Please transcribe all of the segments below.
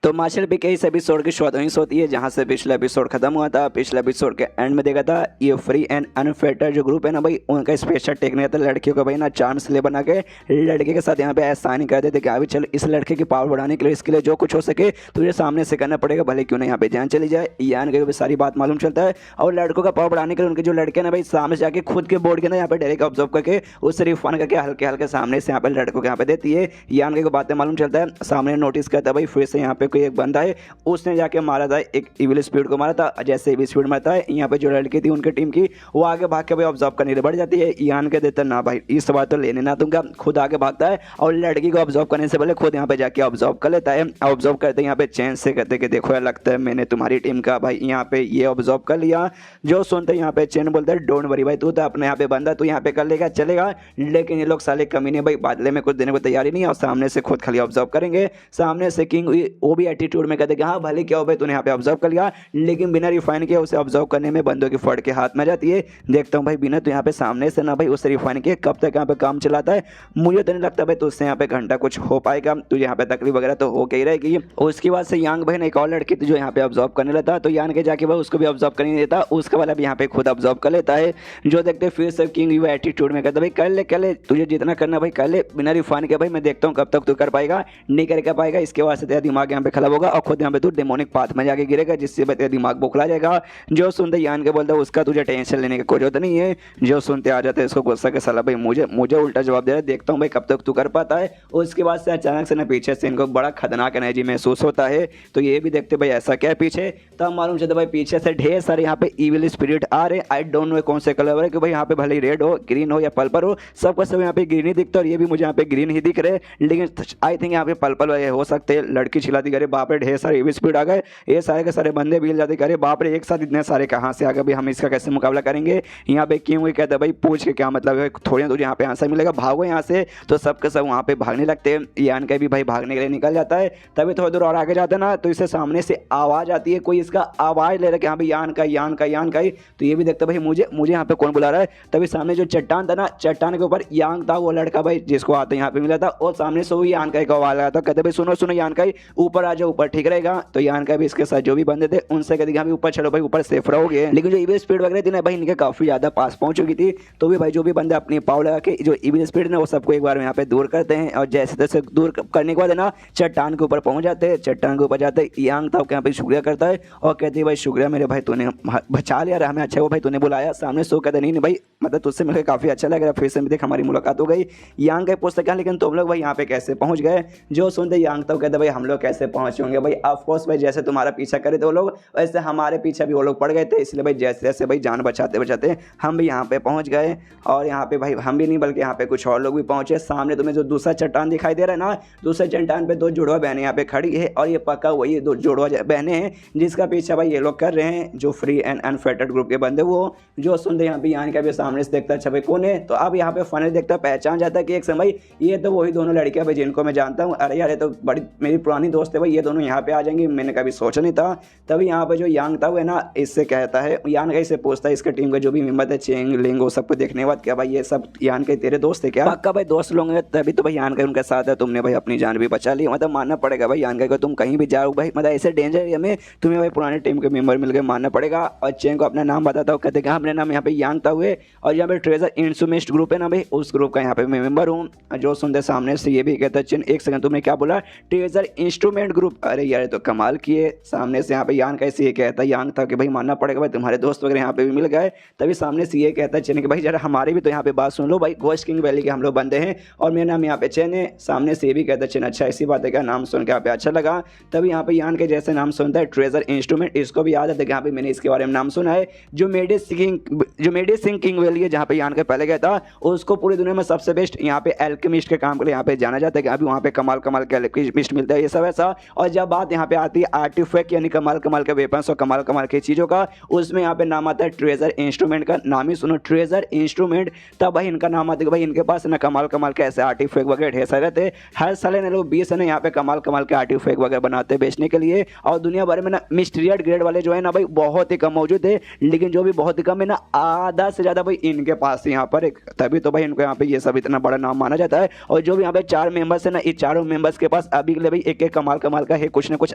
तो marshal B के इस एपिसोड की शुरुआत होती है जहां से पिछला एपिसोड खत्म हुआ था। पिछले एपिसोड के एंड में देखा था ये फ्री एंड अनफिल्टर्ड जो ग्रुप है ना भाई, उनका स्पेशल टेक्निक था लड़कियों का भाई ना चांस ले बना के लड़के के साथ यहाँ पे ऐसा नहीं करते थे कि अभी चल इस लड़के की पावर बढ़ाने के लिए इसके लिए जो कुछ हो सके तुझे सामने से करना पड़ेगा, भले क्यों ना यहाँ पे जान चली जाए। यान के भी सारी बात मालूम चलता है और लड़कों का पावर बढ़ाने के लिए उनके जो लड़के ना भाई सामने से जाके खुद के बोर्ड के ना यहाँ पे डायरेक्ट ऑब्जर्व करके उससे रिफान करके हल्के हल्के सामने से यहाँ पे लड़कों के यहाँ पे देती है। यान के बातें मालूम चलता है, सामने नोटिस करता है भाई फिर से यहाँ पे कोई एक बंदा है, उसने जाके मारा था एक इविल स्पीड को मारा था। जैसे इविल स्पीड मारता है यहाँ पे जो लड़की थी उनकी टीम की वो आगे भाग के भाई ऑब्जर्व करने बढ़ जाती है। यान के देता ना भाई इस बार तो लेने ना दूंगा, खुद आगे भागता है और लड़की को ऑब्जर्व करने से पहले खुद यहाँ पे जाके ऑब्जर्व कर लेता है। ऑब्जर्व करते यहाँ पे चेंज से कहते कि देखो यार लगता है मैंने तुम्हारी टीम का भाई यहाँ पे ये ऑब्जर्व कर लिया। जो सुनते यहाँ पे चेन बोलता है डोंट वरी भाई, तू तो अपने यहाँ पे बंदा तू यहाँ पे कर लेगा चलेगा, लेकिन ये लोग साले कमीने भाई बदले में कुछ देने को तैयारी नहीं है और सामने से खुद खाली ऑब्जर्व करेंगे। सामने से किंग वो भी एटीट्यूड में कहते कि हाँ भले क्या हो भाई तूने यहाँ पे ऑब्जर्व कर लिया, लेकिन बिना रिफाइन किए उसे ऑब्जर्व करने में बंदों की फट के हाथ में जाती है। देखता हूँ भाई बिना तो यहाँ पे सामने से ना भाई उसे रिफाइन किए कब तक यहाँ पे काम चलाता है, मुझे तो नहीं लगता भाई तुझसे यहाँ पे घंटा कुछ हो पाएगा, तुझे यहाँ पे तकलीफ वगैरह तो हो के ही रहेगी। उसके बाद से यांग भाई ने एक और लड़की थी जो यहाँ पे ऑब्जर्व करने लगता, तो यान के जाके भाई उसको भी ऑब्जर्व करने देता, उसका वाला भी यहाँ पे खुद ऑब्जर्व कर लेता है। जो देखते फिर से किंग यू एटीट्यूड में कहता भाई कर ले तुझे जितना करना भाई कर ले बिना रिफाइन के भाई, मैं देखता हूँ कब तक तू कर पाएगा, नहीं कर पाएगा, इसके बाद से तेरा दिमाग यहाँ पे खराब होगा और खुद यहाँ पे तू डेमोनिक पाथ में जाके गिरेगा जिससे तेरा दिमाग बोखला जाएगा। जो सुनते यान के बोलता है उसका तुझे टेंशन लेने की कोई जरूरत नहीं है। जो सुनते आ जाते हैं इसको गुस्सा के साला भाई मुझे उल्टा जवाब दे रहा है, देखता हूँ भाई कब तक तू कर पाता है। उसके बाद से अचानक से ना पीछे से इनको बड़ा खतरनाक एनर्जी महसूस होता है, तो ये भी देखते भाई ऐसा क्या है पीछे, तब मालूम चलता भाई पीछे से ढेर सारे यहाँ पे इविल स्पिरिट आ रहे। आई डोंट नो कौन से कलर है कि भाई यहाँ पे भले ही रेड हो ग्रीन हो या पर्पल हो, सबका सब यहाँ पे ग्रीन ही दिखता है और ये भी मुझे यहाँ पे ग्रीन ही दिख रहे, लेकिन आई थिंक यहाँ पे पर्पल वाले हो सकते हैं। लड़की चिल्लाती करे बाप रे ढेर सारे इविल स्पिरिट आ गए, ये सारे के सारे बंदे भी जाते करे बाप रे एक साथ इतने सारे कहाँ से आ गए भाई, हम इसका कैसे मुकाबला करेंगे। यहाँ पे क्यों हुई कहते भाई पूछ के क्या मतलब है, थोड़ी तुझे यहाँ पे आंसर मिलेगा, भागो यहाँ से। तो सबके सब वहाँ पे भागने लगते हैं, यान का भी भाई भागने के लिए निकल जाता है। तभी थोड़ी दूर और आगे जाता है ना तो इसे सामने से आवाज आती है, कोई इसका आवाज ले रहा है कि हाँ भाई यान का ही। तो ये भी देखता भाई मुझे यहाँ पे कौन बुला रहा है। तभी सामने जो चट्टान था ना, चट्टान के ऊपर यांग था वो लड़का भाई जिसको आते यहाँ पे मिला था, और सामने से वो यान का एक आवाज आया था, कहते भाई सुनो यान का ही ऊपर आ जाओ, ऊपर ठीक रहेगा। तो यान का भी इसके साथ जो भी बंदे थे उनसे कहते हाँ ऊपर चलो भाई ऊपर सेफ रहोगे। लेकिन जो इविल स्पीड वगैरह थी ना भाई इनके काफी ज्यादा पास पहुंच चुकी थी, तो भी भाई जो भी बंदे अपनी पाव लगा के जो इविल स्पीड ना वो सबको एक बार यहाँ पे दूर करते हैं, और जैसे तैसे दूर करने के बाद ना चट्टान के ऊपर पहुंच जाते हैं। चट्टान के ऊपर जाते यांग था यहाँ पे शुक्रिया करता है और कहते हैं भाई शुक्रिया मेरे भाई तूने बचा लिया हमें, अच्छा वो भाई तूने बुलाया। सामने सो कहते नहीं भाई मतलब तुझसे मिलकर काफी अच्छा लग रहा, फिर से देख हमारी मुलाकात हो गई। यांग का पूछते क्या लेकिन तुम लोग भाई यहाँ पे कैसे पहुंच गए। जो सुनते यांग तो कहते भाई हम लोग कैसे पहुंचे होंगे भाई, ऑफकोर्स भाई जैसे तुम्हारा पीछा करे थे वो लोग वैसे हमारे पीछे भी वो लोग पड़ गए थे, इसलिए भाई जैसे जैसे भाई जान बचाते हम भी यहाँ पे पहुँच गए। और यहाँ पे भाई हम भी नहीं बल्कि यहाँ पे कुछ और लोग भी पहुंचे। सामने तुम्हें जो दूसरा चट्टान दिखाई दे रहा है ना, दूसरे चट्टान पे दो जुड़वा बहनें यहाँ पे खड़ी है, और ये पक्का वही दो जुड़वा बहनें हैं जिसका पीछा भाई ये लोग कर रहे हैं, जो फ्री एंड अनफिल्टर्ड ग्रुप के बंदे वो। जो सुनते यहाँ पे यान का भी सामने से देखता अच्छा भाई कौन है, तो अब यहाँ पे फाइनली देखता पहचान जाता है कि एक समय ये तो वही दोनों लड़कियां भाई जिनको मैं जानता हूँ, अरे यार ये तो बड़ी मेरी पुरानी दोस्त है भाई, ये दोनों यहाँ पे आ जाएंगी, मैंने कभी सोचा नहीं था। तभी यहाँ पे जो यांग था वो है ना इससे कहता है, यान का इससे पूछता है इसके टीम के जो भी मेंबर थे चेंग लिंग वो सबको देखने के बाद क्या भाई ये सब यान के तेरे दोस्त है क्या, पक्का भाई दोस्त लोग हैं, तभी तो भाई यान का उनके साथ है, तुमने भाई अपनी जान भी बचा ली, मतलब मानना पड़ेगा भाई यान का तुम कहीं भी जाओ भाई मतलब ऐसे डेंजर एरिया में तुम्हें भाई पुराने टीम के मेंबर मिल गए, मानना पड़ेगा। और चेंग को अपना नाम बताता हूँ, कहते हैं अपने नाम यहाँ पे यांग था हुए, और यहाँ पे ट्रेजर इंस्ट्रूमेंट ग्रुप है ना भाई उस ग्रुप का यहाँ पे मैं मेंबर हूँ। जो सुनते सामने से ये भी कहता है चिन एक सेकंड तुमने क्या बोला, ट्रेजर इंस्ट्रूमेंट ग्रुप, अरे यार तो कमाल किए। सामने से यहाँ पे यान कैसे ये कहता है यांग था कि भाई मानना पड़ेगा भाई तुम्हारे दोस्त वगैरह यहाँ पे भी मिल गए। तभी सामने से ये कहता है चेन कि भाई जरा हमारी भी तो यहाँ पे बात सुन लो भाई, घोस्ट किंग वैली के हम लोग बंदे हैं और मेरा नाम यहाँ पे चेन है। सामने से ये भी कहता है चेन अच्छा ऐसी बात है क्या, नाम सुन के यहाँ पे अच्छा लगा। तभी यहाँ पे यान के जैसे नाम सुनता है ट्रेजर इंस्ट्रूमेंट, इसको भी याद है कि यहाँ पे मैंने इसके बारे में नाम सुना है। जो मेडिसिन किंग वैली है जहाँ पे यान के पहले गया था, उसको पूरी दुनिया में सबसे बेस्ट यहाँ पे एल्केमिस्ट के काम के लिए यहाँ पे जाना जाता है कि अभी वहाँ पे कमाल के एल्केमिस्ट मिलता है ये सब ऐसा। और जब बात यहाँ पे आती है आर्टिफैक्ट यानी कमाल के वेपन्स और कमाल के चीज़ों का, उसमें यहाँ पे नाम आता है ट्रेजर इंस्ट्रूमेंट का, नाम ही सुनो ट्रेजर इंस्ट्रूमेंट। तब भाई इनका नाम आता है भाई इनके पास ना कमाल के ऐसे आर्टिफैक्ट वगैरह ढेर सारे रहते हैं, हर साल ना लोग 20 है ना यहाँ पे कमाल के आर्टिफैक्ट वगैरह बनाते हैं बेचने के लिए। और दुनिया भर में ना मिस्टीरियस ग्रेड वाले जो है ना भाई बहुत ही कम मौजूद है, लेकिन जो भी बहुत ही कम है ना आधा से ज़्यादा भाई इनके पास यहाँ पर एक, तभी तो भाई इनको यहाँ पे ये सब इतना बड़ा नाम माना जाता है। और जो भी यहाँ पे 4 मेंबर्स है ना, इस चारों मेंबर्स के पास अभी के लिए भाई एक कमाल का कमाल का है कुछ ना कुछ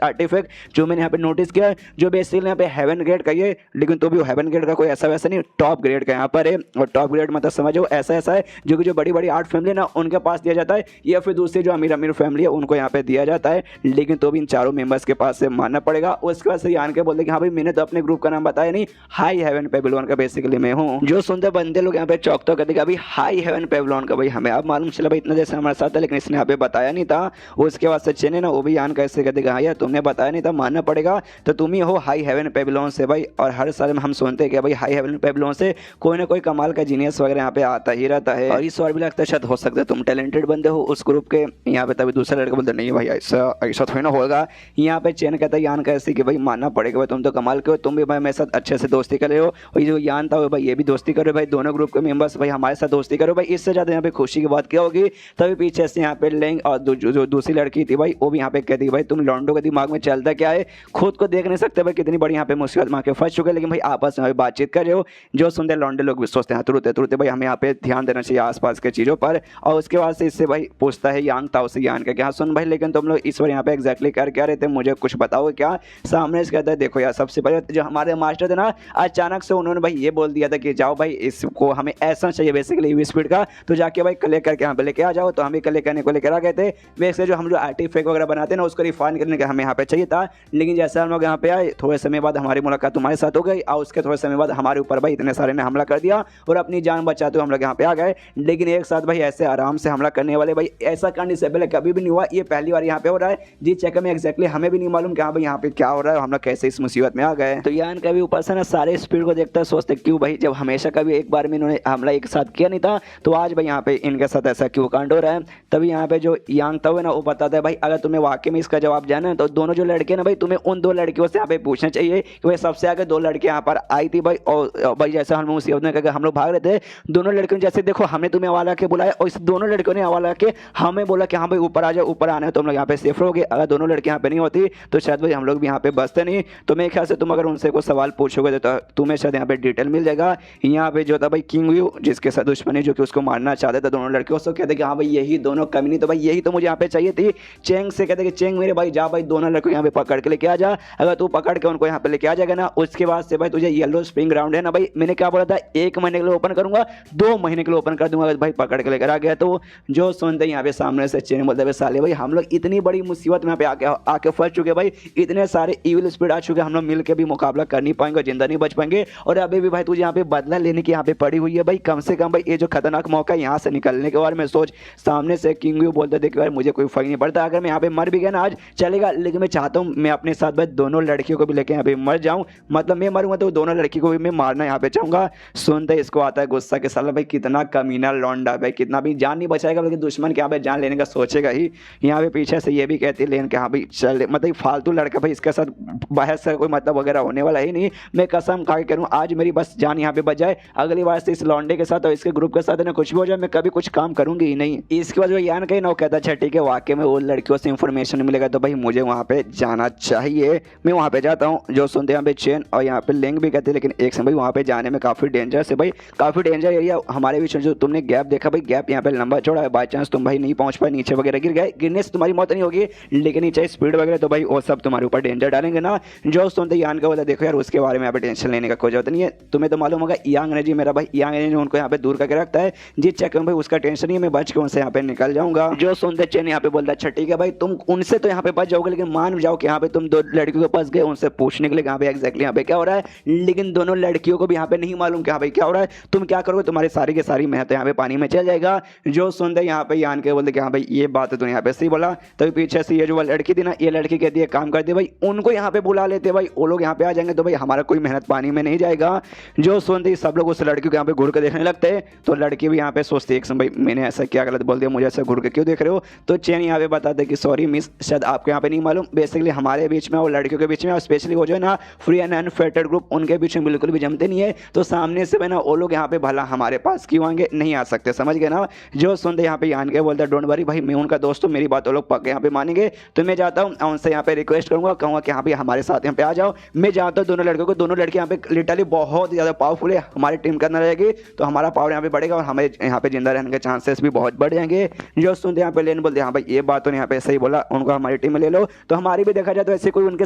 आर्टिफैक्ट जो मैंने यहाँ पे नोटिस किया, जो बेसिकली यहाँ पे हेवन ग्रेड का ही है, लेकिन तो भी हेवन ग्रेड का कोई ऐसा वैसा नहीं, टॉप ग्रेड का यहाँ पर है। और टॉप ग्रेड मतलब समझो ऐसा ऐसा है जो कि जो बड़ी बड़ी आर्ट फैमिली ना उनके पास दिया जाता है, या फिर दूसरी जो अमीर अमीर फैमिली है उनको यहाँ पे दिया जाता है, लेकिन तो भी इन चारों मेंबर्स के पास से मानना पड़ेगा। उसके बाद से आन के बोलते कि हाँ भाई मैंने तो अपने ग्रुप का नाम बताया नहीं, हाई हेवन पेविलियन का बेसिकली मैं हूँ। जो सुनते बंदे लोग यहाँ पे चौक तो कहते अभी हाई हेवन पेविलियन का भाई हमें अब मालूम चला भाई, इतना जैसे हमारे साथ था लेकिन इसने यहाँ पे बताया नहीं था। उसके बाद सचिन है ना वो भी आन कैसे कहते हाँ यार तुमने बताया नहीं था, मानना पड़ेगा, तो तुम ही हो हाई हेवन पेविलियन से भाई। और हर साल में हम सुनते हैं कि भाई हाई हेवन पेविलियन से कोई ना कोई कमाल का जीनियस वगैरह यहाँ पे आता ही रहता है। और इस बार भी लगता है शायद हो सकता है तुम टैलेंटेड बंदे हो उस ग्रुप के यहाँ पे, तभी दूसरा लड़का बोलते नहीं भाई ऐसा ऐसा थोड़ी ना होगा। यहाँ पे चैन कहता है यान कैसे कि भाई मानना पड़ेगा भाई तुम तो कमाल के हो, तुम भी भाई मेरे साथ अच्छे से दोस्ती कर रहे हो, और जो यान था भाई ये भी दोस्ती करो भाई, दोनों ग्रुप के मेंबर्स भाई हमारे साथ दोस्ती करो भाई। इससे ज़्यादा यहाँ पे खुशी की बात क्या होगी। तभी पीछे से यहाँ पे लेंग और जो दूसरी लड़की थी भाई वो भी यहाँ पे कहती भाई तुम लॉन्डो के दिमाग में चलता क्या है, खुद को देख नहीं सकते भाई कितनी बड़ी यहाँ पे मुसीबत में आके फंस चुके, लेकिन भाई आपस में बातचीत कर रहे हो। जो सुनते लॉन्डे लोग भी सोचते हैं तुरते तुरते भाई हमें यहाँ पे ध्यान देना चाहिए आसपास के चीज़ों पर। और उसके बाद से इससे भाई पूछता है यांग ताओ से यान का क्या सुन भाई लेकिन तुम लोग इस बार यहाँ पे एग्जैक्टली कर क्या रहे थे, मुझे कुछ बताओ क्या। सामने से कहता है देखो यार सबसे पहले जो हमारे मास्टर थे ना अचानक से उन्होंने भाई ये बोल दिया था कि जाओ भाई इसको हमें ऐसा चाहिए बेसिकली यूवी स्पीड का, तो जाके भाई कलेक्ट करके यहाँ पे लेके आ जाओ। तो हमें कलेक्ट करने को लेकर आ गए थे। वैसे जो हम जो आर्टिफैक्ट वगैरह बनाते हैं ना उसको रिफाइन करने का हमें यहाँ पे चाहिए था, लेकिन जैसे हम लोग यहाँ पे आए थोड़े समय बाद हमारी मुलाकात तुम्हारे साथ हो गई, और उसके थोड़े समय बाद हमारे ऊपर भाई इतने सारे ने हमला कर दिया और अपनी जान बचाते हुए हम लोग यहाँ पे आ गए। लेकिन एक साथ भाई ऐसे आराम से हमला करने वाले भाई ऐसा करने से पहले कभी भी नहीं हुआ, ये पहली बार यहाँ पे हो रहा है। जी चेक में एग्जैक्टली हमें भी नहीं मालूम कि हाँ भाई यहाँ पे क्या हो रहा है, हम लोग कैसे इस मुसीबत में आ गए। तो यान कभी ऊपर से ना सारे स्पीड को देखता है सोचते क्यों भाई जब हमेशा कभी एक बार में इन्होंने हमला एक साथ किया नहीं था, तो आज भाई यहाँ पे इनके साथ ऐसा क्यों कांड हो रहा है। तभी यहाँ पे जो यांग था ना वो बताता है भाई अगर तुम्हें वाकई में इसका जवाब जाना है तो दोनों जो लड़के ना भाई तुम्हें उन दो लड़कियों से यहाँ पे पूछना चाहिए कि भाई सबसे आगे दो लड़के यहाँ पर आई थी भाई, और भाई जैसे हम मुसीबत में हम लोग भाग रहे थे दोनों लड़कियों जैसे देखो हमने तुम्हें हवाला के बुलाया और इस दोनों लड़कियों ने हवाला के हमें बोला कि हाँ भाई ऊपर आ जाओ, ऊपर आने तो हम लोग यहाँ पे सेफ रहोगे। अगर दोनों लड़के यहाँ पे नहीं होती तो शायद भाई हम लोग भी यहाँ पे बसते नहीं। तो मेरे ख्याल से तुम अगर उनसे कोई सवाल पूछोगे तो तुम्हें शायद यहाँ पे डिटेल मिल जाएगा। यहाँ पे जो था भाई किंग व्यू जिसके साथ दुश्मनी जो कि उसको मारना चाहते थे दोनों लड़कियों से कहते कि हाँ भाई यही दोनों कमी, तो भाई यही तो मुझे यहाँ पे चाहिए थी। चेंग से कहते कि चेंग मेरे भाई जा भाई दोनों लड़कों यहाँ पे पकड़ के लेके आ जा, अगर तू पकड़ के उनको यहाँ पे लेके आ जाएगा ना उसके बाद से भाई तुझे येलो स्प्रिंग ग्राउंड है ना भाई मैंने क्या बोला था 1 महीने के लिए ओपन करूंगा, 2 महीने के लिए ओपन कर दूंगा अगर भाई पकड़ के लेकर आ गया तो। जो सुनते यहाँ पे सामने से चेंग बोलते भाई साले भाई हम लोग इतनी बड़ी मुसीबत में यहाँ पे आके फंस चुके भाई, इतने सारे इविल स्पीड आ चुके हम लोग मिल के भी मुकाबला कर नहीं पाएंगे, जिंदा नहीं बच पाएंगे, और अभी भी भाई तुझे यहाँ पे बदला लेने की यहाँ पे पड़ी हुई है भाई। कम से कम भाई ये जो खतरनाक मौका है यहाँ से निकलने के बारे में सोच। सामने से किंग व्यू बोलते थे कि भाई मुझे कोई फर्क नहीं पड़ता अगर मैं यहाँ पे मर भी गया ना आज चलेगा, लेकिन मैं चाहता हूँ मैं अपने साथ भाई दोनों लड़कियों को भी लेके यहाँ पे मर जाऊँ, मतलब मैं मरूंगा तो दोनों लड़की को भी मैं मारना यहाँ पे चाहूंगा। सुनते इसको आता है गुस्सा के साला भाई कितना कमीना लौंडा भाई, कितना भी जान नहीं बचाएगा बल्कि दुश्मन के यहाँ पे जान लेने का सोचेगा ही। यहाँ पे पीछे से ये भी कहती है लेन के हाँ भाई चल मतलब फालतू लड़का भाई इसके साथ बहस का कोई मतलब वगैरह होने वाला ही नहीं, मैं कसम खा के करूँ आज मेरी बस जान यहाँ पे बच जाए, अगली बार से इस लौंडे के साथ और इसके ग्रुप के साथ ना कुछ भी हो जाए मैं कभी कुछ काम करूंगी ही नहीं। इसके बाद जो यान कहीं ना कहता अच्छा ठीक है वाकई में वो लड़कियों से इंफॉर्मेशन मिलेगा तो भाई मुझे वहाँ पे जाना चाहिए, मैं वहाँ पे जाता हूँ। जो सुनते यहाँ पे चेन और यहाँ पे लेंग भी कहते हैं लेकिन एक समय भाई वहाँ पे जाने में काफ़ी डेंजर से भाई, काफ़ी डेंजर एरिया हमारे बीच में जो तुमने गैप देखा भाई गैप यहाँ पे लंबा चौड़ा है, बाई चांस तुम भाई नहीं पहुँच पाए नीचे वगैरह गिर गए, गिरने से तुम्हारी मौत नहीं होगी लेकिन नीचे स्पीड वगैरह तो भाई वो सब तुम्हारे ऊपर डेंजर डालेंगे ना। जो सुनते यान का बोला देखो यार उसके बारे में यहाँ पे टेंशन लेने का कोई जरूरत नहीं है, तुम्हें तो मालूम होगा यांग एनर्जी मेरा भाई यांग एनर्जी उनको यहाँ पे दूर करके रखता है, जी चेक भाई उसका टेंशन नहीं है मैं बच के उनसे यहाँ पे निकल जाऊंगा। जो सुनते चेन यहाँ पे बोलता है अच्छा ठीक है भाई तुम उनसे तो यहाँ पे बच जाओगे लेकिन मान जाओ कि यहाँ पे तुम दो लड़कियों के पास गए उनसे पूछने के लिए यहाँ पे एग्जैक्टली यहाँ पे क्या हो रहा है, लेकिन दोनों लड़कियों को भी यहाँ पे नहीं मालूम कि हाँ भाई क्या हो रहा है, तुम क्या करोगे तुम्हारी सारी की सारी मेहनत यहाँ पे पानी में चल जाएगा। जो सुनते यहाँ पे यान के बोलते कि हाँ भाई ये बात है तुमने यहाँ पे सही बोला। तभी पीछे से ये जो लड़की थी ना ये लड़की कहती है काम करती है भाई उनको यहाँ पे बुला लेते भाई वो लोग यहाँ पे आ जाएंगे तो भाई हमारा कोई मेहनत पानी में नहीं जाएगा। जो सुनते सब लोग उस लड़की को यहाँ पे घूर के देखने लगते हैं तो लड़की भी यहाँ पे सोचती है भाई मैंने ऐसा क्या गलत बोल दिया, मुझे ऐसा घूर के क्यों देख रहे हो। तो चैन यहाँ पे बताते कि सॉरी मिस शायद आपको यहाँ पे नहीं मालूम बेसिकली हमारे बीच में और लड़कियों के बीच में और स्पेशली वो जो है ना फ्री एंड अनफिल्टर्ड ग्रुप उनके बीच में बिल्कुल भी जमते नहीं है, तो सामने से ना वो लोग यहाँ पे भला हमारे पास क्यों आएंगे, नहीं आ सकते, समझ गए ना। जो सुनते यहाँ पे यान के बोलते डोंट वरी भाई मैं उनका दोस्त हूँ, मेरी बात वो लोग पक्के यहाँ पे मानेंगे, तो मैं जाता हूँ उनसे यहाँ पे रिक्वेस्ट करूँगा कहूँगा कि यहाँ पे हमारे साथ यहाँ पे आ जाओ। मैं जानता हूँ दोनों लड़कों को, दोनों लड़के यहाँ पे लिटरली बहुत ज़्यादा पावरफुल है, हमारी टीम के अंदर रहेगी तो हमारा पावर यहाँ पे बढ़ेगा और हमें यहाँ पे जिंदा रहने के चांसेस भी बहुत बढ़ जाएंगे। जो सुनते यहाँ पे लेन बोलते हाँ भाई ये बात तो यहाँ पे सही बोला, उनको हम हमारी टीम में ले लो। तो हमारी भी देखा जाए तो ऐसे कोई उनके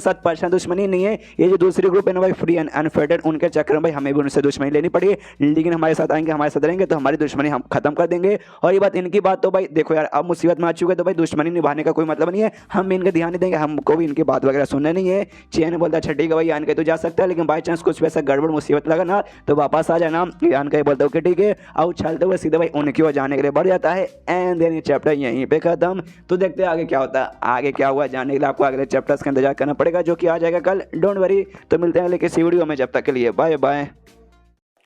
साथ पर्सनल दुश्मनी नहीं है। ये जो दूसरी ग्रुप है ना भाई फ्री एंड अनफेटेड, उनके चक्कर में भाई हमें भी उनसे दुश्मनी लेनी पड़ी, लेकिन हमारे साथ आएंगे, हमारे साथ रहेंगे तो हमारी दुश्मनी हम खत्म कर देंगे। और ये बात इनकी बात तो भाई देखो यार, अब मुसीबत में आ चुके तो भाई दुश्मनी निभाने का कोई मतलब नहीं है, हम भी इनके ध्यान नहीं देंगे, हमको भी इनकी बात वगैरह सुनना नहीं है। चैन बोलता अच्छा ठीक है भाई यान के तो जा सकता है, लेकिन बाई चांस कुछ वैसा गड़बड़ मुसीबत लगा ना तो वापस आ जाना। यान का बोलता ओके ठीक है, और उछलते हुए सीधे भाई उनकी ओर जाने के लिए बढ़ जाता है। एंड देन ये चैप्टर यहीं पे खत्म। तो देखते हैं आगे क्या होता है, आगे क्या हुआ जानने के लिए आपको अगले चैप्टर्स का इंतजार करना पड़ेगा, जो कि आ जाएगा कल, डोंट वरी। तो मिलते हैं अगले किसी वीडियो में, जब तक के लिए बाय बाय।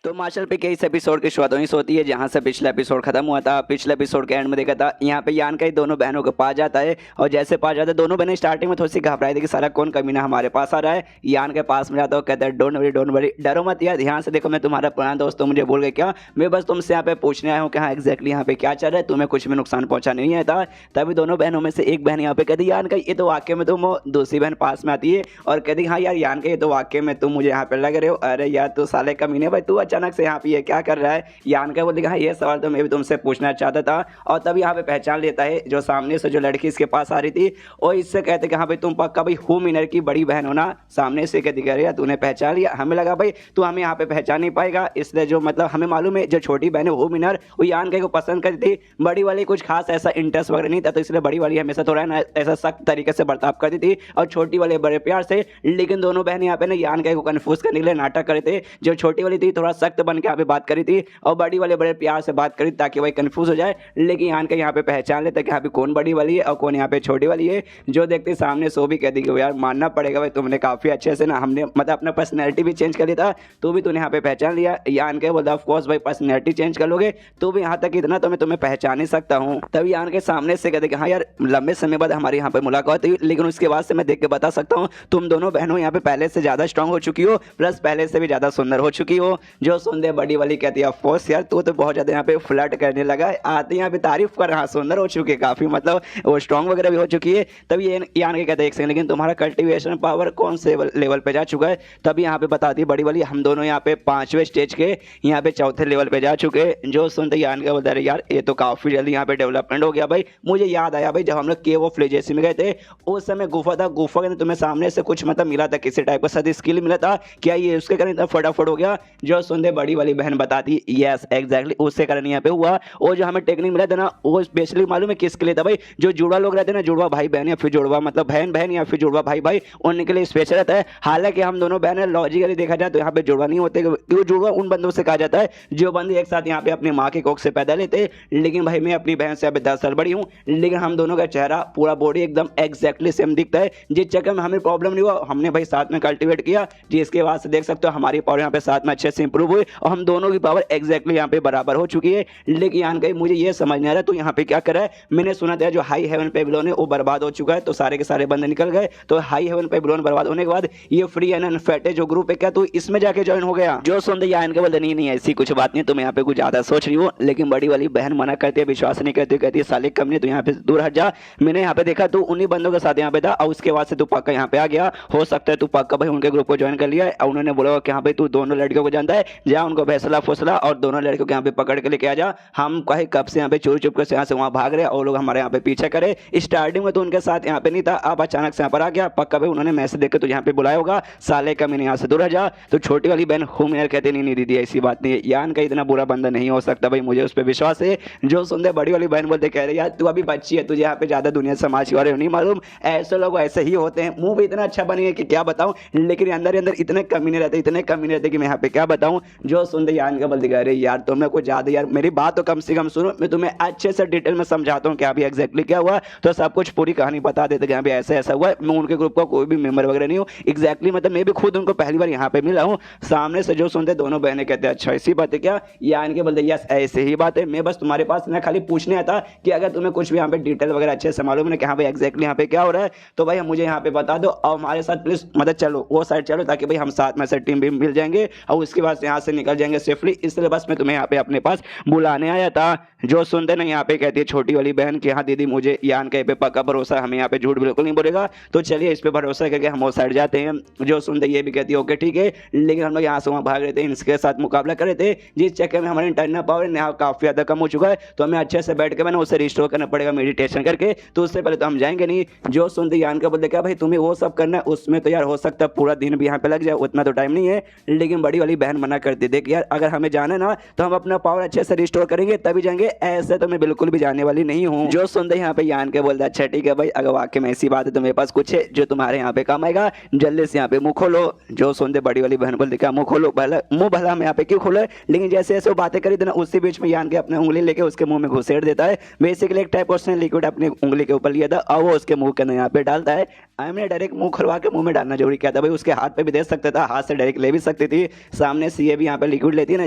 तो मार्शल पे के इस एपिसोड की शुरुआत वहीं से होती है जहां से पिछला एपिसोड खत्म हुआ था। पिछले एपिसोड के एंड में देखा था यहाँ पे यान का ही दोनों बहनों के पास जाता है, और जैसे पास जाता है दोनों बहनें स्टार्टिंग में थोड़ी सी घबराई थी कि सारा कौन कमीना हमारे पास आ रहा है। यान के पास में जाता है, कहता है डोंट वरी डरो मत यार, ध्यान से देखो मैं तुम्हारा पुराना दोस्त हूं, मुझे भूल गए क्या, मैं बस तुमसे यहाँ पे पूछने आया हूँ कि हाँ एक्जैक्टली यहाँ पे क्या चल रहा है, तुम्हें कुछ भी नुकसान पहुंचा नहीं है था। तभी दोनों बहनों में से एक बहन यहाँ पे कहती यान का ये तो वाक्य में तुम हो, दूसरी बहन पास में आती है और कहती हाँ यार यान का ये तो वाक्य में तुम मुझे यहाँ पे लग रहे हो, अरे यार तू साले कमीने भाई, तू अचानक से यहाँ पे क्या कर रहा है। यान का बोलते हाँ ये सवाल तो मैं भी तुमसे पूछना चाहता था। और तब यहाँ पे पहचान लेता है जो सामने से जो लड़की इसके पास आ रही थी, और इससे कहते कि हाँ भाई तुम पक्का भाई हु मिनर की बड़ी बहन हो ना। सामने से कहती कह रही है तूने पहचान लिया, हमें लगा भाई तू हमें यहाँ पे पहचान नहीं पाएगा, इसलिए जो मतलब हमें मालूम है जो छोटी बहन है हु मिनर वो यान का को पसंद करती थी, बड़ी वाली कुछ खास ऐसा इंटरेस्ट वगैरह नहीं था, तो इसलिए बड़ी वाली हमेशा थोड़ा ना ऐसा सख्त तरीके से बर्ताव करती थी और छोटी वाले बड़े प्यार से। लेकिन दोनों बहन यहाँ पे ना यान का को कन्फ्यूज करने के लिए नाटक करे थे, जो छोटी वाली थी थोड़ा सख्त बन के यहाँ पे बात करी थी और बड़ी वाले बड़े प्यार से बात करी ताकि भाई कंफ्यूज हो जाए। लेकिन यान का यहाँ पे पहचान लेता कि यहाँ पे कौन बड़ी वाली है और कौन यहाँ पे छोटी वाली है। जो देखते सामने सो भी कहती कि यार मानना पड़ेगा भाई तुमने काफी अच्छे से ना, हमने मतलब अपना पर्सनैलिटी भी चेंज कर लिया था, तो भी तूने यहाँ पे पहचान लिया। यान के बोलता ऑफकोर्स भाई पर्सनैलिटी चेंज कर लोगे तो भी यहाँ तक इतना तो मैं तुम्हें पहचान ही सकता हूँ। तभी यान के सामने से कहते कि हाँ यार लंबे समय बाद हमारी यहाँ पे मुलाकात हुई, लेकिन उसके बाद से मैं देख के बता सकता हूँ तुम दोनों बहनों यहाँ पे पहले से ज्यादा स्ट्रांग हो चुकी हो, प्लस पहले से भी ज्यादा सुंदर हो चुकी हो। जो सुंदर बड़ी वाली कहती है ऑफकोर्स यार तू तो बहुत ज्यादा यहाँ पे फ्लर्ट करने लगा है, आते यहाँ पे तारीफ कर, हाँ सुंदर हो चुकी है काफी, मतलब वो स्ट्रांग वगैरह भी हो चुकी है। तभी ये यान के कहते हैं एक सेकंड लेकिन तुम्हारा कल्टीवेशन पावर कौन से लेवल पे जा चुका है। तभी यहाँ पे बताती है बड़ी वाली हम दोनों यहाँ पे 5वें स्टेज के यहाँ पे 4थे लेवल पे जा चुके हैं। जो सुनते यान का बोलता है यार ये तो काफी जल्दी यहाँ पे डेवलपमेंट हो गया भाई। मुझे याद आया भाई जब हम लोग केव ऑफ लेजेसी में गए थे उस समय गुफा था, गुफा के तुम्हें सामने से कुछ मतलब मिला था, किसी टाइप का सद स्किल मिला था, क्या ये उसके कारण इतना फटाफट हो गया। जो सुनते बड़ी वाली बहन बताती यस एग्जैक्टली उससे कारण यहाँ पे हुआ। और जो हमें टेक्निक मिला था ना वो स्पेशली मालूम है किसके लिए था भाई, जो जुड़वा लोग रहते हैं ना, जुड़वा भाई बहन या फिर जुड़वा मतलब बहन बहन या फिर जुड़वा भाई भाई, उनके लिए स्पेशल रहता है। हालांकि हम दोनों बहन है, लॉजिकली देखा जाए तो यहाँ पे जुड़वा नहीं होते, वो जुड़वा उन बंदों से कहा जाता है जो बंदे एक साथ यहाँ पे अपनी माँ के कोख से पैदा लेते। लेकिन भाई मैं अपनी बहन से अभी 10 साल बड़ी हूँ, लेकिन हम दोनों का चेहरा पूरा बॉडी एकदम एग्जैक्टली सेम दिखता है, जिस चक्कर में हमें प्रॉब्लम नहीं हुआ। हमने भाई साथ में कल्टिवेट किया, जिसके बाद से देख सकते हो हमारी पावर यहाँ पे साथ में अच्छे से इंप्रूव हुई और हम दोनों की पावर एग्जैक्टली यहाँ पे बराबर हो चुकी है। लेकिन यहाँ कहीं मुझे ये समझ नहीं आ रहा तो यहाँ पे क्या कर रहा है। मैंने सुना था जो हाई हेवन पेबिलोन है वो बर्बाद हो चुका है, तो सारे के सारे बंदे निकल गए। तो हाई हेवन पेबिलोन बर्बाद होने के बाद ये फ्री एंड अनफेटेड जो ग्रुप है क्या तो इसमें जाके ज्वाइन हो गया। जो सुनते यान के बोलते नहीं ऐसी कुछ बात नहीं, तुम यहाँ पे कुछ ज्यादा सोच रही हो। लेकिन बड़ी वाली बहन मना करती है, विश्वास नहीं करती, कहती है साले कम नहीं, तो यहाँ पे दूर हट जा। मैंने यहाँ पे देखा तू उन्हीं बंदों के साथ यहाँ पे था और उसके बाद से तू पक्का यहाँ पे आ गया, हो सकता है तू पक्का भाई उनके ग्रुप को ज्वाइन कर लिया। और उन्होंने बोला कि हाँ भाई तू दोनों लड़कियों को जानता है, जा उनको फैसला फुसला और दोनों लड़कियों को यहाँ पे पकड़ के लेके आ जा। हम कहे कब से यहाँ पे चोरी चुप के यहाँ से वहाँ भाग रहे और लोग हमारे यहाँ पे पीछे करे। स्टार्टिंग में तो उनके साथ यहाँ पे नहीं था, अब अचानक से यहाँ पर आ गया, पक्का भाई उन्होंने मैसेज देख के तो यहाँ पे बुलाया होगा, साले का मैंने यहाँ से दूर जा। तो छोटी वाली बहन होम यार कहते नहीं दीदी ऐसी बात नहीं है, यान का इतना बुरा बंदा नहीं हो सकता भाई, मुझे उस पर विश्वास है। जो सुनते बड़ी वाली बहन बोलते कह रहे यार तू अभी बच्ची है, तुझे यहाँ पे ज्यादा दुनिया समाज के बारे में नहीं मालूम, ऐसे लोग ऐसे ही होते हैं, मुंह भी इतना अच्छा बनेगा कि क्या बताऊं, लेकिन अंदर अंदर इतने कमीने रहते कि मैं यहाँ पे क्या बताऊं। जो सुनते यान का बोलते कह रहे यार तुमने कुछ ज्यादा यार मेरी बात तो कम से कम सुनो, मैं तुम्हें अच्छे से डिटेल में समझाता हूँ क्या अभी एग्जैक्टली क्या हुआ। तो सब कुछ पूरी कहानी बता देते कि ऐसे ऐसा हुआ। मैं उनके ग्रुप का कोई भी मेंबर वगैरह नहीं हूँ एग्जैक्टली, मतलब मैं भी खुद उनको पहली बार यहाँ पे मिला हूँ। सामने से जो सुनते दोनों बहनें कहते हैं अच्छा ऐसी बात है क्या, यान के बोलते यस ऐसे ही बात है, मैं बस तुम्हारे पास ना खाली पूछने आता कि अगर तुम्हें कुछ भी यहाँ पे डिटेल वगैरह अच्छे से मालूम है कि हाँ भाई एग्जैक्टली यहाँ पे क्या हो रहा है तो भाई मुझे यहाँ पे बता दो और हमारे साथ प्लीज मतलब चलो वो साइड चलो ताकि भाई हम साथ में से टीम भी मिल जाएंगे और उसके बाद यहाँ यहाँ से निकल जाएंगे सेफली, इसलिए बस मैं तुम्हें यहाँ पे अपने पास बुलाने आया था। जो सुनते ना यहाँ पे कहती है छोटी वाली बहन कि हाँ दीदी मुझे यान के पे पक्का भरोसा, हमें यहाँ पे झूठ बिल्कुल नहीं बोलेगा, तो चलिए इस पे भरोसा करके हम उस साइड जाते हैं। जो सुनते ये भी कहती है ओके ठीक है, लेकिन हम लोग यहाँ से वहाँ भाग रहे थे, इनके साथ मुकाबला कर रहे थे, जिस चक्कर में हमारे इंटरनल पावर यहाँ काफी ज्यादा कम हो चुका है, तो हमें अच्छे से बैठ के मैंने उसे रिस्टोर करना पड़ेगा मेडिटेशन करके, तो उससे पहले तो हम जाएंगे नहीं। जो सुनते यान का बोलते क्या भाई तुम्हें वो सब करना है, उसमें तो यार हो सकता है पूरा दिन भी यहाँ पे लग जाए, उतना तो टाइम नहीं है। लेकिन बड़ी वाली बहन मना करती, देख यार अगर हमें जाना है ना तो हम अपना पावर अच्छे से रिस्टोर करेंगे तभी जाएंगे, ऐसे तो मैं बिल्कुल भी जाने वाली नहीं हूँ। जो सुनते यहाँ पे यान के बोलता अच्छा ठीक है भाई, अगर वाकई में ऐसी बात है तो मेरे पास कुछ है जो तुम्हारे यहाँ पे काम आएगा, जल्दी से यहाँ पे मुंह खोलो। जो सुनते बड़ी वाली बहन बोलती क्या मुंह खोलो, मुंह भला हम यहाँ पे क्यों खोले, लेकिन जैसे ऐसे वो बातें करी ना उसी बीच में यान के अपने उंगली लेके उसके मुंह में घुसेड़ देता है। बेसिकली एक टाइप उसने लिक्विड अपनी उंगली के ऊपर लिया था और वो उसके मुंह के अंदर यहाँ पे डालता है। हमने डायरेक्ट मुंह खुलवा के मुंह में डालना जरूरी क्या था भाई, उसके हाथ पे भी दे सकता था, हाथ से डायरेक्ट ले भी सकती थी, सामने से ये भी यहाँ पे लिक्विड लेती है ना,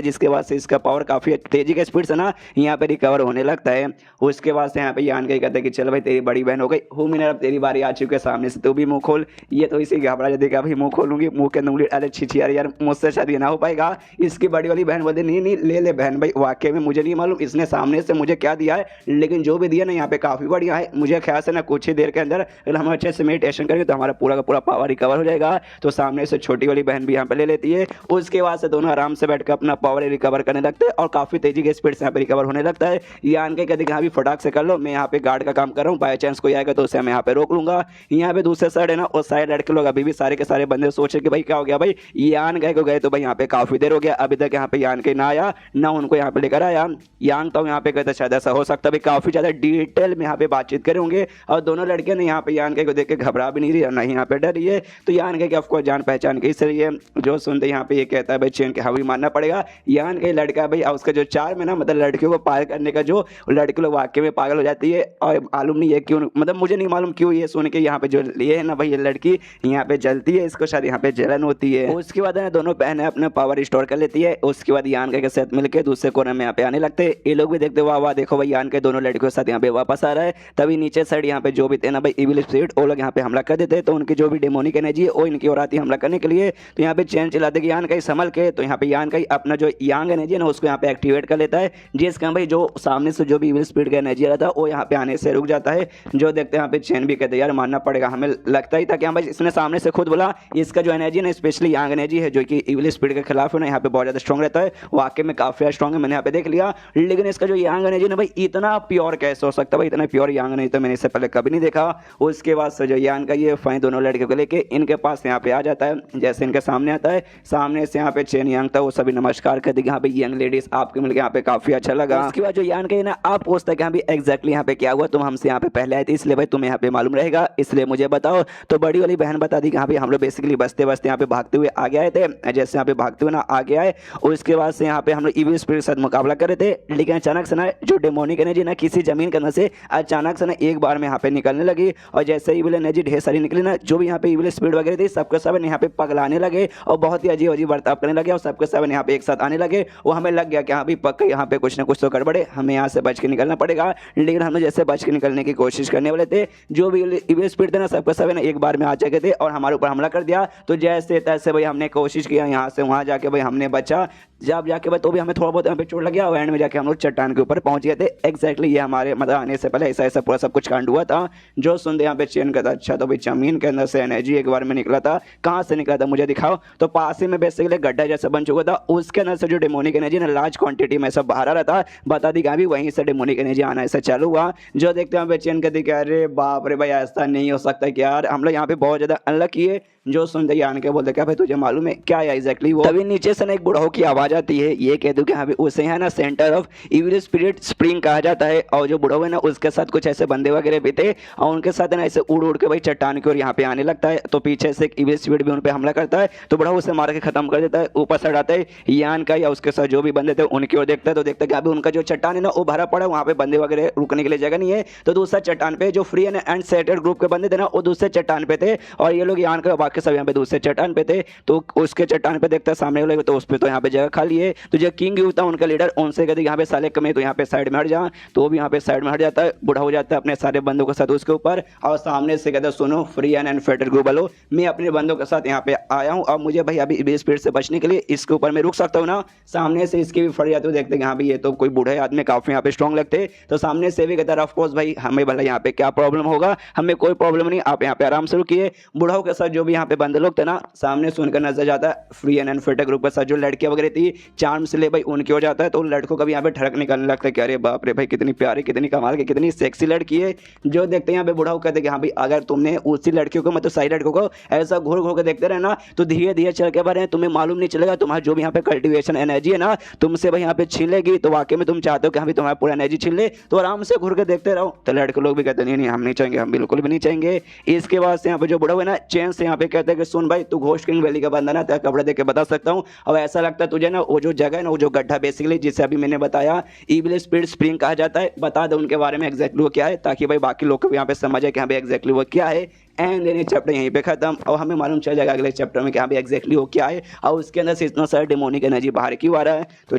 जिसके बाद से इसका पावर काफी तेजी के स्पीड से ना यहाँ पे रिकवर होने लगता है। उसके बाद से यहाँ पे यान के कहते हैं कि चल भाई तेरी बड़ी बहन हो गई हूँ मिनर, अब तेरी बारी आ चुकी है, सामने से तू भी मुंह खोल। ये तो इसी घबरा जाती है भाई मुंह खोलूंगी, मुंह के अंदर अरे छिछी यार मुझसे शादी ना हो पाएगा। इसकी बड़ी वाली बहन बोलती नहीं नहीं ले ले बहन भाई, वाकई में मुझे नहीं मालूम इसने सामने से मुझे क्या दिया है, लेकिन जो भी दिया ना यहाँ पे काफी बढ़िया है, मुझे ख्याल से ना कुछ ही देर के अंदर अगर हम अच्छे से मेडिटेशन करेंगे तो हमारा पूरा का पूरा पावर रिकवर हो जाएगा। तो सामने से छोटी वाली बहन भी यहाँ पे ले लेती है। उसके बाद से दोनों आराम से बैठकर अपना पावर रिकवर करने लगते हैं और काफी तेजी के स्पीड से यहाँ पे रिकवर होने लगता है। यान के कहते हाँ भी फटाक से कर लो, मैं यहाँ पे गार्ड का काम कर रहा हूँ, बाई चांस कोई आएगा तो उसे मैं यहाँ पे रोक लूंगा। यहाँ पे दूसरे साइड है ना उस साइड लड़के लोग अभी भी सारे के सारे बंदे सोचे कि भाई क्या हो गया भाई, यान गए को गए तो भाई यहाँ पे काफी देर हो गया, अभी तक यहाँ पे यान के ना आया ना उनको यहाँ पे लेकर आया। यान तो यहाँ पे कहते शायद ऐसा हो सकता है काफी ज्यादा डिटेल में यहाँ पे बातचीत करेंगे और दोनों लड़के ने यहाँ पे यान के को देख के घबरा भी नहीं रही और नहीं यहाँ पे डर रही है। तो यान के ऑफकोर्स जान पहचान के इसलिए जो सुनते यहाँ पे ये कहता है भाई चैन के हावी मानना पड़ेगा। यान के लड़का भाई उसका जो चार में ना मतलब लड़कियों को पार करने का जो लड़के लोग वाकई में पागल हो जाती है और मालूम नहीं है क्यों, मतलब मुझे नहीं मालूम क्यों ये सुन के यहाँ पे जो ये है ना भाई ये लड़की यहाँ पे जलती है, इसको शायद यहाँ पे जलन होती है। उसके बाद है दोनों बहनें अपने पावर रिस्टोर कर लेती है। उसके बाद यान के साथ मिलकर दूसरे कोने में यहाँ पे आने लगते हैं। ये लोग भी देखते वाह वाह देखो भाई यान के दोनों लड़कियों के साथ यहाँ पे वापस आ रहा है। तभी नीचे साइड यहाँ पे जो भी थे ना भाई इविल स्पिरिट वो लोग यहाँ पे हमला कर देते हैं, तो उनकी जो भी डेमोनिक एनर्जी है वो इनकी ओर आती है हमला करने के लिए। तो यहाँ पे चैन चलाते कि यान का संभल के, तो यहाँ पे यान का अपना जो यांग एनर्जी है ना उसको यहाँ पे एक्टिवेट कर लेता है, जिसका भाई जो सामने से जो भी इविल स्पिरिट का एनर्जी आ रहा था वो यहाँ पे आने से रुक जाता है। जो देखते हैं यहाँ पे चैन भी कहते हैं यार मानना पड़ेगा, हमें लगता ही था कि हाँ भाई इसने सामने से खुद बोला इसका जो एनर्जी ना स्पेशली यांग एनर्जी है जो कि इविल स्पिरिट के खिलाफ है ना यहाँ पे बहुत ज्यादा स्ट्रॉन्ग रहता है, वाकई में काफी स्ट्रॉन्ग है, मैंने यहाँ पे देख लिया। लेकिन इसका जो यांग एनर्जी ना भाई इतना प्योर कैसे हो सकता है भाई, इतना प्योर यांग एनर्जी तो मैंने इससे पहले कभी नहीं देखा। उसके बाद से जो यान का ये फाइन दोनों लड़के को लेके इनके पास यहाँ पे आ जाता है। जैसे इनके सामने आता है, सामने से यहाँ पे चेन यांग था वो सभी नमस्कार करती यहाँ पे यंग लेडीज आपके मिलकर यहाँ पे काफी अच्छा लगा। उसके बाद जो यान का ना आप पूछता है कि एग्जैक्टली यहाँ पे क्या हुआ, तुम हमसे यहाँ पे पहले आए थे इसलिए भाई तुम्हें यहाँ पे मालूम रहेगा, इसलिए मुझे बताओ। तो बड़ी वाली बहन बता दी कि हाँ भाई हम लोग बेसिकली बसते बसते यहाँ पे भागते हुए आगे आए थे। जैसे यहाँ पे भागते हुए ना आगे आए उसके बाद से यहाँ पे हम लोग इविल स्पिरिट के साथ मुकाबला कर रहे थे, लेकिन अचानक से ना जो डेमोनिक एनर्जी ना किसी जमीन के अंदर से अचानक से ना एक बार में यहाँ पे निकलने लगी और जैसे इविल एनर्जी ढेर सारी निकली ना, जो भी यहाँ पे इविल स्पिरिट वगैरह थी सबके सब यहाँ पे पगलाने लगे और बहुत ही अजीब अजीब बर्ताव करने लगे और सबके सब यहाँ पे एक साथ आने लगे। वो हमें लग गया कि हाँ भाई पक्का यहाँ पे कुछ ना कुछ तो गड़बड़े, हमें यहाँ से बच के निकलना पड़ेगा। लेकिन हम जैसे बच के निकलने की कोशिश करने वाले थे, जो भी इविल स्पिरिट थे ना सबके सब एक बार में आ चुके थे और हमारे ऊपर हमला कर दिया। तो जैसे तैसे भाई हमने कोशिश किया यहाँ से वहाँ जाके भाई हमने बचा, जब जाके भाई तो भी हमें थोड़ा बहुत यहाँ पे चोट लग गया और एंड में जाके हम लोग चट्टान के ऊपर पहुंच गए थे। एग्जैक्टली ये हमारे मतलब आने से पहले ऐसा ऐसा पूरा सब कुछ कांड हुआ था। जो सुनते यहाँ पे चेन का था अच्छा तो भाई जमीन के अंदर से एनर्जी एक बार में निकला था, कहाँ से निकला था मुझे दिखाओ। तो पास ही में बेसिकली गड्ढा जैसा बन चुका था, उसके अंदर से जो डेमोनिक एनर्जी ना लार्ज क्वांटिटी में सब बाहर आ रहा था। बता दी भी वहीं से डेमोनिक एनर्जी आना ऐसा चालू हुआ। जो देखते हैं चेन कहती कि अरे बाप रे भाई ऐसा नहीं हो सकता कि यार हम लोग यहाँ पे बहुत ज्यादा अनलकी है। जो सुनते यान के बोलते क्या भाई तुझे मालूम है क्या है एग्जैक्टली वो। तभी नीचे से ना एक बुढ़ाओ की आवाज आती है, ये कह दूं कि हाँ उसे है ना centre of evil spirit spring कहा जाता है। और जो बुढ़ाओ है ना उसके साथ कुछ ऐसे बंदे वगैरह भी थे और उनके साथ ना ऐसे उड़ उड़ के भाई चट्टान की ओर यहाँ पे आने लगता है। तो पीछे से एक इविल स्पिरिट भी उन पे हमला करता है, तो बुढ़ाओ उसे मार के खत्म कर देता है। ऊपर साइड आता है यान का या उसके साथ जो भी बंदे थे उनकी ओर देखता है, तो देखता है कि अभी उनका जो चट्टान है ना वो भरा पड़ा है, वहाँ पे बंदे वगैरह रुकने के लिए जगह नहीं है। तो दूसरा चट्टान पे जो फ्री एंड सेटेड ग्रुप के बंदे थे ना वो दूसरे चट्टान पे थे और ये लोग यान का बाकी सब यहाँ पे दूसरे चट्टान पे थे। तो उसके चट्टान पे देखता है सामने वाले तो उस पे तो यहाँ पे जगह खा लिए, तो जो किंग होता है उनका लीडर, उनसे कहते यहाँ पे साले कमे तो यहाँ पे साइड में हट जा, तो वो भी यहाँ पे साइड में हट जाता है, बूढ़ा हो जाता है अपने सारे बंदों के साथ उसके ऊपर, और सामने से कहते सुनो फ्री एंड अनफिल्टर्ड ग्रुप वालों, मैं अपने बंदों के साथ यहाँ पे आया हूँ, अब मुझे भाई अभी स्पीड से बचने के लिए इसके ऊपर मैं रुक सकता हूँ ना। सामने से इसके भी फट जाते हो, देखते यहाँ पे ये तो कोई बूढ़े आदमी काफी यहाँ पे स्ट्रॉन्ग लगते, तो सामने से भी कहता है ऑफकोर्स भाई हमें भला यहाँ पे क्या प्रॉब्लम होगा, हमें कोई प्रॉब्लम नहीं, आप यहाँ पे आराम से रुकिए। बूढ़ाओं के साथ जो भी यहाँ पे बंदे लोग थे ना, सामने सुनकर नजर जाता है फ्री एंड अनफिल्टर्ड ग्रुप के साथ जो लड़कियां वगैरह थी, चार्म से ले भाई उनकी हो जाता है, तो उन लड़कों का भी यहाँ पे ठड़क निकलने लगता है कि अरे बाप रे भाई कितनी प्यारी, कितनी कमाल की, कितनी सेक्सी लड़की है। जो देखते हैं यहाँ पे बूढ़ाओं कहते हैं कि हाँ भाई अगर तुमने उसी लड़कियों को मतलब सही लड़कों को ऐसा घूर घूर के देखते रहना, तो धीरे धीरे चल के बारे तुम्हें मालूम नहीं चलेगा, तुम्हारा जो भी यहाँ पे कल्टिवेशन एनर्जी है ना तुमसे भाई यहाँ पे छीन लेगी, तो वाकई में तुम चाहते हो कि हाँ भाई तुम्हारा पूरा एनर्जी छीन ले, तो आराम से घूर के देखते रहो। तो लड़के लोग भी कहते नहीं हम नहीं चाहेंगे, हम बिल्कुल भी नहीं चाहेंगे। इसके बाद से यहाँ पे जो बूढ़ा हुआ ना चैन से यहाँ पे कहते हैं कि सुन भाई तू घोस्ट किंग वैली का बंदा ना, तेरा कपड़े देख के बता सकता हूँ, अब ऐसा लगता है तुझे ना वो जो जगह है ना, वो जो गड्ढा बेसिकली जिसे अभी मैंने बताया इविल स्पिरिट स्प्रिंग कहा जाता है, बता दो उनके बारे में एग्जैक्टली वो क्या है, ताकि भाई बाकी लोग को यहाँ पे समझ आए कि हाँ भाई एग्जैक्टली वो क्या है। एंड देन चैप्टर यहीं पे खत्म, और हमें मालूम चल जाएगा अगले चैप्टर में कि हाँ भाई एग्जैक्टली वो क्या है, और उसके अंदर से इतना सारा डेमोनिक एनर्जी बाहर क्यों आ रहा है। तो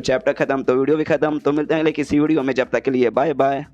चैप्टर खत्म तो वीडियो भी खत्म, तो मिलते हैं अगले किसी वीडियो में, जब तक के लिए बाय बाय।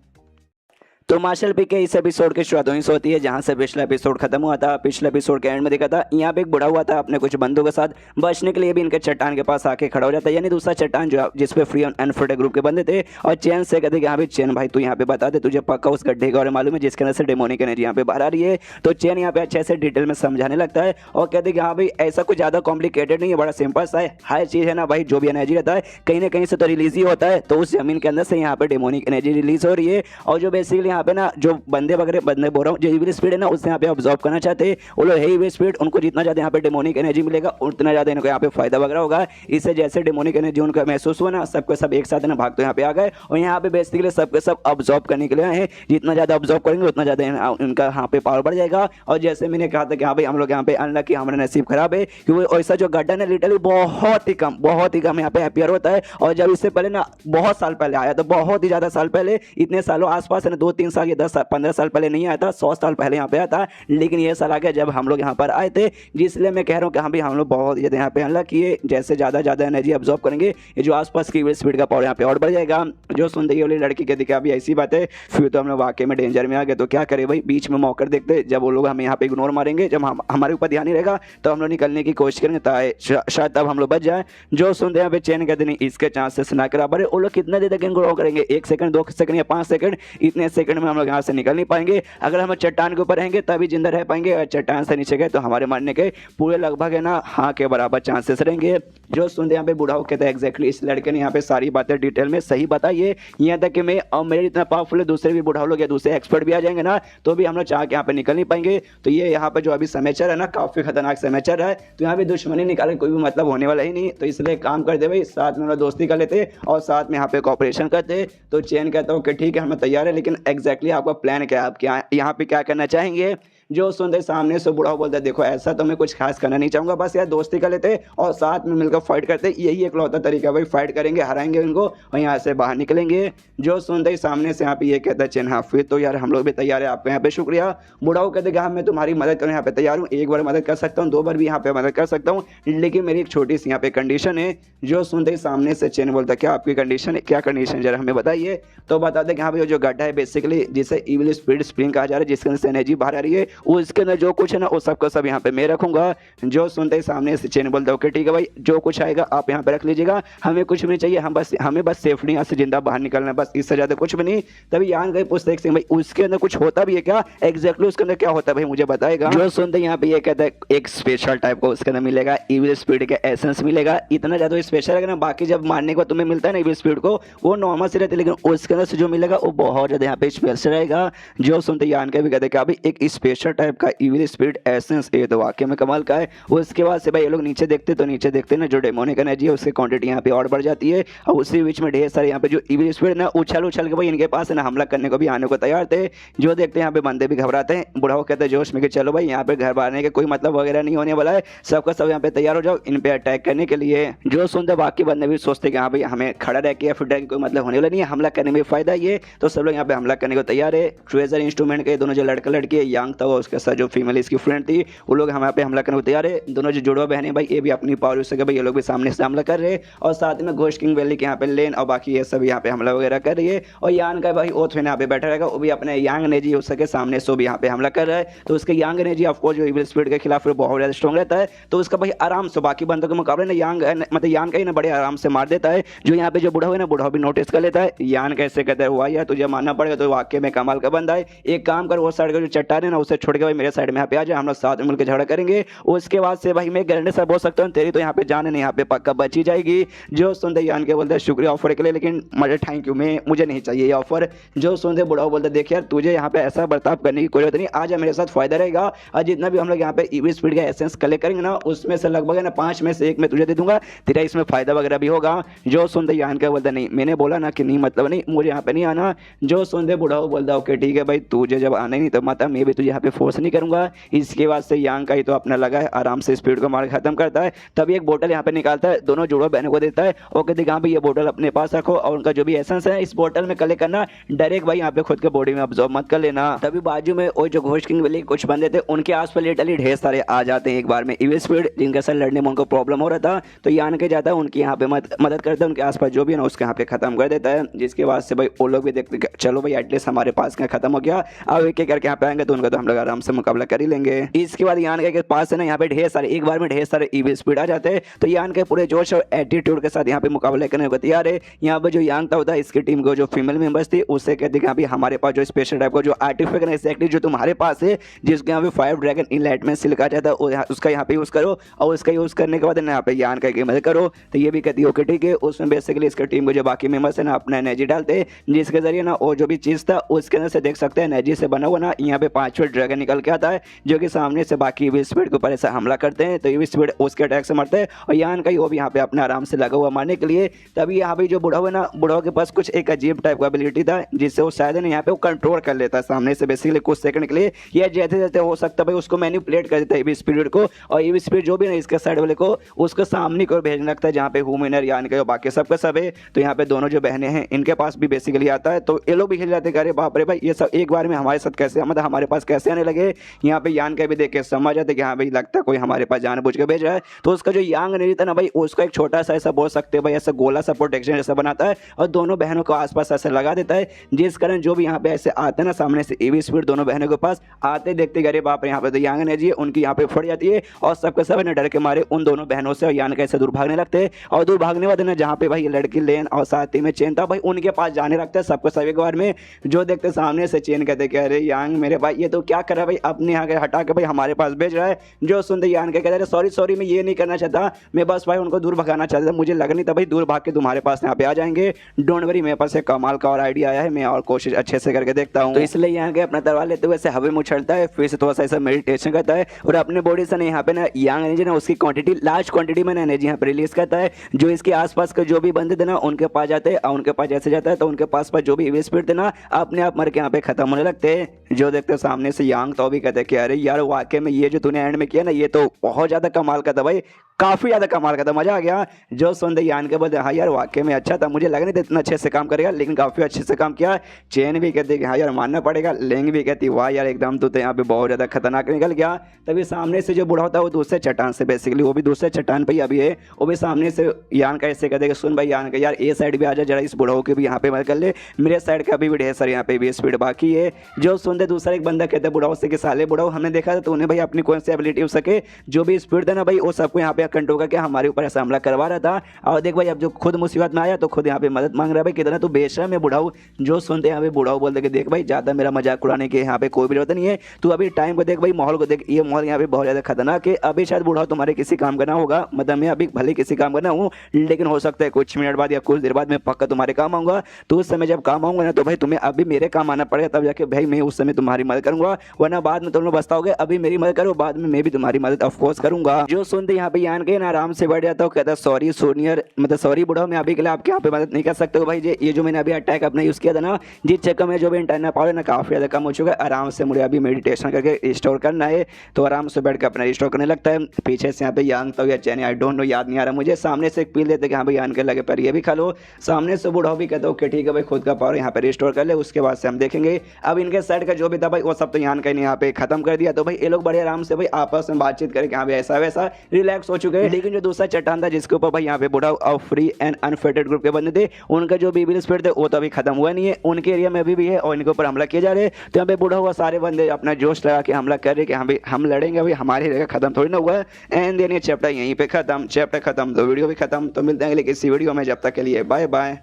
तो मार्शल पी के इस एपिसोड की शुरुआत वहीं से होती है जहां से पिछला एपिसोड खत्म हुआ था। पिछले एपिसोड के एंड में देखा था यहाँ पे एक बुढ़ा हुआ था अपने कुछ बंदों के साथ, बचने के लिए भी इनके चट्टान के पास आके खड़ा हो जाता है, यानी दूसरा चट्टान जो जिसपे फ्री एंड अनफिल्टर्ड ग्रुप के बंदे थे, और चैन से कहते कि हाँ भाई चैन भाई तू यहाँ पे बता दे तुझे पक्का उस गड्ढे के बारे में मालूम है जिसके अंदर से डेमोनिक एनर्जी यहाँ पे बाहर आ रही है। तो चैन यहाँ पे अच्छे से डिटेल में समझाने लगता है और कहते कि हाँ भाई ऐसा कुछ ज्यादा कॉम्प्लिकेटेड नहीं है, बड़ा सिंपल सा है, हर चीज है ना भाई जो भी एनर्जी रहता है कहीं ना कहीं से तो रिलीज ही होता है, तो उस जमीन के अंदर से यहाँ पे डेमोनिक एनर्जी रिलीज हो रही है, और जो बेसिकली यहाँ पे ना जो बंदे वगैरह बंदे बोल रहा हूँ जो इविल स्पीड है ना उससे यहाँ पे ऑब्जॉर्व करना चाहते हैं वो लोग है इविल स्पीड, उनको जितना ज्यादा यहाँ पे डेमोनिक एनर्जी मिलेगा उतना ज्यादा इनको यहाँ पे फायदा वगैरह होगा। इससे जैसे डेमोनिक एनर्जी उनको महसूस हुआ ना सबके सब एक साथ ना भाग तो यहाँ पे आ गए, और यहाँ पे बेसिकली सबके सब ऑब्जॉर्व करने के लिए आए हैं, जितना ज्यादा ऑब्जॉर्व करेंगे उतना ज्यादा उनका यहाँ पे पावर बढ़ जाएगा। और जैसे मैंने कहा था कि हाँ भाई हम लोग यहाँ पे अनलकी, हमारा नसीब खराब है क्योंकि ऐसा जो गड्ढा ना लिटरली बहुत ही कम यहाँ पे अपियर होता है, और जब इससे पहले ना बहुत साल पहले आया था, बहुत ही ज्यादा साल पहले, इतने सालों आसपास है ना 2-3 साल या 10-15 साल पहले नहीं आया था, 100 साल पहले यहाँ पे आया था, लेकिन ये साल आ गया जब हम लोग यहाँ पर आए थे, जिसलिए मैं कह रहा हूँ कि हाँ भाई हम लोग बहुत ज़्यादा यहाँ पे अनलकी है, जैसे ज़्यादा एनर्जी ऑब्जॉर्व करेंगे ये जो आसपास की स्पीड का पावर यहाँ पे और बढ़ जाएगा। जो सुनते वाली लड़की कहती कि अभी ऐसी बात है, फिर तो हम लोग वाकई में डेंजर में आ गए, तो क्या करें भाई, बीच में मौका देखते, जब वो लोग हमें यहाँ पे इग्नोर मारेंगे, जब हमारे ऊपर ध्यान नहीं रहेगा तो हम लोग निकलने की कोशिश करेंगे, शायद तब हम लोग बच जाए। जो सुनते यहाँ पे चैन कहते नहीं इसके चांसेस ना के बराबर है, वो लोग कितने देर तक इग्नोर करेंगे, 1 सेकंड 2 सेकंड या 5 सेकंड, इतने सेकंड में हम लोग यहाँ से निकल नहीं पाएंगे। अगर हम चट्टान के ऊपर रहेंगे तभी जिंदा रह पाएंगे, और चट्टान से नीचे गए तो हमारे मरने के पूरे लगभग है ना हाँ के बराबर चांसेस रहेंगे। जो सुनते यहाँ पे बूढ़ा कहते हैं एग्जैक्टली इस लड़के ने यहाँ पे सारी बातें डिटेल में सही बताई है, यहाँ तक कि मैं और मेरे इतना पावरफुल है दूसरे भी बूढ़ा लोग या दूसरे एक्सपर्ट भी आ जाएंगे ना तो भी हम लोग चाह के यहाँ पे निकल नहीं पाएंगे। तो ये यहाँ पे जो अभी समय चल रहा है ना काफी खतरनाक समय चल रहा है, तो यहाँ पे दुश्मनी निकाले कोई भी मतलब होने वाला ही नहीं, तो इसलिए काम कर दे भाई, साथ में हम लोग दोस्ती कर लेते और साथ में यहाँ पे कॉपरेशन करते। तो चैन कहता हूँ कि ठीक है हमें तैयार है, लेकिन एग्जैक्टली आपका प्लान क्या है, आप क्या यहाँ पे क्या करना चाहेंगे। जो सुनते सामने से बूढ़ा बोलता है देखो ऐसा तो मैं कुछ खास करना नहीं चाहूंगा, बस यार दोस्ती कर लेते और साथ में मिलकर फाइट करते, यही एक लौता तरीका भाई, फाइट करेंगे हराएंगे इनको और यहाँ से बाहर निकलेंगे। जो सुनते ही सामने से यहाँ पे ये कहता है चैन हाँ फिर तो यार हम लोग भी तैयार है, आपका यहाँ पे शुक्रिया। बूढ़ा कहते हाँ मैं तुम्हारी मदद करने यहाँ पे तैयार हूँ, एक बार मदद कर सकता हूँ, 2 बार भी यहाँ पे मदद कर सकता हूँ, लेकिन मेरी एक छोटी सी यहाँ पे कंडीशन है। जो सुनते ही सामने से चैन बोलता क्या आपकी कंडीशन है, क्या कंडीशन जरा हमें बताइए। तो बता दें कि हाँ भाई जो गड्ढा है बेसिकली जिसे इविल स्पिरिट स्प्रिंग कहा जा रहा है, जिसके अंदर से एनर्जी बाहर आ रही है, उसके अंदर जो कुछ है ना वो सबका सब यहाँ पे मैं रखूंगा। जो सुनते ही सामने से चैन बोलता ओके ठीक है भाई जो कुछ आएगा आप यहाँ पे रख लीजिएगा, हमें कुछ भी नहीं चाहिए, हमें बस सेफली यहाँ से जिंदा बाहर निकलना है, बस इससे ज्यादा कुछ भी नहीं। तभी यहाँ गए पूछते हैं भाई उसके अंदर कुछ होता भी है क्या, एग्जैक्टली उसके अंदर क्या होता है भाई मुझे बताएगा। जो सुनते यहाँ पे ये कहता है एक स्पेशल टाइप का उसके अंदर मिलेगा, इविल स्पिरिट का एसेंस मिलेगा, इतना ज्यादा स्पेशल है ना, बाकी जब मारने को तुम्हें मिलता है ना इविल स्पिरिट को वो नॉर्मल से रहती है, लेकिन उसके अंदर से जो मिलेगा वो बहुत ज्यादा यहाँ पे स्पेशल रहेगा। जो सुनते यान के भी कहते हैं कि एक स्पेशल टाइप का इविल स्पिरिट एसेंस, ये तो वाकई में कमाल का है। उसके बाद से भाई ये लोग नीचे देखते ना जो डेमोनिक एनर्जी है उसकी क्वांटिटी यहाँ पे और बढ़ जाती है, और उसी बीच में ढेर सारे यहाँ पे जो इविल स्पिरिट ना उछल के भाई इनके पास है ना हमला करने को भी आने को तैयार थे। जो देखते हैं यहाँ पे बंदे भी घबराते हैं, बुढ़ाओ कहते हैं जोश में कि चलो भाई यहाँ पे घर बारने के कोई मतलब वगैरह नहीं होने वाला है, सबका सब यहाँ पे तैयार हो जाओ इन पे अटैक करने के लिए। जो सुनते बाकी बंदे भी सोचते कि हाँ भाई हमें खड़ा रह के या फिर कोई मतलब होने वाला नहीं है, हमला करने में फायदा ये, तो सब लोग यहाँ पे हमला करने को तैयार है। ट्रेजर इंस्ट्रूमेंट के दोनों जो लड़का लड़की है यांग था और उसके साथ जो फीमेल इसकी फ्रेंड थी वो लोग यहाँ पे हमला करने को तैयार है। दोनों जो जुड़वा बहन है भाई ये भी अपनी पावर यूज करके भाई ये लोग भी सामने से हमला कर रहे हैं और साथ में घोस्ट किंग वैली के यहाँ पे लेन और बाकी ये सब यहाँ पे हमला वगैरह कर रही है। और यान का भाई ओथ यहाँ पे बैठा रहेगा, वो भी अपने यांग नेजी हो सके सामने से भी यहाँ पे हमला कर रहा है। तो उसके यांग नेजी ऑफकोर्स जो इविल स्पीड के खिलाफ बहुत ज्यादा स्ट्रॉन्ग रहता है, तो उसका भाई आराम से बाकी बंदों के मुकाबले ना यांग मतलब यान का ही ना बड़े आराम से मार देता है। जो यहाँ पे जो बूढ़ा है ना बूढ़ा भी नोटिस कर लेता है, यान कैसे कहता है हुआ यार तुझे मानना पड़ेगा, तो वाकई में कमाल का बंदा है। एक काम कर वो साइड का जो चट्टान है ना उसे छोड़ के भाई मेरे साइड में यहाँ पे आ जाए, हम लोग साथ में मिलकर झगड़ा करेंगे। उसके बाद से भाई मैं गारंटी से बोल सकता हूँ तेरी तो यहाँ पे जाने नहीं यहाँ पे पक्का बची जाएगी। जो सुनते यान के बोलते शुक्रिया ऑफर के लिए, लेकिन मुझे थैंक यू मुझे नहीं चाहिए ये ऑफर। जो सुनते बुढ़ा बोलते देख यार तुझे यहाँ पे ऐसा बर्ताव करने की कोई जरूरत नहीं, आज मेरे साथ फायदा रहेगा और जितना भी हम लोग यहाँ पे ईवी स्पीड का एसेंस कलेक्ट करेंगे ना उसमें से लगभग ना 5 में से 1 मैं तुझे दे दूंगा, तेरा इसमें फायदा वगैरह भी होगा। जो सुनते यान का बोलता नहीं मैंने बोला ना कि नहीं मतलब नहीं मुझे यहाँ पे नहीं आना। जो सुनते बुढ़ा बोलता ओके ठीक है भाई तुझे जब आना ही नहीं तो मतलब मैं भी तुझे यहाँ पे फोर्स नहीं करूंगा। इसके बाद से यांग का ही तो अपना लगा है आराम से स्पीड को मार खत्म करता है। तभी एक बोतल यहाँ पे निकालता है, दोनों जुड़वा बहनों को देता है और कहते हाँ भाई ये बोतल अपने पास रखो और उनका जो भी एसेंस है इस बोतल में कलेक्ट करना, डायरेक्ट भाई यहाँ पे खुद के बॉडी में अब्सॉर्ब मत कर लेना। तभी बाजू में वो जो घोस्ट किंग वैली कुछ बंदे थे उनके आसपास लिटरली ढेर सारे आ जाते हैं एक बार में इविल स्पीड, जिनके साथ लड़ने में उनको प्रॉब्लम हो रहा था। तो यान के जाता है उनकी यहाँ पे मदद करता है, उनके आसपास जो भी है ना उसके यहाँ पे खत्म कर देता है। जिसके बाद से भाई वो लोग भी देखते चलो भाई एटलीस्ट हमारे पास क्या खत्म हो गया, अब एक एक करके यहाँ पे आएंगे तो उनका तो हम लोग आराम से मुकाबला कर ही लेंगे। इसके बाद यान के पास है ना यहाँ पे ढेर सारे एक बार में ढेर सारे इविल स्पीड आ जाते हैं, तो यान के पूरे जोश और एटीट्यूड के साथ यहाँ पे मुकाबला करने को तैयार है। यहाँ पे जो यांग था होता है इसकी टीम को जो फीमेल मेंबर्स थी उससे कहते हैं हमारे पास जो स्पेशल टाइप का जो आर्टिफिशियल एक्टिव जो तुम्हारे पास है जिसके यहाँ पे 5 ड्रैगन इनलाइटमेंट से लिखा जाता है उसका यहाँ पे यूज करो और उसका यूज करने के बाद यहाँ पे यान का मदद करो। तो ये भी कहती है ओके ठीक है। उसमें बेसिकली इसके टीम को जो बाकी मेंबर्स है ना अपना एनर्जी डालते हैं जिसके जरिए ना वो जो भी चीज था उसके अंदर से देख सकते हैं एनर्जी से बना हुआ ना यहाँ पे 5 ड्रैगन निकल के आता है जो कि सामने से बाकी इविल स्पीड के ऊपर ऐसा हमला करते हैं। तो इविल स्पीड उसके अटैक से मरते हैं और यान का वो भी यहाँ पे अपने आराम से लगा हुआ मारने के लिए। तभी यहाँ पे जो बूढ़ा हुआ ना बूढ़ा के पास कुछ एक अजीब टाइप का एबिलिटी था जिससे वो शायद ना यहाँ पे वो कंट्रोल कर लेता है सामने से बेसिकली कुछ सेकंड के लिए, या जैसे जैसे हो सकता है भाई उसको मैनिपुलेट कर देता है इविल स्पीड को और इविल स्पीड जो भी ना इसके साइड वाले को उसको सामने को भेजने लगता है जहाँ पे ह्यूमनर यान के बाकी सबका सब है। तो यहाँ पे दोनों जो बहनें हैं इनके पास भी बेसिकली आता है, तो ये लोग भी हिल जाते अरे बाप रे भाई ये सब एक बार में हमारे साथ कैसे मतलब हमारे पास कैसे आने लगे। यहाँ पे यान का भी देख के समझ जाते कि हाँ भाई लगता है कोई हमारे पास जानबूझ के भेज रहा है। तो उसका जो यांग नहीं था ना भाई उसको एक छोटा सा ऐसा बोल सकते हैं भाई ऐसा गोला सा प्रोटेक्शन जैसा बनाता है और दोनों बहनों को आसपास ऐसे लगा देता है, जिस कारण जो भी यहाँ पे ऐसे आते हैं ना सामने से इविल स्पीड दोनों बहनों के पास आते देखते अरे बाप रे यहाँ पे तो यांग ने जी उनकी यहाँ पे फट जाती है और सबके सब ने डर के मारे उन दोनों बहनों से यान का ऐसे दूर भागने लगते हैं। और दूर भागने वाले ना जहाँ पे भाई लड़की लेन और साथ ही में चेन था भाई उनके पास जाने लगता है सबको सब एक बार में। जो देखते सामने से चेन कहते कि अरे यांग मेरे भाई ये तो क्या कर रहा है भाई अपने यहाँ के हटा के भाई हमारे पास भेज रहा है। जो सुनते यान के कहते अरे सॉरी सॉरी मैं ये नहीं करना चाहता, मैं बस भाई उनको दूर भगाना चाहता था, मुझे लग नहीं था भाई दूर भाग के तुम्हारे पास यहाँ पे आ जाएंगे। डोंट वरी मेरे पास एक कमाल का और आइडिया आया है, मैं और कोशिश अच्छे से करके देखता हूँ। तो इसलिए यहाँ के अपना तलवार लेते हुए ऐसे हवा में उछलता है, फिर से थोड़ा सा ऐसा मेडिटेशन करता है और अपने बॉडी से ना यहाँ पे ना यांग एनर्जी ना उसकी क्वांटिटी लार्ज क्वांटिटी में एनर्जी यहाँ पे रिलीज करता है। जो इसके आसपास के जो भी बंदे थे ना उनके पास जाते हैं और उनके पास जैसे जाता है तो उनके पास जो भी इविल स्पीड थे ना अपने आप मर के यहाँ पे खत्म होने लगते हैं। जो देखते सामने से यांग तो भी कहते हैं कि अरे यार वाकई में ये जो तूने एंड में किया ना ये तो बहुत ज्यादा कमाल का था भाई, काफी ज्यादा कमाल का था, मजा आ गया। जो सुनते यान के बोलते हाँ यार वाकई में अच्छा था, मुझे लग नहीं था इतना अच्छे से काम करेगा लेकिन काफी अच्छे से काम किया। चेन भी कहती कि हाँ यार मानना पड़ेगा, लेंग भी कहती वाह यार एकदम तो यहाँ पे बहुत ज्यादा खतरनाक निकल गया। तभी सामने से जो बूढ़ा होता है वो दूसरे चट्टान से बेसिकली वो भी दूसरे चट्टान पे अभी है, वो भी सामने से यान का ऐसे कहते सुन भाई यान का यार ए साइड भी आ जा जरा, इस बूढ़ा के भी यहाँ पे मदद कर ले, मेरे साइड का भी ढेर सारे यहाँ पे भी स्पीड बाकी है। जो सुनते दूसरा एक बंदा कहते बुढ़ाओ से कि साले बुढ़ाओ हमने देखा था तो उन्हें भाई अपनी कौन सी एबिलिटी हो सके जो भी स्पीड था ना भाई वो सबको यहाँ पे कंट्रोल करके हमारे ऊपर ऐसा हमला करवा रहा था। और देख भाई अब जो खुद मुसीबत में आया तो खुद यहाँ पे मदद मांग रहा है भाई कितना तो बेशर्म है बुढ़ाऊ। जो सुनते यहाँ पे बुढ़ाऊ बोलते कि देख भाई ज्यादा मेरा मजाक उड़ाने के यहाँ पे कोई भी जरूरत नहीं है, तू अभी टाइम को देख भाई माहौल को देख, ये माहौल यहाँ पे बहुत ज्यादा खतरनाक है, अभी शायद बुढ़ाऊ तुम्हारे किसी काम का ना होगा, मतलब मैं अभी भले किसी काम का ना हूँ लेकिन हो सकता है कुछ मिनट बाद या कुछ देर बाद मैं पक्का तुम्हारे काम आऊंगा। तो उस समय जब काम आऊंगा ना तो भाई तुम्हें अभी मेरे काम आना पड़ेगा, तब जाके भाई मैं उस समय तुम्हारी मदद करूंगा, वरना बाद में तुम लोग बचताओगे, अभी मेरी मदद करो बाद में मैं भी तुम्हारी मदद ऑफकोर्स करूंगा। जो सुनते यहाँ पे यान के ना आराम से बैठ जाता हूँ, कहता सॉरी सूनियर, मतलब सॉरी बुढ़ाओ, मैं अभी के लिए आपके यहाँ पे मदद नहीं कर सकता हूँ भाई। ये जो मैंने अभी अटैक अपना यूज़ किया था ना, जिस चक्कर में जो भी इंटरनल पावर है ना काफ़ी ज़्यादा कम हो चुका है। आराम से मुझे अभी मेडिटेशन करके रिस्टोर करना है, तो आराम से बैठ के अपना रिस्टोर करने लगता है। पीछे से यहाँ पे यान तो या चैनी आई डोंट नो, याद नहीं आ रहा मुझे। सामने से एक पील देते कि हाँ भाई यान के लगे पर ये भी खा लो। सामने से बुढ़ाओ भी कहता हूँ कि ठीक है भाई, खुद का पावर यहाँ पे रिस्टोर कर ले, उसके बाद से हम देखेंगे। अब इनके साइड का जो भी था भाई वो सब तो यान का यहाँ पे खत्म कर दिया। तो भाई ये लोग बड़े आराम से भाई आपस में बातचीत करके यहाँ पे ऐसा वैसा रिलैक्स हो चुके हैं। लेकिन जो दूसरा चट्टान था जिसके ऊपर भाई यहाँ पे बुढ़ाओ और फ्री एंड अनफेटेड ग्रुप के बंदे थे, उनका जो बीबी स्पीड थे वो तो अभी खत्म हुआ नहीं है, उनके एरिया में अभी भी है और इनके ऊपर हमला किए जा रहे हैं। तो यहाँ पे बुढ़ा हुआ सारे बंदे अपना जोश लगा के हमला कर रहे कि हाँ भाई हम लड़ेंगे, भाई हमारी एरिया खत्म थोड़ी ना हुआ है। एंड देन ये चैप्टर यहीं पे खत्म, चैप्टर खत्म तो वीडियो भी खत्म। तो मिलते हैं अगले किसी वीडियो में, जब तक के लिए बाय बाय।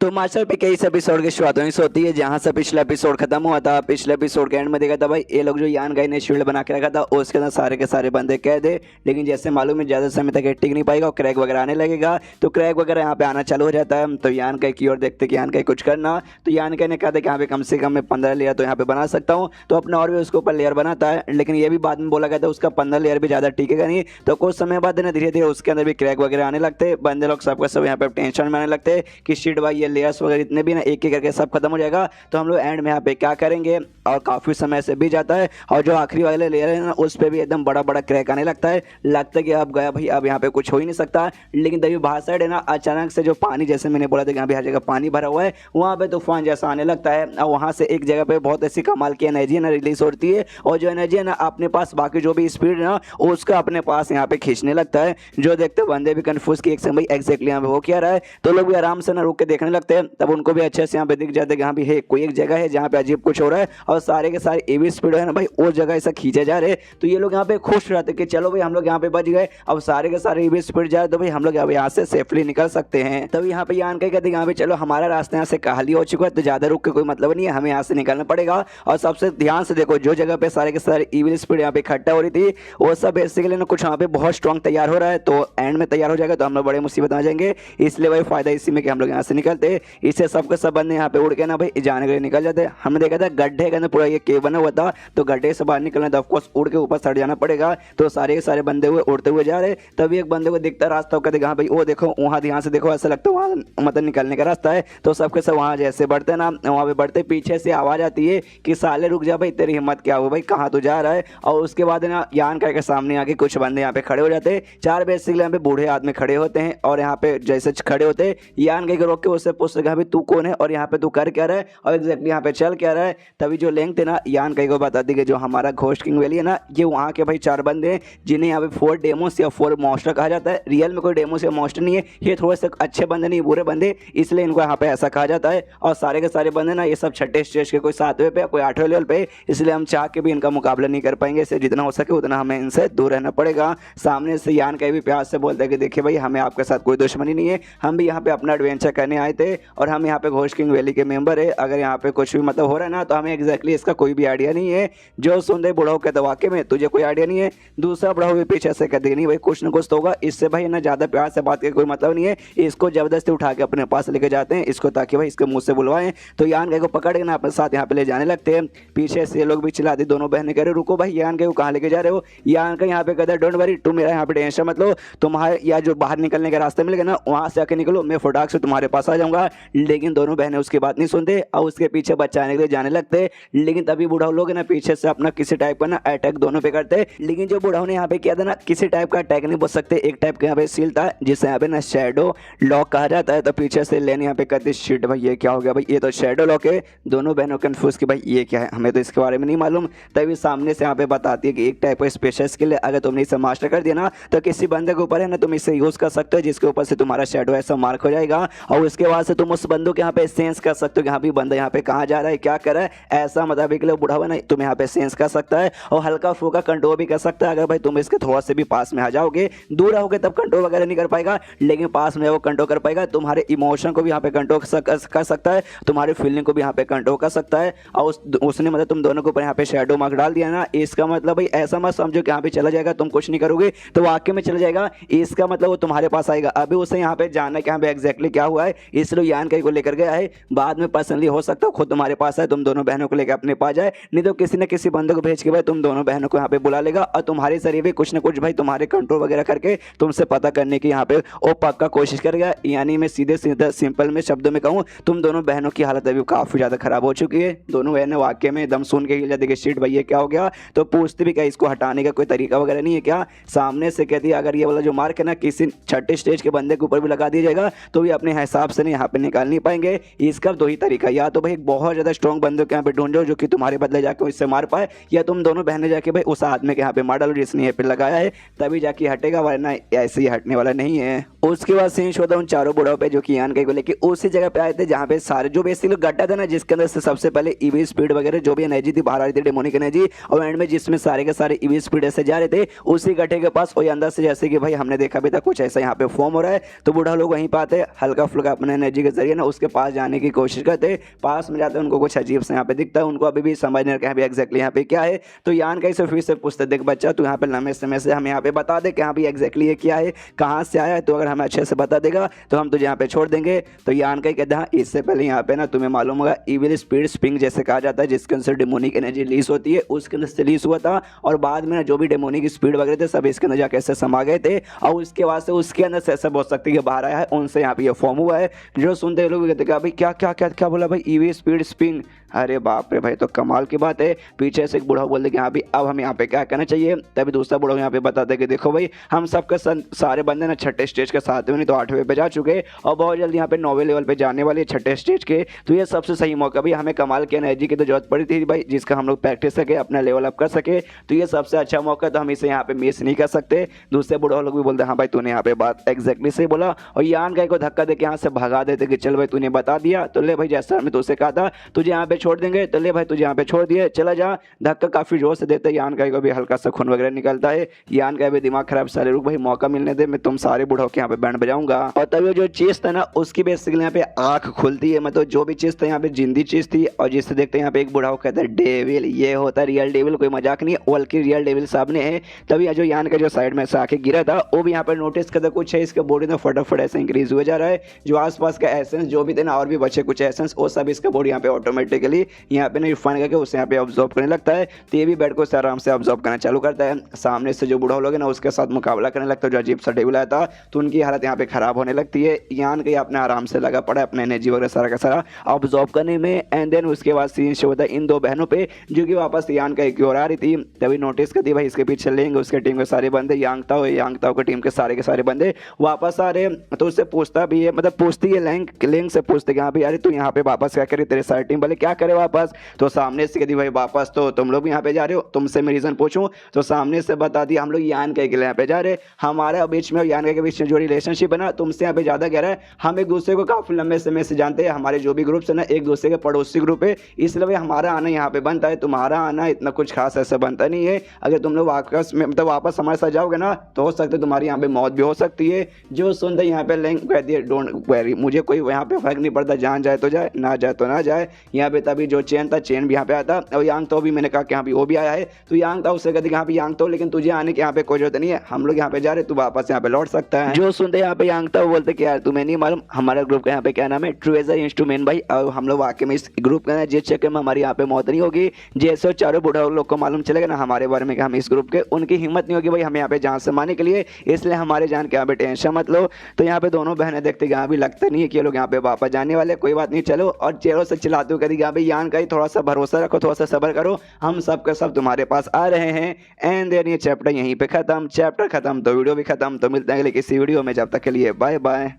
तो मास्टर पे कई एपिसोड की शुरुआत होती है जहां से पिछला एपिसोड खत्म हुआ था। पिछले एपिसोड के एंड में देखा था भाई ये लोग जो यान गाय ने शील्ड बना के रखा था उसके अंदर सारे के सारे बंदे कैद है। लेकिन जैसे मालूम है ज़्यादा समय तक टिक नहीं पाएगा और क्रैक वगैरह आने लगेगा, तो क्रैक वगैरह यहाँ पे आना चालू हो जाता है। तो यान गाय की ओर देखते कि यान गाय कुछ करना, तो यान गाय ने कहा था कि यहाँ पे कम से कम मैं 15 लेयर तो यहाँ पे बना सकता हूँ। तो अपना और भी उसके ऊपर लेयर बनाता है, लेकिन ये भी बाद में बोला गया था उसका 15 लेयर भी ज़्यादा टिकेगा नहीं। तो कुछ समय बाद ना धीरे धीरे उसके अंदर भी क्रैक वगैरह आने लगते, बंदे लोग सबका सब यहाँ पे टेंशन में आने लगते कि शिट भाई ये लेयर्स वगैरह इतने भी ना एक एक करके सब खत्म हो जाएगा, तो हम लोग एंड में यहाँ पे क्या करेंगे। और काफ़ी समय से भी जाता है और जो आखिरी वाले लेयर है ना उस पर भी एकदम बड़ा बड़ा क्रैक आने लगता है। लगता है कि अब गया भाई, अब यहाँ पे कुछ हो ही नहीं सकता। लेकिन तभी बाहर साइड है ना अचानक से जो पानी, जैसे मैंने बोला था कि यहाँ पे हर जगह पानी भरा हुआ है, वहाँ पे तूफान जैसा आने लगता है। और वहाँ से एक जगह पे बहुत ऐसी कमाल की एनर्जी ना रिलीज होती है, और जो एनर्जी है ना अपने पास बाकी जो भी स्पीड है ना उसका अपने पास यहाँ पे खींचने लगता है। जो देखते बंदे भी कन्फ्यूज कि एक समय भाई एग्जैक्टली यहाँ पे हो क्या रहा है। तो लोग भी आराम से ना रुक के देखने लगते हैं, तब उनको भी अच्छे से यहाँ पे दिख जाते हैं कि हाँ भी है कोई एक जगह है जहाँ पे अजीब कुछ हो रहा है, और सारे के सारे एवी स्पीड है ना भाई वो जगह ऐसा खींचे जा रहे हैं। तो ये लोग यहाँ पे खुश रहते कि चलो भाई हम लोग यहाँ पे बच गए, अब सारे के सारे एवी स्पीड जा रहे तो भाई हम लोग यहाँ से सेफली निकल सकते हैं। तब यहाँ पे यान कहते हैं यहाँ पे चलो हमारा रास्ता यहाँ से खाली हो चुका है, तो ज्यादा रुक के कोई मतलब नहीं है, हमें यहाँ से निकलना पड़ेगा। और सबसे ध्यान से देखो जो जगह पे सारे के सारे ईविल स्पीड यहाँ पे इकट्ठा हो रही थी वो सब बेसिकली ना कुछ यहाँ पे बहुत स्ट्रॉन्ग तैयार हो रहा है। तो एंड में तैयार हो जाएगा तो हम लोग बड़े मुसीबत आ जाएंगे, इसलिए भाई फायदा इसी में कि हम लोग यहाँ से निकलते। इससे सबके सब बंदे यहाँ पे उड़ के ना भाई जाने के लिए निकल जाते। हमने देखा था गड्ढे के अंदर पूरा ये केव बना हुआ था, तो गड्ढे से बाहर निकलना तो ऑफकोर्स उड़ के ऊपर सड़ जाना पड़ेगा। तो सारे के सारे बंदे हुए उड़ते हुए जा रहे, तभी एक बंदे को दिखता रास्ता, कहते हाँ भाई वो देखो वहाँ ध्यान से देखो, ऐसा लगता है वहाँ मतलब निकलने का रास्ता है। तो सबके सब वहाँ जैसे बढ़ते ना, वहाँ पे बढ़ते पीछे से आवाज़ आती है कि साले रुक जा भाई, तेरी हिम्मत क्या हो भाई, कहाँ तू जा रहा है। और उसके बाद ना यान के सामने आके कुछ बंदे यहाँ पे खड़े हो जाते हैं। 4 बेसिकली यहाँ पे बूढ़े आदमी खड़े होते हैं, और यहाँ पे जैसे खड़े होते हैं यान के रोक के उससे पूछते भाई तू कौन है और यहाँ पे तू कर क्या रहा है और एग्जैक्टली यहाँ पे चल क्या रहा है। तभी जो लिंक थे ना यान कई को बता दी कि जो हमारा घोस्ट किंग वैली है ना ये वहाँ के भाई 4 बंदे हैं जिन्हें यहाँ पे 4 डेमोस या 4 मॉन्स्टर कहा जाता है। रियल में कोई डेमोस या मॉन्स्टर नहीं है, ये थोड़े से अच्छे बंदे नहीं बुरे बंदे, इसलिए इनको यहाँ पे ऐसा कहा जाता है। और सारे के सारे बंदे ना ये सब 6ठे स्टेज के, कोई 7वें पे कोई 8वें लेवल पे, इसलिए हम चाह के भी इनका मुकाबला नहीं कर पाएंगे। इससे जितना हो सके उतना हमें इनसे दूर रहना पड़ेगा। सामने से यान का भी प्यार से बोलते हैं कि देखिए भाई हमें आपके साथ कोई दुश्मनी नहीं है, हम भी यहाँ पे अपना एडवेंचर करने आए थे और हम यहाँ पे घोस्ट किंग वैली के मेंबर है। अगर यहाँ पे कुछ भी मतलब हो रहा है ना तो हमें एग्जैक्टली इसका कोई भी आइडिया नहीं है। जो सुन दे बुढ़ाओ के वाकई में तुझे कोई आइडिया नहीं है। दूसरा बुढ़ाओ भी पीछे से कहते नहीं भाई कुछ ना कुछ तो होगा, इससे भाई ना ज़्यादा प्यार से बात के कोई मतलब नहीं है। इसको जबरदस्ती उठा के अपने पास लेके जाते हैं इसको, ताकि भाई इसके मुँह से बुलवाएं। तो यान के को पकड़ के ना अपने साथ यहाँ पे ले जाने लगते हैं। पीछे से लोग भी चिल्लाते, दोनों बहनें कह रहे रुको भाई यान के को कहाँ लेके जा रहे हो। यान का यहाँ पे कहता है डोंट वरी, तुम मेरा यहाँ पे टेंशन मत लो, तुम्हारे या जो बाहर निकलने के रास्ते मिलेगा ना वहाँ से आके निकलो, मैं फटाक से तुम्हारे पास आ जाऊँगा। लेकिन दोनों बहनें उसकी बात नहीं सुनते और उसके पीछे बचाने के लिए जाने लगते। लेकिन तभी बुढ़ाओ लोग ना पीछे से अपना किसी टाइप का ना अटैक दोनों पे करते। लेकिन जो बुढ़ाओ ने यहाँ पे किया था ना किसी टाइप का अटैक नहीं बोल सकते, एक टाइप का यहाँ पे सील था जिसे यहाँ पे ना शैडो लॉक कहा जाता है। तो पीछे से लेन यहाँ पे कहते शिट भाई ये क्या हो गया भाई, ये तो शैडो लॉक है। दोनों बहनों कंफ्यूज कि भाई ये क्या है, हमें तो इसके बारे में नहीं मालूम। तभी सामने से यहाँ पे बताती है कि एक टाइप का स्पेशल स्किल है, अगर तुमने इसे मास्टर कर दिया ना तो किसी बंदे के ऊपर है ना तुम इसे यूज कर सकते हो जिसके ऊपर से तुम्हारा शैडो ऐसा मार्क हो जाएगा। और उसके बाद से तुम उस बंदों के यहाँ पे सेंस कर सकते हो कि यहाँ भी बंदा यहाँ पे कहाँ जा रहा है क्या कर रहा है, ऐसा मतलब के लिए बुढ़ा हुआ ना तुम यहाँ पे सेंस कर सकता है और हल्का फुल्का कंट्रोल भी कर सकता है। अगर भाई तुम इसके थोड़ा से भी पास में आ जाओगे, दूर रहोगे तब कंट्रोल वगैरह नहीं कर पाएगा, लेकिन पास में वो कंट्रोल कर पाएगा। तुम्हारे इमोशन को भी यहाँ पे कंट्रोल कर सकता है, तुम्हारी फीलिंग को भी यहाँ पे कंट्रोल कर सकता है। और उसने मतलब तुम दोनों के ऊपर यहाँ पे शैडो मार्क डाल दिया ना, इसका मतलब भाई ऐसा मत समझो कि यहाँ पे चला जाएगा तुम कुछ नहीं करोगे तो वाकई में चला जाएगा, इसका मतलब वो तुम्हारे पास आएगा। अभी उसे यहाँ पे जानना कि यहाँ पे एग्जैक्टली क्या हुआ है, इसलिए इसलिए यान कई को लेकर गया है। बाद में पर्सनली हो सकता है खुद तुम्हारे पास है, तुम दोनों बहनों को लेकर अपने पास जाए, नहीं तो किसी न किसी बंदे को भेज के भाई तुम दोनों बहनों को यहाँ पे बुला लेगा और तुम्हारे जरिए भी कुछ न कुछ भाई तुम्हारे कंट्रोल वगैरह करके तुमसे पता करने की यहाँ पे वो पक्का कोशिश करेगा। यानी मैं सीधे सीधे सिंपल में शब्दों में कहूँ, तुम दोनों बहनों की हालत अभी काफ़ी ज़्यादा खराब हो चुकी है। दोनों बहनें वाकई में एकदम सुन के हिल जाती है, शीट भैया क्या हो गया, तो पूछते भी क्या इसको हटाने का कोई तरीका वगैरह नहीं है क्या। सामने से कहती है अगर ये वाला जो मार्क है ना किसी छठे स्टेज के बंदे के ऊपर भी लगा दिया जाएगा तो भी अपने हिसाब से नहीं यहाँ पे निकाल नहीं पाएंगे। इसका दो ही तरीका, या तो भाई एक बहुत ज़्यादा स्ट्रॉन्ग बंदे को यहाँ पे ढूंढो जो कि तुम्हारे बदले जाके इससे मार पाए, या तुम दोनों बहनें जाके भाई उस आदमी के यहाँ पे मार डालो जिसने यहाँ पे लगाया है, तभी जाके हटेगा, वरना ऐसे ही हटने वाला नहीं है। उसके बाद सीन शो था उन चारों बुढ़ाओं पे जो कि यान को लेके उसी जगह पे आए थे जहाँ पे सारे जो बेसिकली गड्ढा था ना जिसके अंदर से सबसे पहले ईवी स्पीड वगैरह जो भी एनर्जी थी बाहर आ रही थी, डेमोनिक एनर्जी, और एंड में जिसमें सारे के सारे ईवी स्पीड ऐसे जा रहे थे उसी गड्ढे के पास वही अंदर से जैसे कि भाई हमने देखा भी था कुछ ऐसा यहाँ पे फॉर्म हो रहा है, तो बूढ़ा लोग वहीं पे आते हल्का फुल्का अपने एनर्जी के जरिए ना उसके पास जाने की कोशिश करते। पास में जाते उनको कुछ अजीब से यहाँ पे दिखता है, उनको अभी भी समझ नहीं रखा एग्जैक्टली यहाँ पे क्या है। तो यान कैसे फिर से पूछते देख बच्चा तू यहाँ पे लंबे समय से हम यहाँ पे बता दे कि यहाँ पे एग्जैक्टली ये क्या है, कहाँ से आया है, तो अगर हमें अच्छे से बता देगा तो हम तुझे यहाँ पे छोड़ देंगे। तो यान का कहते हैं इससे पहले यहाँ पे ना तुम्हें मालूम होगा इविल स्पीड स्प्रिंग जैसे कहा जाता है जिसके अंदर डेमोनिक एनर्जी रिलीज होती है, उसके अंदर से रिलीज हुआ था, और बाद में ना जो भी डेमोनिक स्पीड वगैरह थे सब इसके अंदर जाके ऐसे समा गए थे, और उसके बाद से उसके अंदर से ऐसा बोल सकते हैं कि बाहर आया है, उनसे यहाँ पे ये फॉर्म हुआ है। जो सुनते लोग कहते हैं भाई क्या क्या क्या क्या बोला भाई ईवी स्पीड स्प्रिंग, अरे बाप रे भाई तो कमाल की बात है। पीछे से एक बूढ़ा बोलते कि हाँ भाई अब हम यहाँ पे क्या करना चाहिए, तभी दूसरा बूढ़ा यहाँ पे बताते कि देखो भाई हम सबके सारे बंदे ना छठे स्टेज के 7वें नहीं तो 8वें पे जा चुके और बहुत जल्दी यहाँ पे 9वें लेवल पे जाने वाले छठे स्टेज के, तो ये सबसे सही मौका भाई, हमें कमाल की एनर्जी की तो जरूरत पड़ी थी भाई जिसका हम लोग प्रैक्टिस सके अपना लेवल अप कर सके, तो ये सबसे अच्छा मौका, तो हम इसे यहाँ पे मिस नहीं कर सकते। दूसरे बूढ़ा लोग भी बोलते हाँ भाई तूने यहाँ पे बात एग्जैक्टली सही बोला, और यान का को धक्का दे के यहाँ से भगा देते कि चल भाई तूने बता दिया तो ले भाई जैसा मैं तुझसे कहा था तुझे यहाँ पे छोड़ देंगे, तो ले भाई तुझे यहाँ पे छोड़ दिए चला जा। धक्का काफी जोर से देते यान का को भी हल्का सा खून वगैरह निकलता है। यान का भी दिमाग खराब, सारे रुक भाई मौका मिलने दे, मैं तुम सारे बूढ़ों के यहाँ पे बैंड बजाऊंगा। और तभी जो चीज था ना उसकी बेसिकली यहाँ पे आंख खुलती है, मतलब जो भी चीज था यहाँ पे जिंदी चीज थी, और जिससे देखते हैं यहाँ पे एक बूढ़ा कहता है डेविल, ये होता है रियल डेविल, कोई मजाक नहीं बल्कि रियल डेविल सामने है। तभी जो यान का जो साइड में से आके गिरा था वो भी यहाँ पे नोटिस करता कुछ है इसके बॉडी में फटाफट ऐसे इंक्रीज हुआ जा रहा है, जो आसपास का एसेंस जो भी थे ना और भी बचे कुछ एसेंस वो सब इसका बॉडी यहाँ पे ऑटोमेटिकली यहाँ पे रिफाइन करके उसे यहाँ पे ऑब्जॉर्व करने लगता है, तो ये भी बेड को आराम से ऑब्जॉर्व करना चालू करता है। सामने से जो बूढ़ा लोग है ना उसके साथ मुकाबला करने लगता है, जो अजीब सा डेविल आया था, तो उनकी हालत यहाँ पे खराब होने लगती है। यान के अपने आराम से लगा पड़ा अपने एनर्जी वगैरह सारा का सारा ऑब्जॉर्व करने में। एंड देन उसके बाद सीन शो होता है इन दो बहनों पे जो कि वापस यान का एक और आ रही थी, तभी नोटिस करती भाई इसके पीछे लेंगे उसके टीम के सारे बंदे, यांगताओ की टीम के सारे बंदे वापस आ रहे, तो उससे पूछता भी है, मतलब पूछती है लेंग से पूछते कि हाँ भाई यार तू यहाँ पे वापस क्या करे, तेरे सारी टीम बोले क्या करे वापस, तो सामने से कहती भाई वापस तो तुम लोग यहाँ पे जा रहे हो, तुमसे मैं रीजन पूछूं, तो सामने से बता दिया हम लोग यान के लिए यहाँ पे जा रहे, हमारे बीच में यान के बीच में जो रिलेशनशिप है ना तुमसे यहाँ पे ज्यादा गहरा है, हम एक दूसरे को काफी लंबे समय से जानते हैं, हमारे जो भी ग्रुप्स है ना एक दूसरे के पड़ोसी ग्रुप है, इसलिए भाई हमारा आना यहाँ पे बनता है, तुम्हारा आना इतना कुछ खास ऐसा बनता नहीं है। अगर तुम लोग वापस में मतलब वापस हमारे साथ जाओगे ना तो हो सकता है तुम्हारी यहाँ पे मौत भी हो सकती है। जो सुनते यहाँ पे लेंग कह दिए डोंट वेरी, मुझे कोई यहाँ पे फर्क नहीं पड़ता, जान जाए तो जाए ना जाए तो ना जाए। यहाँ पे तभी जो चेन था चेन भी यहाँ पे आता, और यांगताओ भी मैंने कहा कि यहाँ पे वो भी आया है, तो यांगताओ उससे कहते यहाँ पे यांगताओ लेकिन तुझे आने की यहाँ पे कोई जरूरत नहीं है, हम लोग यहाँ पे जा रहे तू वापस यहाँ पे लौट सकता है। जो सुनते यहाँ पे यांगताओ बोलते कि यार तुम्हें नहीं मालूम हमारा ग्रुप का यहाँ पे क्या नाम है, ट्रेजर इंस्ट्रूमेंट भाई, और हम लोग वाकई में इस ग्रुप का जिस चक्कर में हमारी यहाँ पे मौत नहीं होगी, जैसे चारों बूढ़ा लोग को मालूम चलेगा ना हमारे बारे में कि हम इस ग्रुप के, उनकी हिम्मत नहीं होगी भाई हमें यहाँ पे जान से मारने के लिए, इसलिए हमारे जान के यहाँ पे टेंशन मत लो। तो यहाँ पे दोनों बहनें देखते यहाँ भी लगता नहीं है कि ये लोग यहाँ पे वापस जाने वाले, कोई बात नहीं चलो, और चेहरों से चिल्लाते हुए कहती यहाँ पे यान का ही थोड़ा सा भरोसा रखो, थोड़ा सा सब्र करो, हम सब के सब तुम्हारे पास आ रहे हैं। एंड देन ये चैप्टर यहीं पे खत्म, चैप्टर खत्म तो वीडियो भी खत्म, तो मिलते हैं अगले किसी वीडियो में, जब तक के लिए बाय बाय।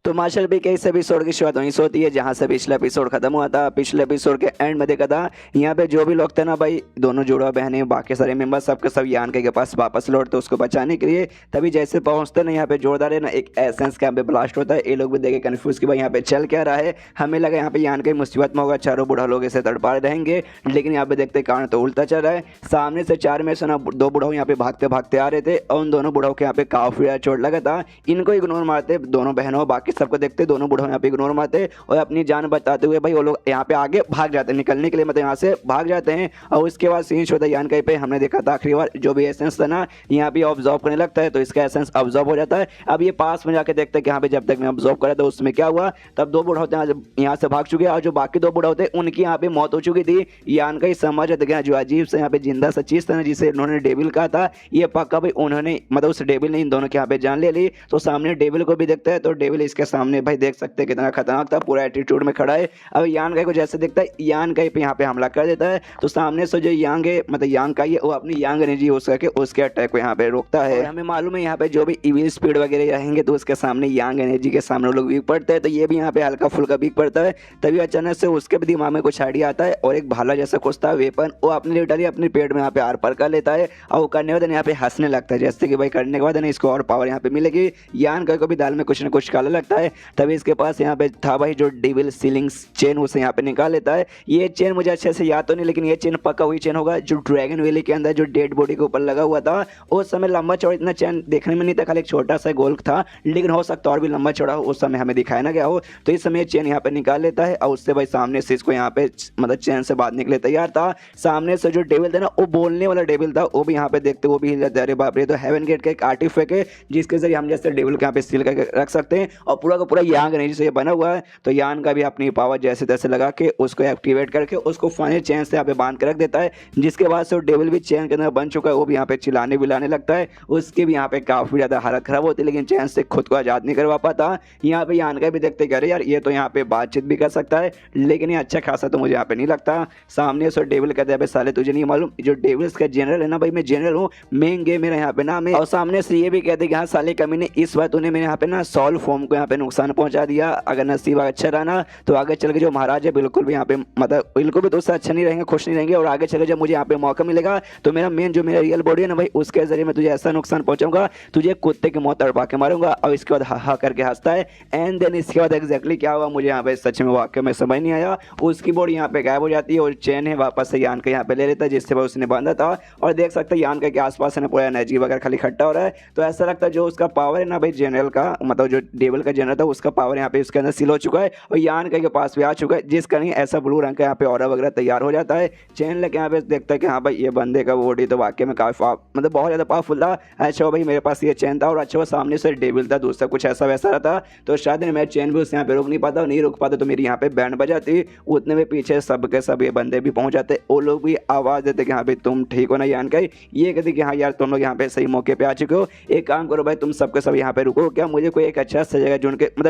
तो मार्शल भी कई से एपिसोड की शुरुआत वहीं से होती है जहाँ से पिछला एपिसोड खत्म हुआ था। पिछले एपिसोड के एंड में देखा था यहाँ पे जो भी लोग थे ना भाई, दोनों जुड़वा बहनें बाकी सारे मेंबर सबके सब यान के पास वापस लौटते उसको बचाने के लिए। तभी जैसे पहुँचते ना यहाँ पे जोरदार है ना एक एसेंस के यहाँ पे ब्लास्ट होता है, ये लोग भी देखे कन्फ्यूज कि भाई यहाँ पे चल क्या रहा है, हमें लगा यहाँ पे यान के मुसीबत में होगा, चारों बूढ़ा लोग इसे तड़पा रहेंगे, लेकिन यहाँ पे देखते कारण तो उल्टा चल रहा है। सामने से चार में से ना दो बूढ़ाओं यहाँ पे भागते भागते आ रहे थे, और उन दोनों बूढ़ाओं के यहाँ पे काफी चोट लगा था, इनको इग्नोर मारते दोनों बहनों बाकी बाकी सबको देखते दोनों बूढ़ों यहाँ पे इग्नोर मारते और अपनी जान बचाते हुए भाई वो लोग यहाँ पे आगे भाग जाते हैं निकलने के लिए, मतलब यहाँ से भाग जाते हैं। और उसके बाद सीन होता है यान कहीं पे हमने देखा था आखिरी बार जो भी एसेंस था ना यहाँ पे ऑब्जॉर्व करने लगता है, तो इसका एसेंस ऑब्जॉर्व हो जाता है। अब ये पास में जाके देखते हैं कि यहाँ पे जब तक मैं ऑब्जॉर्व करा था उसमें क्या हुआ, तब दो बूढ़ा होते हैं यहाँ से भाग चुके हैं और जो बाकी दो बूढ़ा होते हैं उनकी यहाँ पे मौत हो चुकी थी। यान का ही समझ गया जो अजीब से यहाँ पे जिंदा सा चीज था ना जिसे उन्होंने डेविल कहा था, ये पक्का भाई उन्होंने मतलब उस डेविल ने इन दोनों के यहाँ पे जान ले ली। तो सामने डेविल को भी देखता है, तो डेविल इसके सामने भाई देख सकते हैं कितना खतरनाक था, पूरा एटीट्यूड में खड़ा है। अब यान का को जैसे देखता है यान का पे यहाँ पे हमला कर देता है, तो सामने से जो यांग है मतलब यांग का वो अपनी यांग एनर्जी यूज करके उसके अटैक को यहाँ पे रोकता है। हमें मालूम है यहाँ पे जो भी इविल स्पीड वगैरह रहेंगे तो उसके सामने यांग एनर्जी के सामने लोग वीक पड़ते हैं, तो ये भी यहाँ पे हल्का फुल्का वीक पड़ता है। तभी अचानक से उसके भी दिमाग में कुछ आइडिया आता है और एक भाला जैसा कुछ था वेपन वो अपने लिटरली अपने पेट में यहाँ पे आर पार कर लेता है और वो करने के बाद यहाँ पे हंसने लगता है, जैसे कि भाई करने के बाद ना इसको और पावर यहाँ पे मिलेगी। यान को भी दाल में कुछ ना कुछ काला लगता है, तभी इसके पास यहाँ पे था भाई जो डेविल सीलिंग चेन उसे यहाँ पे निकाल लेता है। ये चेन मुझे अच्छे से याद तो नहीं, लेकिन ये चेन पक्का वही चेन होगा जो ड्रैगन वैली के अंदर जो डेड बॉडी के ऊपर लगा हुआ था। उस समय लंबा चौड़ा इतना चेन देखने में नहीं था, खाली एक छोटा सा गोल था, लेकिन हो सकता और भी लंबा चौड़ा हो, उस समय हमें दिखाया ना गया हो। तो इस समय चेन यहाँ पे निकाल लेता है और उससे भाई सामने से इसको यहाँ पे मतलब चेन से बाहर निकले तैयार था। सामने से जो डेविल था ना वो बोलने वाला डेविल था, वो भी यहाँ पे देखते वो भी हिल जाता है। अरे बाप रे, तो हेवन गेट का एक आर्टिफैक्ट है जिसके जरिए हम जैसे डेविल को यहाँ पे सील करके रख सकते हैं और पूरा का पूरा यांग एनर्जी से बना हुआ है। तो यान का भी अपनी पावर जैसे तैसे लगा के उसको एक्टिवेट करके उसको फाइनल चेन से यहाँ पे बांध के रख देता है, जिसके बाद से डेविल भी चेन के अंदर बन चुका है। वो भी यहाँ पे चिल्लाने बिलाने लगता है, उसकी भी यहाँ पे काफी ज्यादा हालत खराब होती है, लेकिन चैन से खुद को आजाद नहीं करवा पाता। यहाँ पे यान का भी देखते कह रहे यार ये तो यहाँ पे बातचीत भी कर सकता है, लेकिन ये अच्छा खासा तो मुझे यहाँ पे नहीं लगता। सामने से डेविल कहते हैं साले तुझे नहीं मालूम जो डेविल्स का जनरल है ना भाई, मैं जनरल हूँ, मेन गेम मेरा यहाँ पे नाम है। और सामने से ये भी कहते कि हाँ साले कमीने इस बार तूने मेरे यहाँ पे ना सॉल फॉर्म को यहाँ पे नुकसान पहुंचा दिया, अगर नसीब अच्छा रहा ना तो आगे चल के जो महाराज है बिल्कुल भी यहाँ पे मतलब बिल्कुल भी दोस्त अच्छा नहीं रहेंगे, खुश नहीं रहेंगे, और आगे चले जब मुझे यहाँ पे मौका मिलेगा तो मेरा मेन जो मेरा रियल बॉडी है ना भाई उसके जरिए मैं तुझे ऐसा नुकसान पहुंचाऊंगा, तुझे कुत्ते की मौत तड़पा के मारूंगा। और इसके बाद हा करके हंसता है। एंड देन इसके बाद एग्जैक्टली क्या हुआ मुझे यहाँ पे सच में वाकई में समझ नहीं आया। उसकी बॉडी यहाँ पे गायब हो जाती है और चेन है वापस से यान का यहाँ पे ले लेता है जिससे भाई उसने बांधा था। और देख सकते हैं यान के आसपास है ना पूरा एनर्जी वगैरह खाली इकट्ठा हो रहा है, तो ऐसा लगता है जो उसका पावर है ना भाई जनरल का मतलब जो डेविल का जनरल था उसका पावर यहाँ पे उसके अंदर सील हो चुका है और यान के पास भी आ चुका है, जिस कारण ऐसा ब्लू रंग का यहाँ पे ऑरा वगैरह तैयार हो जाता है। चेन लेके यहाँ पे देखता है कि हाँ भाई ये बंदे का बॉडी तो वाकई में काफी मतलब बहुत ज्यादा पावरफुल था। अच्छा भाई मेरे पास ये चेन था और अच्छा वो सामने से डेविल था, दूसरा कुछ ऐसा वैसा रहता तो शायद मैं चेन भी उससे यहाँ पे रोक नहीं पाता, नहीं रोक पाता तो मेरी यहाँ पे बैंड बजाती, उतने में पीछे सब के सब ये बंदे भी पहुंच जाते, वो लोग भी आवाज देते कि हाँ भाई तुम ठीक हो ना यान का, ये कहते कि हाँ यार तुम लोग यहाँ पे सही मौके पे आ चुके हो, एक काम करो भाई तुम सबके सब यहाँ पे रुको, क्या मुझे कोई एक अच्छा सा जगह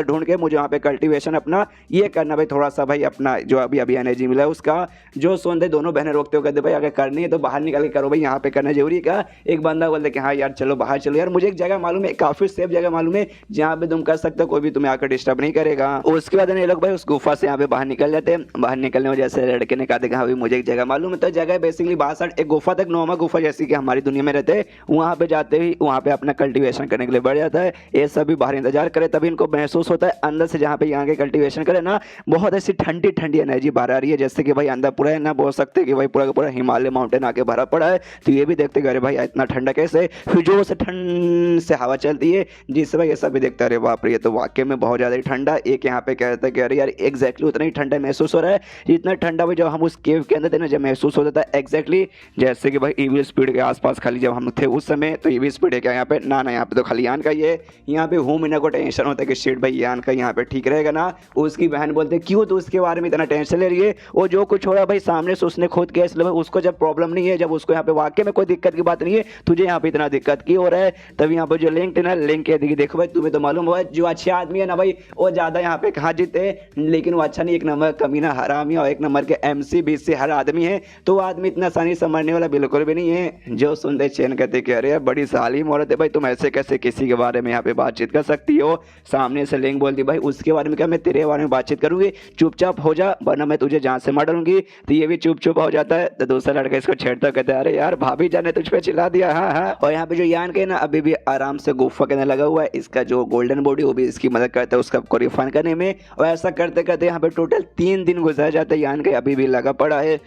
ढूंढ के मुझे यहाँ पे कल्टीवेशन अपना ये करना भाई, थोड़ा सा भाई अपना जो अभी अभी एनर्जी मिला है उसका जो सुनते दोनों बहनें रोकते हो कहते भाई अगर करनी है तो बाहर निकल के करो भाई, यहाँ पे करना जरूरी है क्या। एक बंदा बोलते कि हाँ यार चलो बाहर चलो यार, मुझे एक जगह मालूम है काफी सेफ जगह मालूम है जहाँ पे तुम कर सकते हो, कोई भी तुम्हें आकर डिस्टर्ब नहीं करेगा। उसके बाद ये लोग भाई उस गुफा से यहाँ पे बाहर निकल जाते हैं। बाहर निकलने में जैसे लड़के ने कहा था कि हाँ भाई मुझे एक जगह मालूम है, तो जगह बेसिकली 62 एक गुफा तक नॉर्मल गुफा जैसी कि हमारी दुनिया में रहते हैं, वहाँ पे जाते ही वहाँ पे अपना कल्टीवेशन करने के लिए बढ़ जाता है। ये सभी बाहर इंतजार करे तभी इनको महसूस होता है अंदर से जहाँ पे यहाँ के कल्टीवेशन करे ना बहुत ऐसी ठंडी ठंडी एनर्जी बाहर आ रही है, जैसे कि भाई अंदर पूरा है ना बोल सकते कि भाई पूरा का पूरा हिमालय माउंटेन आके भरा पड़ा है। तो ये भी देखते अरे भाई इतना ठंडा कैसे, फिर जो से ठंड से हवा चलती है जिससे भाई ये सब भी देखता है अरे बाप रे ये तो वाकई में बहुत ज़्यादा ही ठंडा। एक यहाँ पे कहता है कि अरे यार एग्जैक्टली उतना ही ठंडा महसूस हो रहा है, इतना ठंडा भाई जब हम उस केव के अंदर थे ना जब महसूस होता था एग्जैक्टली जैसे कि भाई ईवी स्पीड के आसपास खाली जब हम थे उस समय, तो ईवी स्पीड है क्या यहाँ पे ना यहाँ पे तो खाली यान का ये यहाँ पे हूँ मीना को टेंशन होता है कि शेट भाई यान का यहाँ पे ठीक रहेगा ना। उसकी बहन बोलते क्यों तो उसके बारे में इतना टेंशन ले रही है, वो जो कुछ हो रहा है भाई सामने से उसने खुद केस लिया, उसको जब प्रॉब्लम नहीं है, जब उसको यहाँ पे वाकई में कोई दिक्कत की बात नहीं है, तुझे यहाँ पे इतना दिक्कत की हो रहा है। तब यहाँ पे जो लिंक है ना लिंक कह दी देखो भाई तुम्हें तो मालूम हुआ जो अच्छे आदमी है ना भाई वो ज्यादा यहाँ पे कहाँ जीते, लेकिन वो अच्छा नहीं एक नंबर कमीना हरामी और एक नंबर के MC BC हर आदमी है, तो वो आदमी इतना आसानी से मरने वाला बिल्कुल भी नहीं है। जो सुनते चैन कहते कह रहे हैं बड़ी सालिम औरत है भाई, तुम ऐसे कैसे किसी के बारे में यहाँ पे बातचीत कर सकती हो। सामने से लिंक बोलती भाई उसके बारे में क्या मैं तेरे बारे में बातचीत करूंगी, चुपचाप हो जा वरना मैं तुझे जान से मार डालूंगी। तो ये भी चुप हो जाता है, तो दूसरा लड़का इसको छेड़ता कहता है अरे यार भाभी जान ने तुझ पे चिल्ला दिया। हाँ। और यहाँ पे जो यान के ना अभी भी आराम से गुफा के अंदर लगा हुआ है, इसका जो गोल्डन बॉडी वो भी इसकी मदद करता है उसका को रिफाइन करने में। और ऐसा करते करते यहाँ पे टोटल 3 दिन गुजर जाते हैं, यान के अभी भी लगा पड़ा है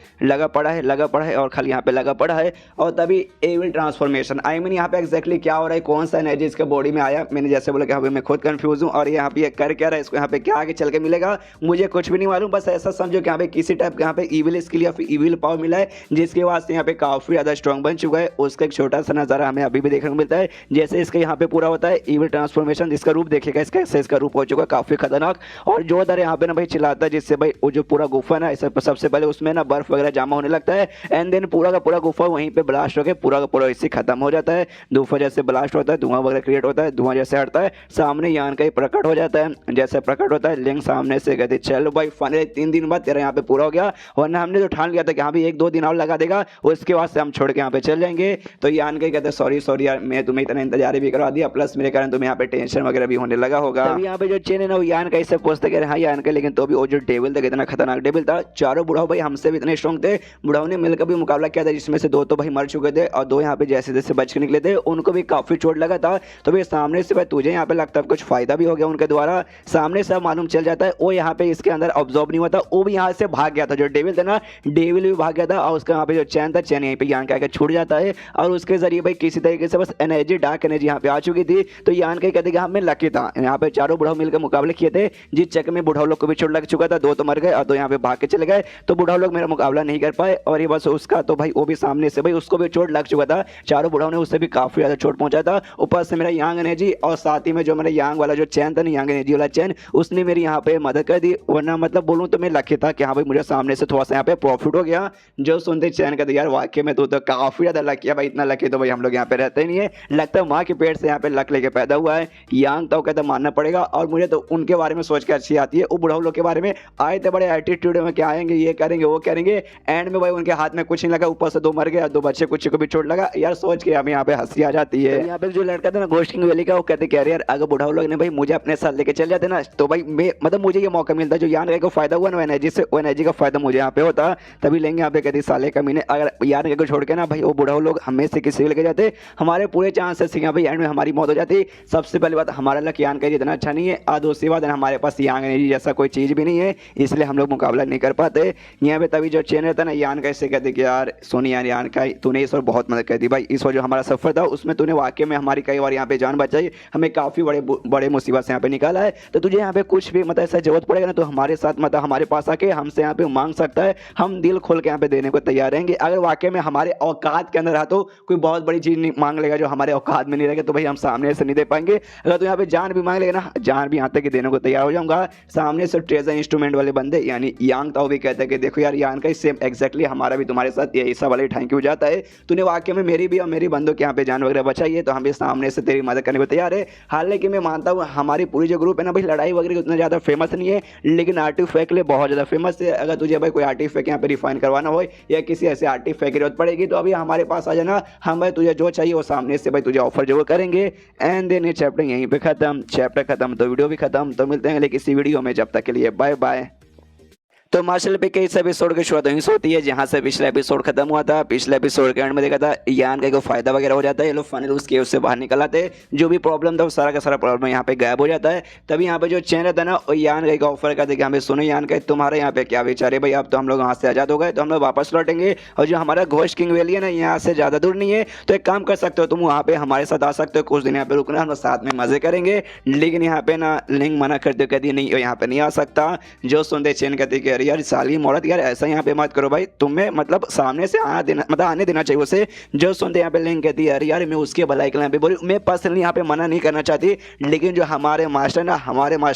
और खाली यहाँ पे लगा पड़ा है। और तभी एविल ट्रांसफॉर्मेशन आई मीन यहाँ पे एग्जैक्टली क्या हो रहा है, कौन सा एनर्जी इसके बॉडी में आया, मैंने जैसे बोला कि अभी मैं खुद कंफ्यूज कंफ्यूज हूँ और यहाँ पे कर क्या रहा है, इसको यहाँ पे क्या आगे चल के मिलेगा मुझे कुछ भी नहीं मालूम। बस ऐसा समझो कि यहाँ पे किसी टाइप का यहाँ पे इविल स्किल या फिर इविल पावर मिला है, जिसके वास्ते यहाँ पे काफी ज्यादा स्ट्रॉन्ग बन चुका है। उसका एक छोटा सा नजारा हमें अभी भी देखने को मिलता है। जैसे इसका यहाँ पे पूरा होता है इविल ट्रांसफॉर्मेशन, जिसका रूप देखेगा इसका ऐसे इसका रूप हो चुका है काफी खतरनाक और जोरदार यहाँ पे ना भाई चिल्लाता है, जिससे भाई वो जो पूरा गुफा ना सबसे पहले उसमें ना बर्फ वगैरह जमा होने लगता है एंड देन पूरा का पूरा गुफा वहीं पे ब्लास्ट होकर पूरा का पूरा इससे खत्म हो जाता है। गुफा जैसे ब्लास्ट होता है धुआं वगैरह क्रिएट होता है, धुआं जैसे हटता है सामने यान का ही प्रकट हो जाता है। जैसे प्रकट होता है लिंक सामने से कहते चलो भाई फाइनली 3 दिन बाद तेरा यहाँ पे पूरा हो गया, वरना हमने तो ठान लिया था कि यहाँ भी 1-2 दिन और लगा देगा, उसके बाद से हम छोड़ के यहाँ पे चल जाएंगे। तो यान के कहते सॉरी यार मैं तुम्हें इतना इंतजार भी करवा दिया, प्लस मेरे कारण तुम्हें यहाँ पे टेंशन वगैरह भी होने लगा होगा। तभी यहाँ पे जो चेन है ना वो यान का इससे पूछते कह रहे हाँ यान का, लेकिन तो भी वो जो डेविल था कितना खतरनाक डेविल था, चारों बुढ़ाओ भाई हमसे भी इतने स्ट्रॉन्ग थे, बुढ़ाओं ने मिलकर भी मुकाबला किया था जिसमें से 2 तो भाई मर चुके थे और 2 यहाँ पे जैसे जैसे बच के निकले थे उनको भी काफी चोट लगा था। तो भाई सामने से भाई तुझे यहाँ पे लगता है कुछ फायदा भी हो गया उनके द्वारा, सामने से मालूम चल जाता है वो यहाँ पे इसके अंदर ऑब्जॉर्व नहीं हुआ था, वो भी यहाँ से भाग गया था। जो डेविल था ना डेविल भी भाग गया था और उसका यहाँ पे जो चैन था चैन यहीं पे यान का छूट जाता है और उसके जरिए भाई किसी तरीके से बस एनर्जी डार्क एनर्जी यहाँ पे आ चुकी थी। तो यान का कहते कि हमें लकी था, यहाँ पे चारों बुढ़ाओ मिलकर मुकाबले किए थे, जिस चक्कर में बुढ़ाओ लोग को भी चोट लग चुका था, 2 तो मर गए और 2 यहाँ पे भाग के चले गए। तो बुढ़ाओ लोग मेरा मुकाबला नहीं कर पाए और ये बस उसका तो भाई वो भी सामने से भाई उसको भी चोट लग चुका था, चारों बुढ़ाओ ने उससे भी काफी ज्यादा चोट पहुंचा था। ऊपर से मेरा यांग एनर्जी और साथ ही में जो मेरा यांग वाला जो चैन था ना यांग एनर्जी वाला चैन उसने मेरी यहाँ पे मदद कर दी, वरना मतलब बोलूँ तो मैं लकी था कि हाँ भाई मुझे सामने से थोड़ा सा यहाँ पे प्रॉफिट हो गया। जो सुनते चैन का यार वाकई में तो काफी ज्यादा लकी है भाई, इतना लकी तो भाई हम लोग यहाँ पे रहते ही नहीं है, लगता है माँ के पेट से यहाँ पे लक लेके पैदा हुआ है। यांग तो कहता मानना पड़ेगा और मुझे तो उनके बारे में सोच के अच्छी आती है, वो बुढ़ाऊ लोग के बारे में आए थे बड़े एटीट्यूड में क्या आएंगे ये करेंगे वो करेंगे, एंड में भाई उनके हाथ में कुछ नहीं लगा, ऊपर से 2 मर गए 2 बच्चे कुछ को भी चोट लगा यार, सोच के हमें यहाँ पे हंसी आ जाती है। यहाँ पे जो लड़का था ना घोस्ट किंग वैली का वो कहते कह रहे यार अगर बुढ़ाऊ लोग ने भाई मुझे अपने साथ लेके चल जाते ना तो भाई मतलब मुझे ये मौका मिलता, जो यान को फायदा हुआ ना एनर्जी से वो एनर्जी का फायदा मुझे यहाँ पे होता, तभी लेंगे यहाँ पे कहती साले का महीने अगर यान को छोड़ के ना भाई वो बुढ़ाऊ लोग हमें से किसी लेके जाते हमारे पूरे चांसेस यहाँ पे एंड में हमारी मौत हो जाती। सबसे पहली बात हमारा लक यान का इतना अच्छा नहीं है और दूसरी बात हमारे पास यांग एनर्जी जैसा कोई चीज़ भी नहीं है, इसलिए हम लोग मुकाबला नहीं कर पाते। यहाँ पे तभी जो चेन रहता ना यान का इससे कहते कि यार सोनी यान का तूने इस बार बहुत मदद कर दी भाई, इस बार जो हमारा सफर था उसमें तूने वाकई में हमारी कई बार यहाँ पे जान बचाई, हमें काफ़ी बड़े मुसीबत से यहाँ पे निकाला है। तो तुझे यहाँ पे कुछ भी मतलब ऐसा जरूरत पड़ेगा ना तो हमारे साथ मतलब हमारे पास आके हमसे यहाँ पे मांग सकता है, हम दिल खोल के यहाँ पे देने को तैयार रहेंगे। अगर वाकई में हमारे औकात के अंदर रहा तो कोई बहुत बड़ी चीज़ मांग लेगा, जो हमारे औकात में नहीं रहेगा तो भाई हम सामने से नहीं दे पाएंगे। अगर तो यहाँ पे जान भी मांग लेगा ना जान भी यहाँ तक देने को तैयार हो जाऊंगा। सामने से ट्रेजर इंस्ट्रूमेंट वाले बंदे यानी यांग ताओ भी कहते हैं कि देखो यार यान का सेम एग्जैक्टली हमारा भी तुम्हारे साथ ये ऐसा वाले थैंक यू जाता है, तूने वाकई में मेरी भी और मेरी बंदों के यहाँ पे जान वगैरह बचाई है, तो हम भी सामने से तेरी मदद करने को तैयार है। हालांकि मैं मानता हूँ हमारी पूरी जो ग्रुप है ना भाई लड़ाई वगैरह उतना ज़्यादा फेमस नहीं है, लेकिन आर्टिफैक्ट के लिए बहुत ज़्यादा फेमस है। अगर तुझे भाई कोई आर्टिफैक्ट यहाँ पे रिफाइन करवाना हो या किसी ऐसे आर्टिफैक्ट की जरूरत पड़ेगी तो अभी हमारे पास आ जाना, हम भाई तुझे जो चाहिए वो सामने से भाई तुझे ऑफर जरूर करेंगे। एंड देन ये चैप्टर यहीं पे खत्म, चैप्टर खत्म तो वीडियो भी खत्म। तो मिलते हैं अगले किसी वीडियो में, जब तक के लिए बाय बाय। तो मार्शल पे के इस एपिसोड की शुरुआत वहीं होती है जहां से पिछला एपिसोड खत्म हुआ था। पिछले एपिसोड के एंड में देखा था यान का कोई फायदा वगैरह हो जाता है, ये लोग फाइनल उस केव से बाहर निकल आते हैं, जो भी प्रॉब्लम था वो सारा का सारा प्रॉब्लम यहाँ पे गायब हो जाता है। तभी यहाँ पे जो चैन रहता है ना यान का ऑफर करते कि हमें सुनो यान का तुम्हारे यहाँ पे क्या विचार है भाई, अब तो हम लोग वहाँ से आज़ाद हो गए तो हम लोग वापस लौटेंगे, और जो हमारा घोस्ट किंग वैली है ना यहाँ से ज़्यादा दूर नहीं है, तो एक काम कर सकते हो तुम वहाँ पे हमारे साथ आ सकते हो, कुछ दिन यहाँ पे रुकना, हम लोग साथ में मजे करेंगे। लेकिन यहाँ पे ना लिंक मना करते कहती नहीं यहाँ पे नहीं आ सकता। जो सुनते चैन कहती कि अरे यार साली मौत यार ऐसा यहाँ पे मत करो भाई, तुम्हें मतलब सामने से आने देना चाहिए उसे। जो सुनते यहाँ पे लिंक कहती है अरे यार मैं उसके भलाई के लिए पे बोली, मैं पर्सनली यहाँ पे मना नहीं करना चाहती, लेकिन जो हमारे मास्टर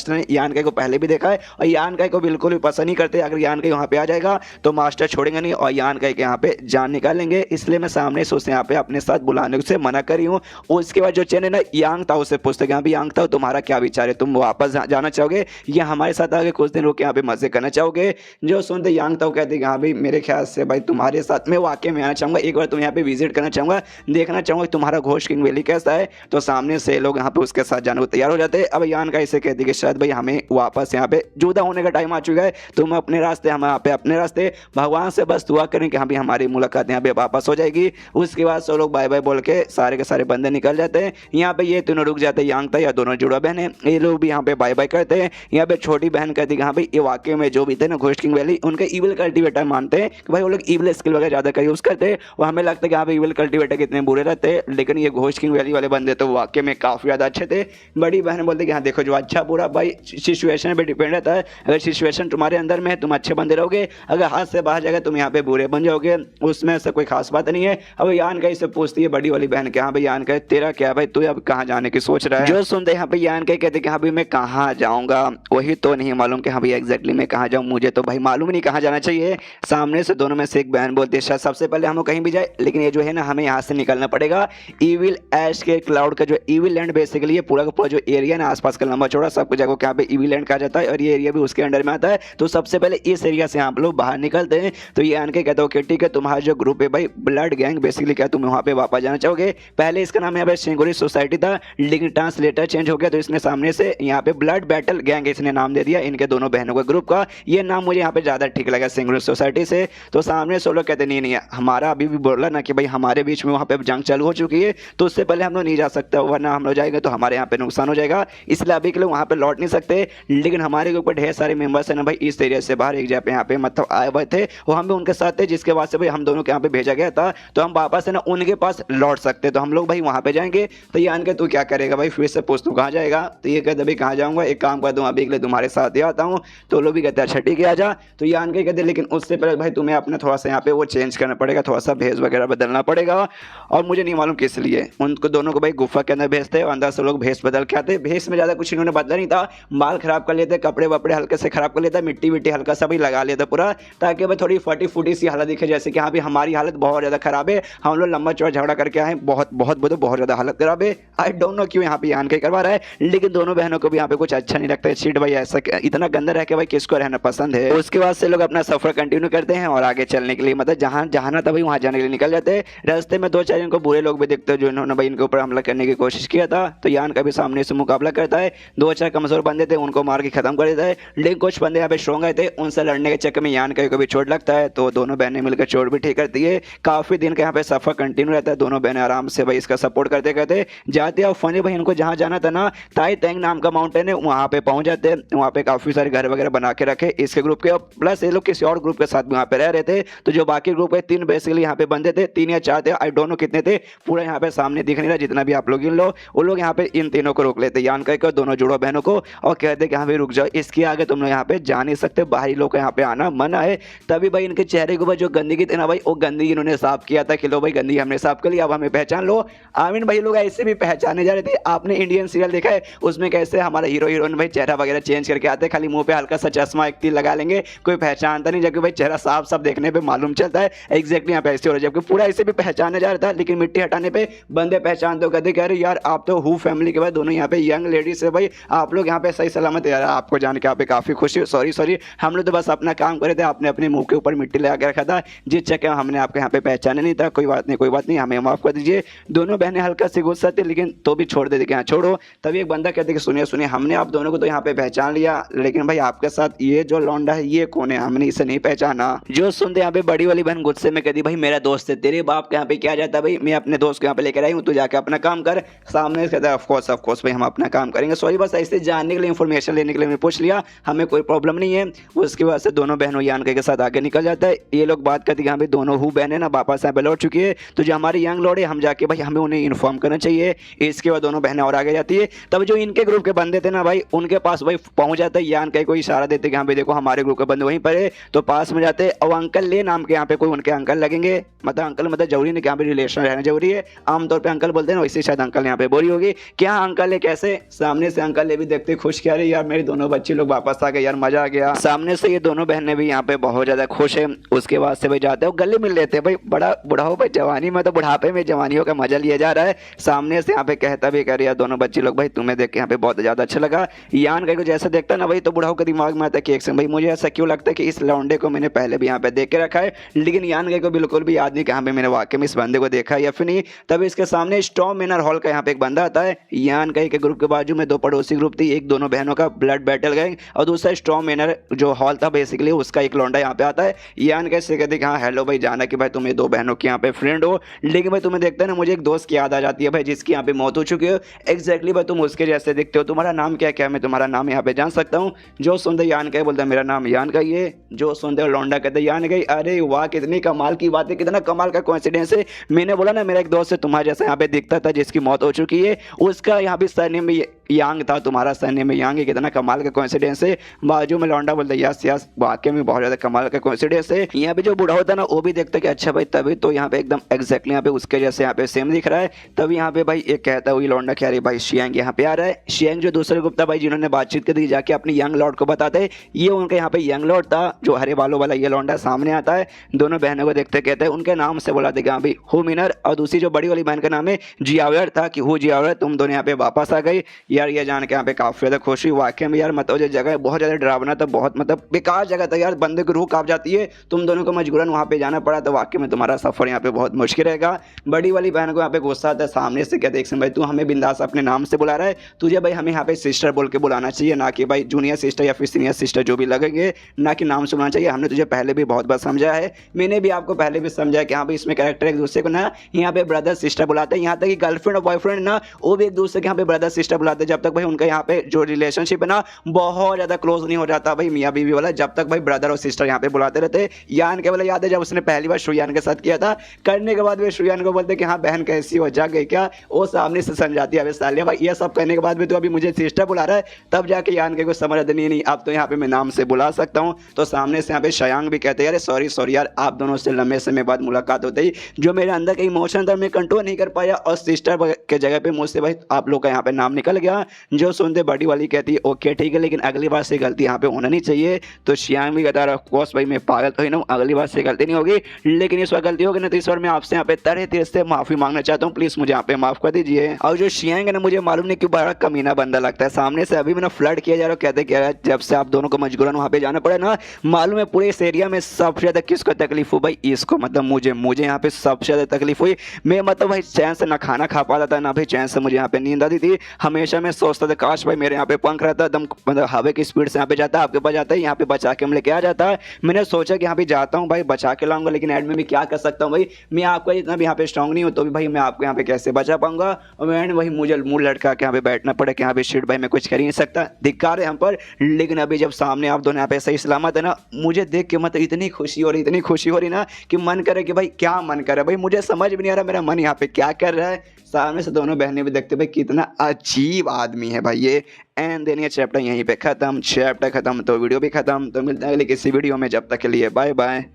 ने यान का को पहले भी देखा है और यान का को बिल्कुल भी पसंद नहीं करते। अगर यान का यहाँ पे आ जाएगा तो मास्टर छोड़ेंगे नहीं और यान का यहाँ पे जान निकालेंगे, इसलिए मैं सामने से उसे यहाँ पे अपने साथ बुलाने से मना करी हूँ। उसके बाद जो चैन है ना यांग ताओ से पूछते यहाँ पे यांग ताओ तुम्हारा क्या विचार है, तुम वापस जाना चाहोगे या हमारे साथ आगे कुछ दिन रुक यहाँ पे मजे करना चाहोगे। जो सुनते यांग ताओ कहते हैं हाँ भाई मेरे ख्याल से भाई तुम्हारे साथ मैं वाकई में आना चाहूँगा, एक बार तुम यहाँ पे विजिट करना चाहूँगा, देखना चाहूँगा तुम्हारा घोस्ट किंग वैली कैसा है। तो सामने से लोग यहाँ पे उसके साथ जाने को तैयार हो जाते हैं। अब यान का इसे कहती कि शायद भाई हमें वापस यहाँ पे जुदा होने का टाइम आ चुका है, तुम अपने रास्ते हम यहाँ पे अपने रास्ते, भगवान से बस दुआ करें कि हाँ भाई हमारी मुलाकात यहाँ पे वापस हो जाएगी। उसके बाद सब लोग बाय बाय बोल के सारे के सारे बंदे निकल जाते हैं। यहाँ पे ये तीनों रुक जाते हैं, यांग ताओ या दोनों जुड़ा बहन है ये लोग भी यहाँ पे बाय बाय करते हैं। यहाँ पे छोटी बहन कहती है हाँ भाई ये वाकई में जो भी थे ना घोस्ट किंग वैली उनके ईविल कल्टीवेटर मानते हैं कि भाई वो लोग ईविल स्किल वगैरह ज़्यादा का यूज़ करते हैं और हमें लगता है कि यहाँ पे ईविल कल्टीवेटर कितने बुरे रहते हैं, लेकिन ये घोस्ट किंग वैली वाले बंदे तो वाकई में काफ़ी ज़्यादा अच्छे थे। बड़ी बहन बोलते कि हाँ देखो जो अच्छा बुरा भाई सिचुएशन पे डिपेंड रहता है, अगर सिचुएशन तुम्हारे अंदर में है तुम अच्छे बंदे रहोगे, अगर हाथ से बाहर जाएगा तुम यहाँ पे बुरे बन जाओगे, उसमें ऐसा कोई खास बात नहीं है। अब यान का इससे पूछती है बड़ी वाली बहन के, हाँ भाई यान का तेरा क्या भाई, तू अब कहाँ जाने की सोच रहा है। जो सुनते यहाँ पे यान के कहते कि हाँ भाई मैं कहाँ जाऊँगा, वही तो नहीं मालूम कि हाँ भाई एग्जैक्टली मैं कहाँ जाऊँ, मुझे तो भाई मालूम नहीं कहाँ जाना चाहिए। सामने से दोनों में से एक बहन बोलती है शायद सबसे पहले हम लोग कहीं भी जाए, लेकिन ये जो है ना हमें यहाँ से निकलना पड़ेगा। ईविल ऐश के क्लाउड का जो ईविल लैंड बेसिकली ये पूरा का पूरा जो एरिया ना आसपास का लंबा चौड़ा सब कुछ जगह यहाँ पे ईविल लैंड कहा जाता है और ये एरिया भी उसके अंडर में आता है। तो सबसे पहले इस एरिया से आप लोग बाहर निकलते हैं। तो ये आन के कहते हो कि ठीक है तुम्हारा जो ग्रुप है भाई ब्लड गैंग बेसिकली क्या तुम वहाँ पे वापस जाना चाहोगे। पहले इसका नाम यहाँ पे सिंगुरी सोसाइटी था, लेकिन ट्रांसलेटर चेंज हो गया तो इसने सामने से यहाँ पे ब्लड बैटल गैंग इसने नाम दे दिया इनके दोनों बहनों के ग्रुप का। ये नाम मुझे यहाँ पे ज़्यादा ठीक लगा सिंगुरी सोसाइटी से। तो सामने से लोग कहते नहीं नहीं हमारा अभी भी बोला ना कि भाई हमारे बीच में वहाँ पे जंग चालू हो चुकी है, तो उससे पहले हम लोग नहीं जा सकते, वरना हम लोग जाएंगे तो हमारे यहाँ पे नुकसान हो जाएगा, इसलिए अभी के लिए वहाँ पे लौट नहीं सकते। लेकिन हमारे ऊपर ढेर सारे मेंबर्स है ना भाई इस एरिया से बाहर एक जगह पे यहाँ पे मतलब आए हुए थे, वो हम भी उनके साथ थे, जिसके बाद से भाई हम दोनों के यहाँ पे भेजा गया था, तो हम वापस है ना उनके पास लौट सकते, तो हम लोग भाई वहाँ पे जाएंगे। तो ये आन के तू क्या करेगा भाई, फिर से पूछ तू कहाँ जाएगा, तो ये कहते भाई कहाँ जाऊँगा, एक काम कर दूँ अभी के लिए तुम्हारे साथ ही आता हूँ। तो लोग भी कहते हैं अच्छा ठीक है आ जा। तो ये आन के कहते लेकिन उससे पहले भाई तुम्हें अपना थोड़ा सा यहाँ पे वो चेंज करना पड़ेगा, थोड़ा सा भेस वगैरह बदलना पड़ेगा, और मुझे नहीं मालूम किस लिए। उनको दोनों को भाई गुफा के अंदर भेजते और अंदर से लोग भेस बदल के आते। भेस में ज़्यादा कुछ इन्होंने बदला नहीं था, बाल खराब कर लेते, कपड़े वपड़े हल्के से खराब कर लेता, मिट्टी विट्टी हल्का सा भी लगा लेता पूरा, ताकि भाई थोड़ी फटी फूटी सी हालत दिखे, जैसे कि हाँ भी हमारी हालत बहुत ज़्यादा खराब है, हम लोग लंबा चौड़ा झगड़ा करके आए, बहुत बहुत बहुत ज़्यादा हालत खराब है। आई डोंट नो क्यों यहाँ पे यान के करवा रहा है, लेकिन दोनों बहनों को भी यहाँ पे कुछ अच्छा नहीं लगता है। सीट भाई ऐसा इतना गंदा रह के भाई किसको रहना पसंद है। उसके बाद से लोग अपना सफर कंटिन्यू करते हैं और आगे चलने के लिए मतलब जहाँ जहाँ था भाई वहाँ जाने के लिए निकल जाते हैं। रास्ते में दो चार इनको बुरे लोग भी दिखते हैं जो इन्होंने भाई इनके ऊपर हमला करने की कोशिश किया था। तो यान का भी सामने से मुकाबला करता है, दो चार कमजोर बंदे थे उनको मार के खत्म कर देता है, लेकिन कुछ बंदे यहाँ पे स्ट्रॉन्ग आए थे, उनसे लड़ने के चक्कर में यान का कभी चोट लगता है, तो दोनों बहनें मिलकर चोट भी ठीक करती है। काफी दिन का यहाँ पे सफर कंटिन्यू रहता है, दोनों बहनें आराम से भाई इसका सपोर्ट करते करते जाते हैं। और फनी भाई इनको जहाँ जाना था ना ताई तेंग नाम का माउंटेन है, वहाँ पे पहुंच जाते हैं। वहाँ पे काफी सारे घर वगैरह बना के रखे इसके ग्रुप के, प्लस ये लोग किसी और ग्रुप के साथ भी वहाँ पे रह रहे थे। तो जो बाकी ग्रुप है तीन बेसिकली यहाँ पे बंदे थे, तीन या चार थे, आई डोंट नो कितने थे, पूरा यहाँ पे सामने दिख नहीं रहा जितना भी आप लोग इन लो। वो लोग यहाँ पे इन तीनों को रोक लेते यान का दोनों जुड़ो बहनों को और कहते कि हाँ भाई रुक जाओ, इसके आगे तुम लोग यहाँ पे जा नहीं सकते, बाहरी लोग का यहाँ पे आना मना है। तभी भाई इनके चेहरे के ऊपर जो गंदगी थी ना भाई वो गंदगी इन्होंने साफ किया था कि लो भाई गंदगी हमने साफ कर लिया, अब हमें पहचान लो। आमीन भाई लोग ऐसे भी पहचाने जा रहे थे। आपने इंडियन सीरियल देखा है, उसमें कैसे हमारा हीरो हीरोइन भाई चेहरा वगैरह चेंज करके आते, खाली मुंह पे हल्का सा चश्मा एक तीर लगा लेंगे, कोई पहचानता नहीं, जबकि भाई चेहरा साफ साफ देखने पे मालूम चलता है एग्जैक्टली यहाँ पे ऐसे हो रहा है। जबकि पूरा ऐसे भी पहचाना जा रहा था, लेकिन मिट्टी हटाने पे बंदे पहचानते हो, कहते कह रहे यार आप तो हु फैमिली के बाद दोनों यहाँ पे यंग लेडीज है भाई, आप लोग यहाँ पे सही सलामत है यार, आपको जान के यहाँ पे काफी खुशी। सॉरी हम लोग तो बस अपना काम करे थे, आपने अपने मुंह के ऊपर मिट्टी लगा के रखा था, जिस चक्कर हमने आपके यहाँ पे पहचाने नहीं था। कोई बात नहीं हमें माफ कर दीजिए। दोनों बहनें हल्का सी गुस्सा थी, लेकिन तो भी छोड़ देते कि हाँ छोड़ो। तभी एक बंदा कहते कि सुनिए हमने आप दोनों को तो यहाँ पे पहचान लिया, लेकिन भाई आपके साथ ये जो लौंडा है ये कौन है, हमने इसे नहीं पहचाना। जो सुनते यहाँ पे बड़ी वाली बहन गुस्से में कहती भाई मेरा दोस्त है, तेरे बाप के यहाँ पे क्या जाता भाई, मैं अपने दोस्त को यहाँ पे लेकर आई हूँ, तू जाके अपना काम कर। सामने कहता है ऑफ कोर्स भाई हम अपना काम करेंगे, सॉरी बस ऐसे जानने के लिए इन्फॉर्मेशन लेने के लिए मैं पूछ लिया, हमें कोई प्रॉब्लम नहीं है। उसके बाद से दोनों बहनों यान के साथ आगे निकल जाता है। ये लोग बात करते हैं यहाँ पे दोनों हु बहनें ना वापस यहाँ पे लौट चुकी है, तो जो हमारी यंग लौड़े हम जाके भाई हमें उन्हें इन्फॉर्म करना चाहिए। इसके बाद दोनों बहनें और आगे जाती है। तब जो इनके ग्रुप के बंदे थे ना भाई उनके पास भाई पहुंच जाते हैं, यान का कोई इशारा देते कि हाँ भाई देखो हमारे ग्रुप के बंदे वहीं पर है, तो पास में जाते और अंकल ले नाम के यहाँ पे कोई उनके अंकल लगेंगे, मतलब अंकल मतलब जरूरी नहीं कि यहाँ पे रिलेशन रहना जरूरी है, आमतौर पर अंकल बोलते हैं ना, वैसे शायद अंकल यहाँ पे बोली होगी क्या अंकल है कैसे। सामने से अंकल ये भी देखते खुश क्या रही यार मेरी दोनों बच्चे लोग वापस आ गए यार मजा आ गया। सामने से ये दोनों बहनें भी यहाँ पे बहुत ज्यादा खुश है। उसके बाद से भाई जाते हैं गले मिल लेते हैं भाई, बड़ा बुढ़ाओ भाई जवानी में तो बुढ़ापे में जवानियों का मजा लिया जा रहा है। सामने से यहाँ पे कहता भी कर यार दोनों बच्चे लोग भाई तुम्हें देख के यहाँ पे बहुत ज्यादा अच्छा लगा। यान का जैसा देखता ना भाई तो बुढ़ाओ के दिमाग में आता है कि एक भाई मुझे ऐसा क्यों लगता है कि इस लौंडे को मैंने पहले भी यहाँ पे देख के रखा है, लेकिन यान को बिल्कुल भी याद नहीं कि हाँ भाई मैंने वाकई में इस बंदे को देखा है या फिर नहीं। तब इसके सामने स्टॉर्म मैनर हॉल का यहाँ पे एक बंदा आता है। यान के ग्रुप के बाजू में दो पड़ोसी ग्रुप थी, एक दोनों बहनों का ब्लड बैटल गैंग और दूसरा स्टॉर्म मैनर जो हॉल था बेसिकली उसका एक लौंडा यहाँ पे आता है। यान कैसे कहते कि हाँ हेलो भाई जाना कि भाई तुम ये दो बहनों के यहाँ पे फ्रेंड हो, लेकिन भाई तुम्हें देखते हैं ना मुझे एक दोस्त की याद आ जाती है भाई जिसकी यहाँ पे मौत हो चुकी है। एग्जैक्टली भाई तुम उसके जैसे दिखते हो, तुम्हारा नाम क्या क्या मैं तुम्हारा नाम यहाँ पे जान सकता हूँ। जो सुनते यान का बोलता है मेरा नाम यान का ही है। जो सुनते हो लौंडा कहते यान गई। अरे वाह, कितनी कमाल की बात है, कितना कमाल का कोइंसिडेंस है। मैंने बोला ना मेरा एक दोस्त है तुम्हारे जैसा यहाँ पे दिखता था जिसकी मौत हो चुकी है, उसका यहाँ पे सरनेम में यांग था, तुम्हारा सरनेम में यांग है। कितना कमाल का कोइंसिडेंस है। बाजू में लौंडा बोलता यस यस, वाकई में बहुत ज्यादा कमाल का कोइंसिडेंस है। यहाँ पे जो बूढ़ा होता है ना वो भी देखता कि अच्छा भाई तभी तो यहाँ पे एकदम एग्जैक्टली यहाँ पे उसके जैसे यहाँ पे सेम दिख रहा है। तभी यहाँ पे भाई एक कहता हुई लौंडा कि अरे भाई शियांग यहाँ पे आ रहा है। शियांग जो दूसरे गुप्ता भाई जिन्होंने बातचीत की थी जाके अपने यंग लॉर्ड को बताते, ये उनके यहाँ पे यंग लॉर्ड था जो हरे बालों वाला ये लौंडा सामने आता है। दोनों बहनों को देखते कहते हैं उनके नाम से बुलाते कि हाँ भाई हु मिनर, और दूसरी जो बड़ी वाली बहन का नाम है जियावर था कि हु जियावर, तुम दोनों यहाँ पे वापस आ गई। यार ये जान के यहाँ पे काफी ज्यादा खुशी। वाकई में यार मतलब जो जगह बहुत ज्यादा डरावना था, बहुत मतलब बेकार जगह था यार, बंदे की रूह कांप जाती है। तुम दोनों को मजबूरन वहाँ पे जाना पड़ा, तो वाकई में तुम्हारा सफर यहाँ पे बहुत मुश्किल रहेगा। बड़ी वाली बहन को यहाँ पे गुस्सा आता है, सामने से कहते एक भाई तू हमें बिंदास अपने नाम से बुला रहा है, तुझे भाई हमें यहाँ पे सिस्टर बोल के बुलाना चाहिए, ना कि भाई जूनियर सिस्टर या फिर सीनियर सिस्टर जो भी लगेंगे, ना कि नाम से बुलाना चाहिए। हमने तुझे पहले भी बहुत बार समझा है, मैंने भी आपको पहले भी समझाया कि हाँ भाई इसमें कैरेक्टर एक दूसरे को ना यहाँ पे ब्रदर सिस्टर बुलाते हैं। यहाँ तक कि गर्लफ्रेंड और बॉयफ्रेंड ना वो भी एक दूसरे के यहाँ पे ब्रदर सिस्टर बुलाते हैं, जब तक भाई उनका यहाँ पे जो रिलेशनशिप है ना बहुत ज्यादा क्लोज नहीं हो जाता भाई मियाँ बीवी वाला, जब तक भाई ब्रदर और सिस्टर यहाँ पे बुलाते रहते। यान के वाला याद है जब उसने पहली बार श्रुयान के साथ किया था, करने के बाद वे श्रुयान को बोलते कि हाँ बहन कैसी हो, जा गई क्या, वो सामने से समझाती है सालिया भाई ये सब करने के बाद भी तो अभी मुझे सिस्टर बुला रहा है। तब जाके यान के कुछ समझ नहीं अब तो यहाँ पे मैं नाम से बुला सकता हूँ। तो सामने से यहाँ पे शयांग भी कहते हैं अरे सॉरी सॉरी यार, आप दोनों से लंबे समय बाद मुलाकात होती ही जो मेरे अंदर का इमोशन था मैं कंट्रोल नहीं कर पाया, और सिस्टर के जगह पे मुझसे भाई आप लोग का यहाँ पे नाम निकल गया। जो सुनते बड़ी वाली कहती है ओके ठीक है, लेकिन अगली बार से गलती यहाँ पे होना नहीं चाहिए। तो शियांग भी कहता है ऑफकोर्स भाई मैं पागल तो ही ना हूँ, अगली बार से गलती नहीं होगी, लेकिन इस बार गलती होगी ना तो इस बार मैं आपसे यहाँ पे तरह तरह से माफी मांगना चाहता हूँ, प्लीज मुझे यहाँ पे माफ कर दीजिए। और जो शियांग है ना मुझे मालूम नहीं क्यों बड़ा कमीना बंदा लगता है, सामने से अभी मैंने फ्लर्ट किया जा रहा, कहते क्या जब से आप दोनों को मजबूरन वहाँ पे जाना पड़े ना, मालूम है पूरे इस एरिया में सबसे ज्यादा किसको तकलीफ हो भाई, इसको मतलब मुझे यहाँ पे सबसे ज्यादा तकलीफ हुई। मैं मतलब भाई चैन से ना खाना खा पाता था ना भाई चैन से मुझे यहाँ पे नींद आती थी। हमेशा मैं सोचता था काश भाई मेरे यहाँ पे पंख रहता, एकदम मतलब हवा की स्पीड से यहाँ पे जाता, आपके पास जाता है यहाँ पे बचा के हम लेके आ जाता है। मैंने सोचा कि यहाँ पे जाता हूँ भाई बचा के लाऊंगा, लेकिन एंड में मैं क्या कर सकता हूँ भाई, मैं आपका इतना भी यहाँ पे स्ट्रांग नहीं हूँ, तो भी भाई मैं आपको यहाँ पे कैसे बचा पाऊंगा। और एंड वही मुझे मुंह लटका के यहाँ पे बैठना पड़े कि यहाँ पे शिट भाई मैं कुछ कर ही नहीं सकता, धिक्कार है हम पर। लेकिन अभी जब सामने आप दोनों यहाँ पे सही सलामत है ना, मुझे देख के मतलब इतनी खुशी हो रही ना कि मन करे कि भाई क्या मन करे भाई, मुझे समझ भी नहीं आ रहा मेरा मन यहाँ पे क्या कर रहा है। सामने से दोनों बहनें भी देखते भाई कितना अजीब आदमी है भाई ये। एंड देन ये चैप्टर यहीं पे खत्म, चैप्टर खत्म तो वीडियो भी खत्म। तो मिलते हैं अगले किसी वीडियो में, जब तक के लिए बाय बाय।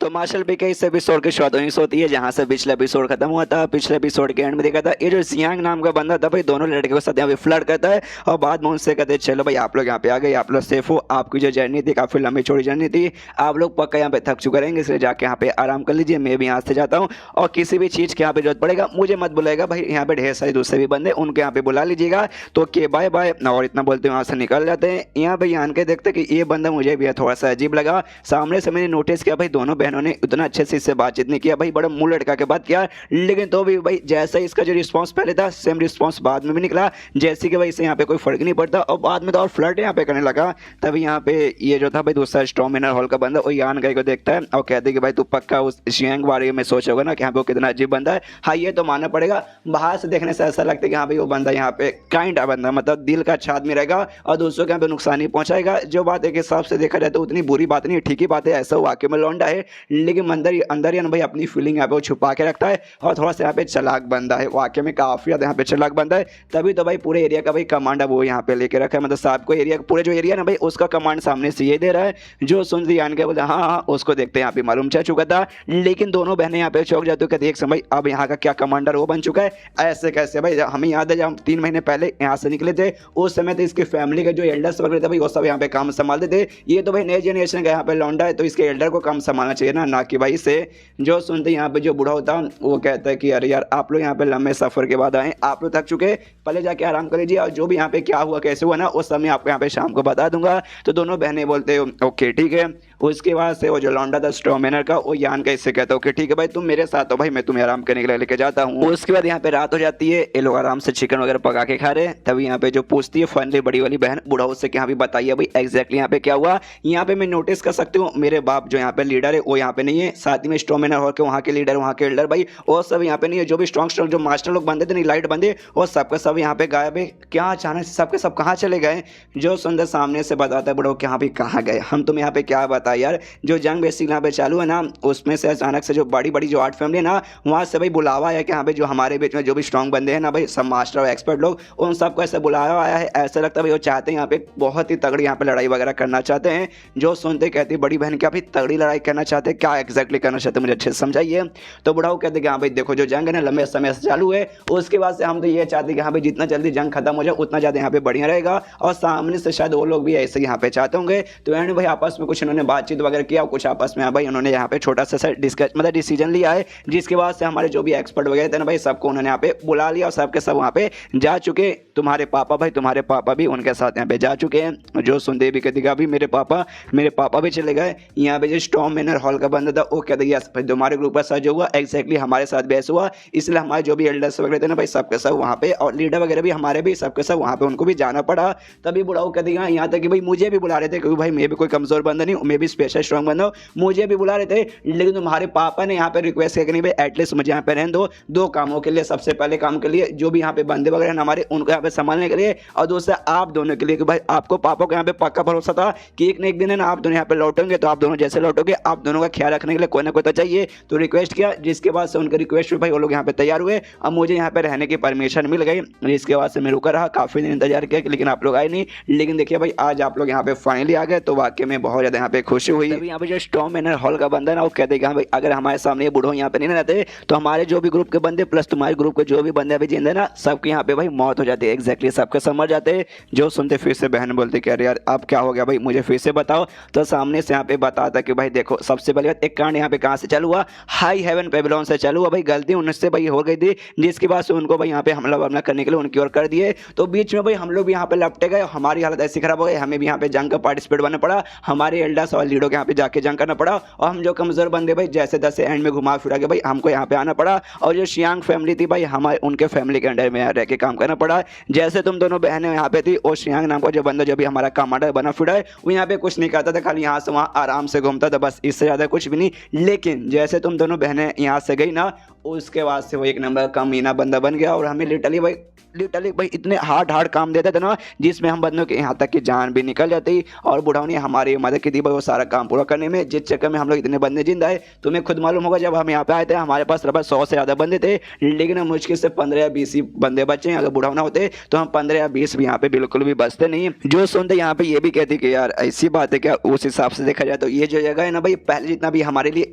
तो मार्शल बी के इस एपिसोड की शुरुआत होती है जहां से पिछला एपिसोड खत्म हुआ था। पिछले एपिसोड के एंड में देखा था ये जो जियांग नाम का बंदा था भाई दोनों लड़के के साथ यहाँ पे फ्लर्ट करता है, और बाद में उनसे कहते हैं चलो भाई आप लोग यहाँ पे आ गए, आप लोग सेफ हो, आपकी जो जर्नी थी काफी लंबी चौड़ी जर्नी थी, आप लोग पक्का यहाँ पे थक चुके रहेंगे, इसलिए जाके यहाँ पे आराम कर लीजिए, मैं भी यहाँ से जाता हूँ। और किसी भी चीज़ की यहाँ पे जरूरत पड़ेगा मुझे मत बुलाएगा भाई, यहाँ पे ढेर सारे दूसरे भी बंदे उनके यहाँ पे बुला लीजिएगा। तो के बाय बाय, और इतना बोलते वहाँ से निकल जाते हैं। यहाँ पे आन के देखते कि ये बंदा मुझे भी थोड़ा सा अजीब लगा। सामने से मैंने नोटिस किया भाई दोनों बहनों ने उतना अच्छे से इससे बातचीत नहीं किया भाई, बड़ा मुंह लटका के बात किया, लेकिन तो भी भाई जैसा इसका जो रिस्पांस पहले था सेम रिस्पांस बाद में भी निकला, जैसे कि भाई इससे यहाँ पे कोई फर्क नहीं पड़ता। और बाद में तो और फ्लर्ट यहाँ पे करने लगा। तभी यहाँ पे ये जो था भाई दूसरा स्टॉर्मिनर हॉल का बंदा वो यान गई को देखता है और कहते हैं कि भाई तू पक्का उस शियांग बारे में सोच होगा ना कि यहाँ पे वो कितना अजीब बंदा है। हाँ ये तो मानना पड़ेगा, बाहर से देखने से ऐसा लगता है कि हाँ भाई वो बंदा यहाँ पे काइंड बंदा मतलब दिल का अच्छा आदमी रहेगा और दूसरों के यहाँ पे नुकसान नहीं पहुंचाएगा। जो बात एक हिसाब से देखा जाए तो उतनी बुरी बात नहीं, ठीक ही बात है, ऐसा वाकई में लौंडा है, लेकिन अंदर ही भाई अपनी फीलिंग यहाँ पे वो छुपा के रखता है और थोड़ा सा यहाँ पे चालाक बंदा है, वाकई में काफी ज्यादा यहाँ पे चालाक बंदा है। तभी तो भाई पूरे एरिया का भाई कमांड वो यहाँ पे लेके रखा है, मतलब साहब को एरिया पूरे जो एरिया ना भाई उसका कमांड सामने से ये दे रहा है। जो सुन यान के बोलते हाँ हाँ उसको देखते हैं यहाँ पे मालूम चल चुका था, लेकिन दोनों बहनें यहाँ पे चौक जाते हो कहते एक समय अब यहाँ का क्या कमांडर वो बन चुका है, ऐसे कैसे भाई। हमें याद है जब हम 3 महीने पहले यहाँ से निकले थे उस समय तो इसकी फैमिली का जो एल्डर्स वगैरह थे भाई वो सब यहाँ पे काम संभालते थे। ये तो भाई नए जनरेशन का यहाँ पे लौंडा है तो इसके एल्डर को काम संभालना चाहिए ना कि भाई से। जो सुनते यहाँ पे जो बूढ़ा होता वो कहता है कि अरे यार आप लोग यहाँ पे लंबे सफर के बाद आए, आप लोग थक चुके, पहले जाके आराम कर लीजिए और जो भी यहाँ पे क्या हुआ कैसे हुआ ना उस समय आपको यहाँ पे शाम को बता दूंगा। तो दोनों बहनें बोलते हो ओके ठीक है। उसके बाद से वो जो लौंडा था स्ट्रॉमेनर का वो यान का इससे कहता है ओके ठीक है भाई तुम मेरे साथ हो भाई, मैं तुम्हें आराम करने के लिए लेके जाता हूँ। उसके बाद यहाँ पे रात हो जाती है, ये लोग आराम से चिकन वगैरह पका के खा रहे हैं। तभी यहाँ पे जो पूछती है फाइनली बड़ी वाली बहन बूढ़ा उससे कि यहाँ पे बताइए भाई एग्जैक्टली यहाँ पे क्या हुआ। यहाँ पे मैं नोटिस कर सकती हूँ मेरे बाप जो यहाँ पे लीडर है वो कोई यहाँ पे नहीं है। साथ ही में स्टोमिनर हॉल के वहाँ के लीडर, वहाँ के एल्डर भाई वो सब यहाँ पे नहीं है। जो भी स्ट्रॉन्ग जो मास्टर लोग बंदे थे नहीं, लाइट बंदे, वो सबके सब यहाँ पे गायब है। क्या अचानक से सबके सब कहाँ चले गए? जो सुंदर सामने से बताता है बड़ो कि हाँ भाई कहाँ गए, हम तुम यहाँ पे क्या बताए यार। जो जंग बेसिक यहाँ पे चालू है ना, उसमें से अचानक से जो बड़ी बड़ी जो 8 फैमिली है ना, वहाँ से भाई बुलावा है कि हाँ भाई जो हमारे बीच में जो भी स्ट्रॉन्ग बंदे हैं ना भाई, सब मास्टर और एक्सपर्ट लोग, उन सबको ऐसे बुलाया आया है। ऐसा लगता है भाई वो चाहते हैं यहाँ पे बहुत ही तगड़ी यहाँ पे लड़ाई वगैरह करना चाहते हैं। जो सुनते कहती बड़ी बहन क्या भाई तगड़ी लड़ाई करना चाहते हैं, क्या एग्जैक्टली करना चाहते हैं मुझे अच्छे से समझाइए। तो बुढ़ाऊ कहते कि हाँ भाई देखो जो जंग है ना लंबे समय से चालू है, उसके बाद से हम तो ये चाहते हैं कि हाँ भाई जितना जल्दी जंग खत्म हो जाए उतना ज़्यादा यहाँ पे बढ़िया रहेगा। और सामने से शायद वो लोग भी ऐसे यहाँ पे चाहते होंगे। तो एंड भाई आपस में कुछ इन्होंने बातचीत वगैरह किया, कुछ आपस में भाई उन्होंने यहाँ पे छोटा सा डिस्कस मतलब डिसीजन लिया है, जिसके बाद से हमारे जो भी एक्सपर्ट वगैरह थे ना भाई सबको उन्होंने यहाँ पे बुला लिया और सबके सब वहाँ पे जा चुके। तुम्हारे पापा भाई, तुम्हारे पापा भी उनके साथ यहाँ पे जा चुके हैं। जो सुनते भी कहती भी मेरे पापा भी चले गए। यहाँ पे जो स्टॉर्म मैनर हॉल का बंदा था वो कहते यस भाई तुम्हारे ग्रुप का साथ जो हुआ एग्जैक्टली हमारे साथ बेस हुआ, इसलिए हमारे जो भी एल्डर्स वगैरह थे ना भाई सबके सब वहाँ पे, और लीडर वगैरह भी हमारे भी सबके सब वहाँ पे उनको भी जाना पड़ा। तभी बुढ़ाऊ कहते हैं यहाँ तक कि भाई मुझे भी बुला रहे थे, क्योंकि भाई मैं भी कोई कमजोर बंदा नहीं हूँ, मैं भी स्पेशल स्ट्रॉन्ग बंदा हूँ, मुझे भी बुला रहे थे। लेकिन तुम्हारे पापा ने यहाँ पे रिक्वेस्ट किया कि नहीं भाई एटलीस्ट मुझे यहाँ पे रहने दो कामों के लिए। सबसे पहले काम के लिए जो भी यहाँ पे बंदे वगैरह हमारे उनको यहाँ पे संभालने के लिए, और दूसरा आप दोनों के लिए कि भाई आपको पापा को यहाँ पे पक्का भरोसा था कि एक न एक दिन है ना आप दोनों यहाँ पे लौटेंगे, तो आप दोनों जैसे लौटोगे आप दोनों का ख्याल रखने के लिए कोई ना कोई तो चाहिए। तो रिक्वेस्ट किया, जिसके बाद से उनके रिक्वेस्ट पे भाई वो लोग यहाँ पे तैयार हुए। अब मुझे यहाँ पे रहने की परमिशन मिल गई, इसके बाद से मैं रुका रहा, काफ़ी दिन इंतजार किया लेकिन आप लोग आए नहीं। लेकिन देखिए भाई आज आप लोग यहाँ पे फाइनली आ गए, तो वाकई में बहुत ज़्यादा यहाँ पे खुशी हुई। अभी यहाँ पे जो स्टॉर्म मैनर हॉल का बंदा ना वो कहते हैं कि हाँ भाई अगर हमारे सामने ये बूढ़ो यहाँ पे नहीं रहते तो हमारे जो भी ग्रुप के बंदे प्लस तुम्हारे ग्रुप के जो भी बंदे अभी जिंदा ना सबके यहाँ पे भाई मौत हो जाती है। एग्जैक्टली सबके सब मर जाते हैं। जो सुनते फिर से बहन बोलते कि अरे यार अब क्या हो गया भाई मुझे फिर से बताओ। तो सामने से यहाँ पे बताता कि भाई देखो सबसे पहले बात एक कांड यहाँ पे कहाँ से चालू हुआ, हाई हेवन बेबीलोन से चालू हुआ भाई। गलती उनसे भाई हो गई थी, जिसके बाद से उनको भाई यहाँ पे हमला करने के लिए उनकी ओर कर दिए। तो बीच में भाई हम लोग भी यहाँ पे लपटे गए, हमारी हालत ऐसी खराब हो गई, हमें भी यहाँ पे जंग का पार्टिसिपेट बनना पड़ा, हमारे एल्डर्स और लीडो के यहाँ पे जाके जंग करना पड़ा। और हम जो कमजोर बंदे भाई जैसे तैसे एंड में घुमा फिरा के भाई हमको यहाँ पे आना पड़ा। और जो शियांग फैमिली थी भाई हमारे उनके फैमिली के अंडर में रह के काम करना पड़ा। जैसे तुम दोनों बहनें यहाँ पे थी, और शियांग नाम का जो बंदा जो भी हमारा कमांडर बना फिरा है वो यहाँ पे कुछ नहीं करता था, खाली यहाँ से वहाँ आराम से घूमता था, बस इससे ज़्यादा कुछ भी नहीं। लेकिन जैसे तुम दोनों बहनें यहाँ से गई ना, उसके बाद से वो एक नंबर का मीना बंदा बन गया। और हमें लिटरली भाई इतने हार्ड काम देते थे ना, जिसमें हम बंदों के यहाँ तक की जान भी निकल जाती। और बुढ़ाओं ने हमारी मदद की थी भाई वो सारा काम पूरा करने में, जिस चक्कर में हम लोग इतने बंदे जिंदा है। तुम्हें खुद मालूम होगा जब हम यहाँ पे आए थे हमारे पास लगभग 100 से ज़्यादा बंदे थे, लेकिन मुश्किल से 15 या 20 ही बंदे बचे। अगर बुढ़ाओ ना होते तो हम 15 या 20 भी यहाँ पे बिल्कुल भी बचते नहीं। जो सुनते यहाँ पे ये भी कहती कि यार ऐसी बात है क्या, उस हिसाब से देखा जाए तो ये जो जगह है ना भाई पहले जितना भी हमारे लिए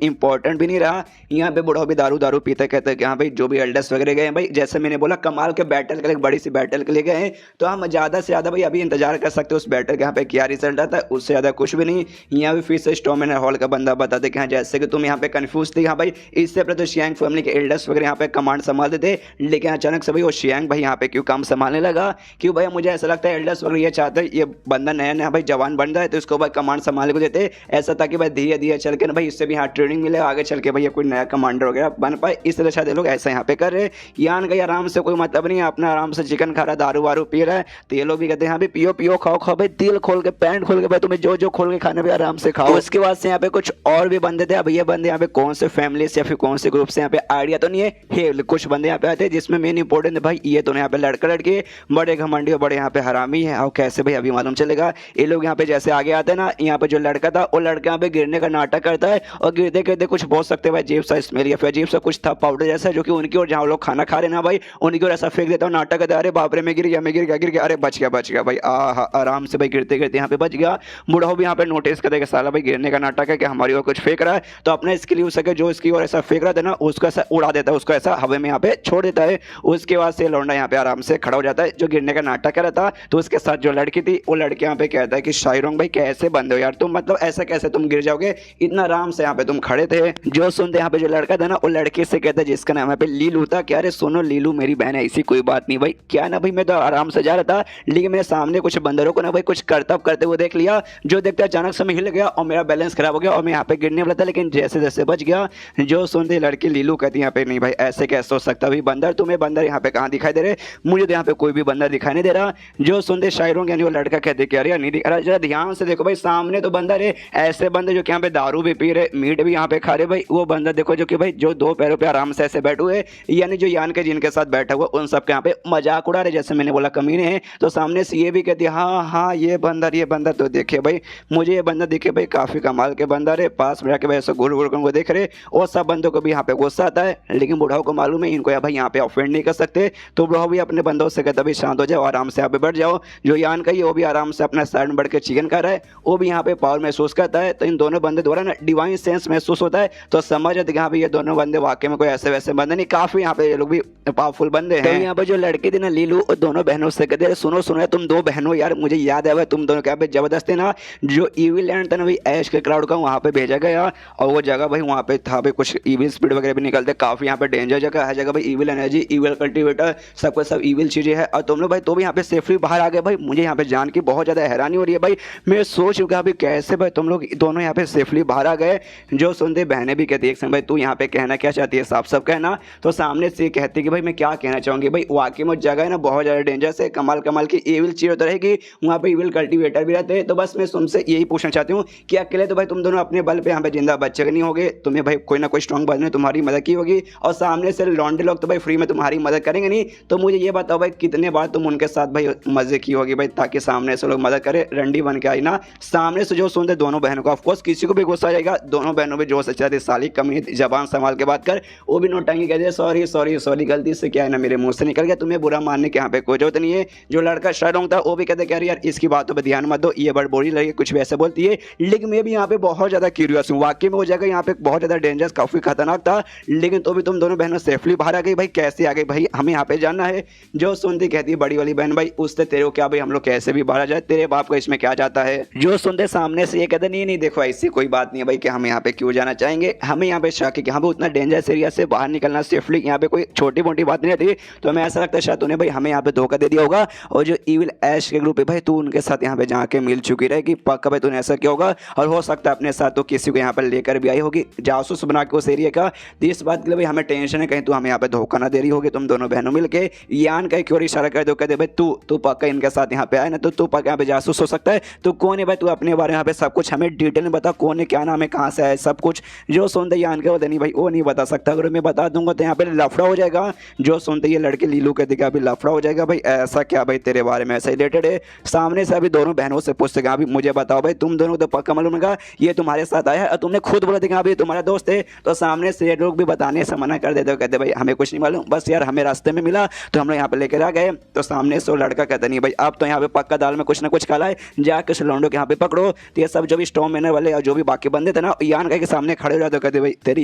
इंपॉर्टेंट भी नहीं रहा। यहाँ पे बुढ़ाओ भी दारू पीते कहते हैं कि हाँ भाई जो भी एल्डर्स वगैरह गए भाई, जैसे मैंने बोला कमाल के बैटल के लिए, बड़ी सी बैटल के लिए गए हैं, तो हम ज़्यादा से ज़्यादा भाई अभी इंतजार कर सकते हैं उस बैटल के यहाँ पे क्या रिजल्ट आता है, उससे ज़्यादा कुछ भी नहीं। यहाँ भी फिर से स्टॉर्म मैनर हॉल का बंदा बताते कि हाँ जैसे कि तुम यहाँ पे कन्फ्यूज थी, हाँ भाई इससे पहले तो शियांग फैमिली के एल्डर्स वगैरह यहाँ पे कमांड संभालते थे, लेकिन अचानक से भाई वो शियांग भाई यहाँ पे क्यों काम संभालने लगा। क्यों भाई मुझे ऐसा लगता है एल्डर्स वगैरह ये चाहते हैं ये बंदा नया भाई जवान बन रहा है तो इसको भाई कमांड संभालने को देते ऐसा, ताकि भाई धीरे धीरे चल के ना भाई इससे भी यहाँ ट्रेनिंग मिले, आगे चल के भाई कोई नया कमांडर वगैरह बन पाए। इस तरह शायद लोग ऐसा यहाँ पे कर रहे। यान का आराम से कोई मतलब नहीं है, अपना आराम से चिकन खा रहा है, दारू वारू पी रहा है। तो ये लोग भी कहते हैं हाँ भाई पियो खाओ भाई, दिल खोल के पैंट खोल के भाई तुम्हें जो खोल के खाने भी आराम से खाओ। उसके बाद से यहाँ पे कुछ और भी बंदे थे। अब ये बंदे यहाँ पे कौन से फैमिली से या फिर कौन से ग्रुप से यहाँ पे आइडिया तो नहीं है, कुछ बंदे यहाँ पे आते हैं जिसमें मेन इंपॉर्टेंट है भाई ये दोनों यहाँ पे लड़के बड़े घमंडी और बड़े यहाँ पे हरामी है। और कैसे भाई अभी मालूम चलेगा। ये लोग यहाँ पे जैसे आगे आते हैं ना, यहाँ पे जो लड़का था वो लड़का यहाँ पे गिरने का नाटक करता है, और गिरते गिरते कुछ बोल सकते भाई अजीब सा स्मेल या फिर अजीब सा कुछ था पाउडर जैसा, जो कि उनकी और जहाँ लोग खाना खा रहे ना भाई उनकी और ऐसा फेंक देता हूँ, नाटक करता है अरे बाप रे मैं गिर गया, अरे बच गया भाई आराम से भाई गिरते गिरते यहाँ पे बच गया। बुढ़ाओ भी यहाँ पे नोटिस कर देगा साला भाई गिरने का नाटक है कि हमारी ओर कुछ फेंक रहा है, तो अपना स्किल यूज करके जो इसकी ओर ऐसा फेंक रहा था ना उसको ऐसा उड़ा देता है, उसको ऐसा हवा में यहाँ पे छोड़ देता है। उसके बाद से लौंडा यहाँ पे आराम से खड़ा हो जाता है जो गिरने का नाटक कर रहा था। तो उसके साथ जो लड़की थी वो लड़की यहाँ पे कहता है कि शायरोंग भाई कैसे बंद हो यार तुम, मतलब ऐसा कैसे तुम गिर जाओगे, इतना आराम से यहाँ पे तुम खड़े थे। जो सुनते यहाँ पे जो लड़का था ना वो लड़के से कहता है जिसका नाम यहाँ पे लीलू था, क्या अरे सुनो लीलू मेरी बहन है, ऐसी कोई बात नहीं नहीं भाई, क्या ना भाई मैं तो आराम से जा रहा था, लेकिन मेरे सामने कुछ बंदरों को ना भाई कुछ करतब करते हुए देख लिया, जो देखते अचानक से मैं हिल गया और मेरा बैलेंस खराब हो गया और मैं यहाँ पे गिरने वाला था, लेकिन जैसे जैसे बच गया। जो सुनते लड़की लीलू कहती यहाँ पे नहीं भाई ऐसे कैसे हो सकता भाई बंदर, तुम्हें बंदर यहाँ पे कहाँ दिखाई दे रहे, मुझे तो यहाँ पे कोई भी बंदर दिखाई नहीं दे रहा। जो सुनते शायरों के यानी वो लड़का कहते कि अरे नहीं दिख रहा, जरा ध्यान से देखो भाई सामने तो बंदर है, ऐसे बंदर जो कि यहाँ पे दारू भी पी रहे, मीट भी यहाँ पे खा रहे भाई, वो बंदर देखो जो कि भाई जो दो पैरों पे आराम से ऐसे बैठे हुए, यानी जो यान के जिनके साथ बैठा हुआ उन सबके यहाँ पे मजाक उड़ा रहे, जैसे मैंने बोला कमीने हैं। तो सामने से ये भी कहती है हाँ हाँ ये बंदर तो देखे भाई, मुझे ये बंदर दिखे भाई काफी कमाल के बंदर है, पास में जाके भाई ऐसे घूर घूर को देख रहे, और सब बंदों को भी यहाँ पे गुस्सा आता है, लेकिन बुढ़ाओं को मालूम है इनको भाई यहाँ पे ऑफेंड नहीं कर सकते, तो बुढ़ाओ भी अपने बंदों से कहता भाई शांत हो जाओ, आराम से यहाँ पे बैठ जाओ। जो यान का वो भी आराम से अपना साइड में बैठ के चिकन खा रहा है, वो भी यहाँ पे पावर महसूस करता है, तो इन दोनों बंदे द्वारा ना डिवाइन सेंस महसूस होता है, तो समझ आते कि हाँ भाई ये दोनों बंदे वाकई में कोई ऐसे वैसे बंदे नहीं, काफी यहाँ पे ये लोग भी पावरफुल बंदे हैं। तो यहाँ पे जो लड़की थी ना लीलू, दोनों बहनों से कहते सुनो सुनो तुम दो बहनों यार, मुझे याद है तुम दोनों क्या भाई जबरदस्ती ना जो ईविल लैंड था ना भाई ऐश के क्राउड का, वहाँ पे भेजा गया, और वो जगह भाई वहाँ पे था भाई कुछ ईविल स्पीड वगैरह भी निकलते, काफी यहाँ पे डेंजर जगह है, जगह भाई ईविल एनर्जी ईविल कल्टिवेटर सबको सब ईविल चीजें है, और तुम लोग भाई तो भी यहाँ पे सेफली बाहर आ गए भाई, मुझे यहाँ पे जान की बहुत ज्यादा हैरानी हो रही है भाई, मैं सोच चुका भाई कैसे भाई तुम लोग दोनों यहाँ पे सेफली बाहर आ गए। जो सुनते बहनें भी कहती है भाई तू यहाँ पे कहना क्या चाहती है, साफ साफ कहना। तो सामने से कहती कि भाई मैं क्या कहना चाहूंगी भाई, वाकई में जगह है ना बहुत ज्यादा डेंजरस है, कमाल कमाल की ईविल चीज होता रहेगी, वहाँ पे ईविल कल्टिवेटर भी रहते हैं। तो बस मैं तुमसे यही पूछना चाहती हूँ कि अकेले तो भाई तुम दोनों अपने बल पे यहाँ पे जिंदा बच्चे नहीं होगे, तुम्हें भाई कोई ना कोई स्ट्रॉन्ग बंदे ने तुम्हारी मदद की होगी, और सामने से लौंडे लोग तो भाई फ्री में तुम्हारी मदद करेंगे नहीं। तो मुझे ये बताओ भाई कितने बार तुम उनके साथ भाई मजे की होगी भाई, ताकि सामने से लोग मदद करे, रंडी बन के आई ना। सामने से जो सुनते दोनों बहनों को ऑफकोर्स किसी को भी गुस्सा आ जाएगा, दोनों बहनों में जो सच्चा थी साली कमी जबान संभाल के बात कर, वो भी नोटंगी कहते सॉरी सॉरी सॉरी गलती से क्या है ना मेरे मुंह से निकल गया, तुम्हें बुरा मानने के यहाँ पे कोई जरूरत नहीं है। जो लड़का शर्म था वो भी कहते क्या यार इसकी बातों पर ध्यान मत दो, ये बड़ बोरी लगी कुछ भी ऐसे बोलती है, लेकिन मैं भी यहाँ पे बहुत ज्यादा क्यूरियस हूँ, वाकई में वो जगह यहाँ पे बहुत ज्यादा डेंजरस काफी खतरनाक था, लेकिन तो भी तुम दोनों बहनों सेफली बाहर आ गई भाई, कैसे आ गई भाई, हमें यहाँ पे जानना है। जो सुनती कहती है बड़ी वाली बहन भाई उससे तेरे को क्या भाई, हम लोग कैसे भी बाहर आ जाए, तेरे बाप को इसमें क्या जाता है। जो सुनते सामने से ये कहते नहीं नहीं देखो ऐसी कोई बात नहीं है भाई कि हम यहाँ पे क्यों जाना चाहेंगे, हमें यहाँ पे शक है कि यहाँ पे उतना डेंजरस एरिया से बाहर निकलना सेफली यहाँ पे कोई छोटी मोटी बात नहीं रहती। तो हमें ऐसा लगता है शायद तूने भाई हमें यहाँ पे धोखा दे दिया होगा, और जो ईविल ऐश के ग्रुप है भाई तू उनके साथ यहाँ पे जाके मिल चुकी रहेगी, पक्का भाई तूने ऐसा किया होगा, और हो सकता है अपने साथ तो किसी को यहाँ पर लेकर भी आई होगी जासूस बना के उस एरिया का। इस बात के लिए भाई हमें टेंशन है कहीं तू हमें यहाँ पे धोखा ना दे रही होगी, तुम दोनों बहनों मिलके यान का क्यों इशारा कर दो, कहते भाई तू पक्का इनके साथ यहाँ पे आए ना, तो तू पक्का यहाँ पे जासूस हो सकता है। तो कौन है भाई तू अपने बारे में यहाँ पे सब कुछ हमें डिटेल में बता, कौन है क्या नाम है कहाँ से आए सब कुछ। जो सुनते यान के होते नहीं भाई वो नहीं बता सकता, अगर मैं बता दूंगा तो यहाँ पे लफड़ा हो जाएगा। जो सुनते ये लड़के लीलू कहते अभी लफड़ा हो जाएगा भाई, ऐसा क्या भाई तेरे बारे में ऐसा रिलेटेड है। सामने से अभी दोनों बहनों से पूछते अभी मुझे बताओ भाई तुम दोनों तो पक्का मालूम होगा ये तुम्हारे साथ आया है, और तुमने खुद बोला था अभी तुम्हारा दोस्त है। तो सामने से ये लोग भी बताने से मना कर देते हो, कहते भाई हमें कुछ नहीं मालूम, बस यार हमें रास्ते में मिला तो हम लोग यहाँ पे लेकर आ गए। तो सामने से वो लड़का कहता नहीं भाई अब तो यहाँ पे पक्का दाल में कुछ ना कुछ काला है, जाके उस लौंडो के यहाँ पे पकड़ो। तो ये सब जो भी स्टॉर्म मैनर वाले और जो भी बाकी बंदे थे ना यान के सामने खड़े हो जाते, कहते भाई तेरी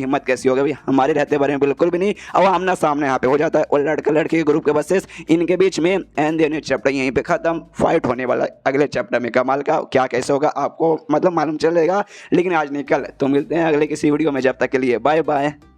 हिम्मत कैसी होगी भाई, हमारे रहते बारे में बिल्कुल भी नहीं। और आमना सामने यहाँ पे हो जाता है, और लड़का लड़की के ग्रुप के बसेस इनके बीच में, एंड देन चैप्टर यहीं पे खत्म। फाइट होने वाला अगले चैप्टर में कमाल का, क्या कैसे होगा आपको मतलब मालूम चलेगा, लेकिन आज नहीं कल। तो मिलते हैं अगले किसी वीडियो में, जब तक के लिए बाय बाय।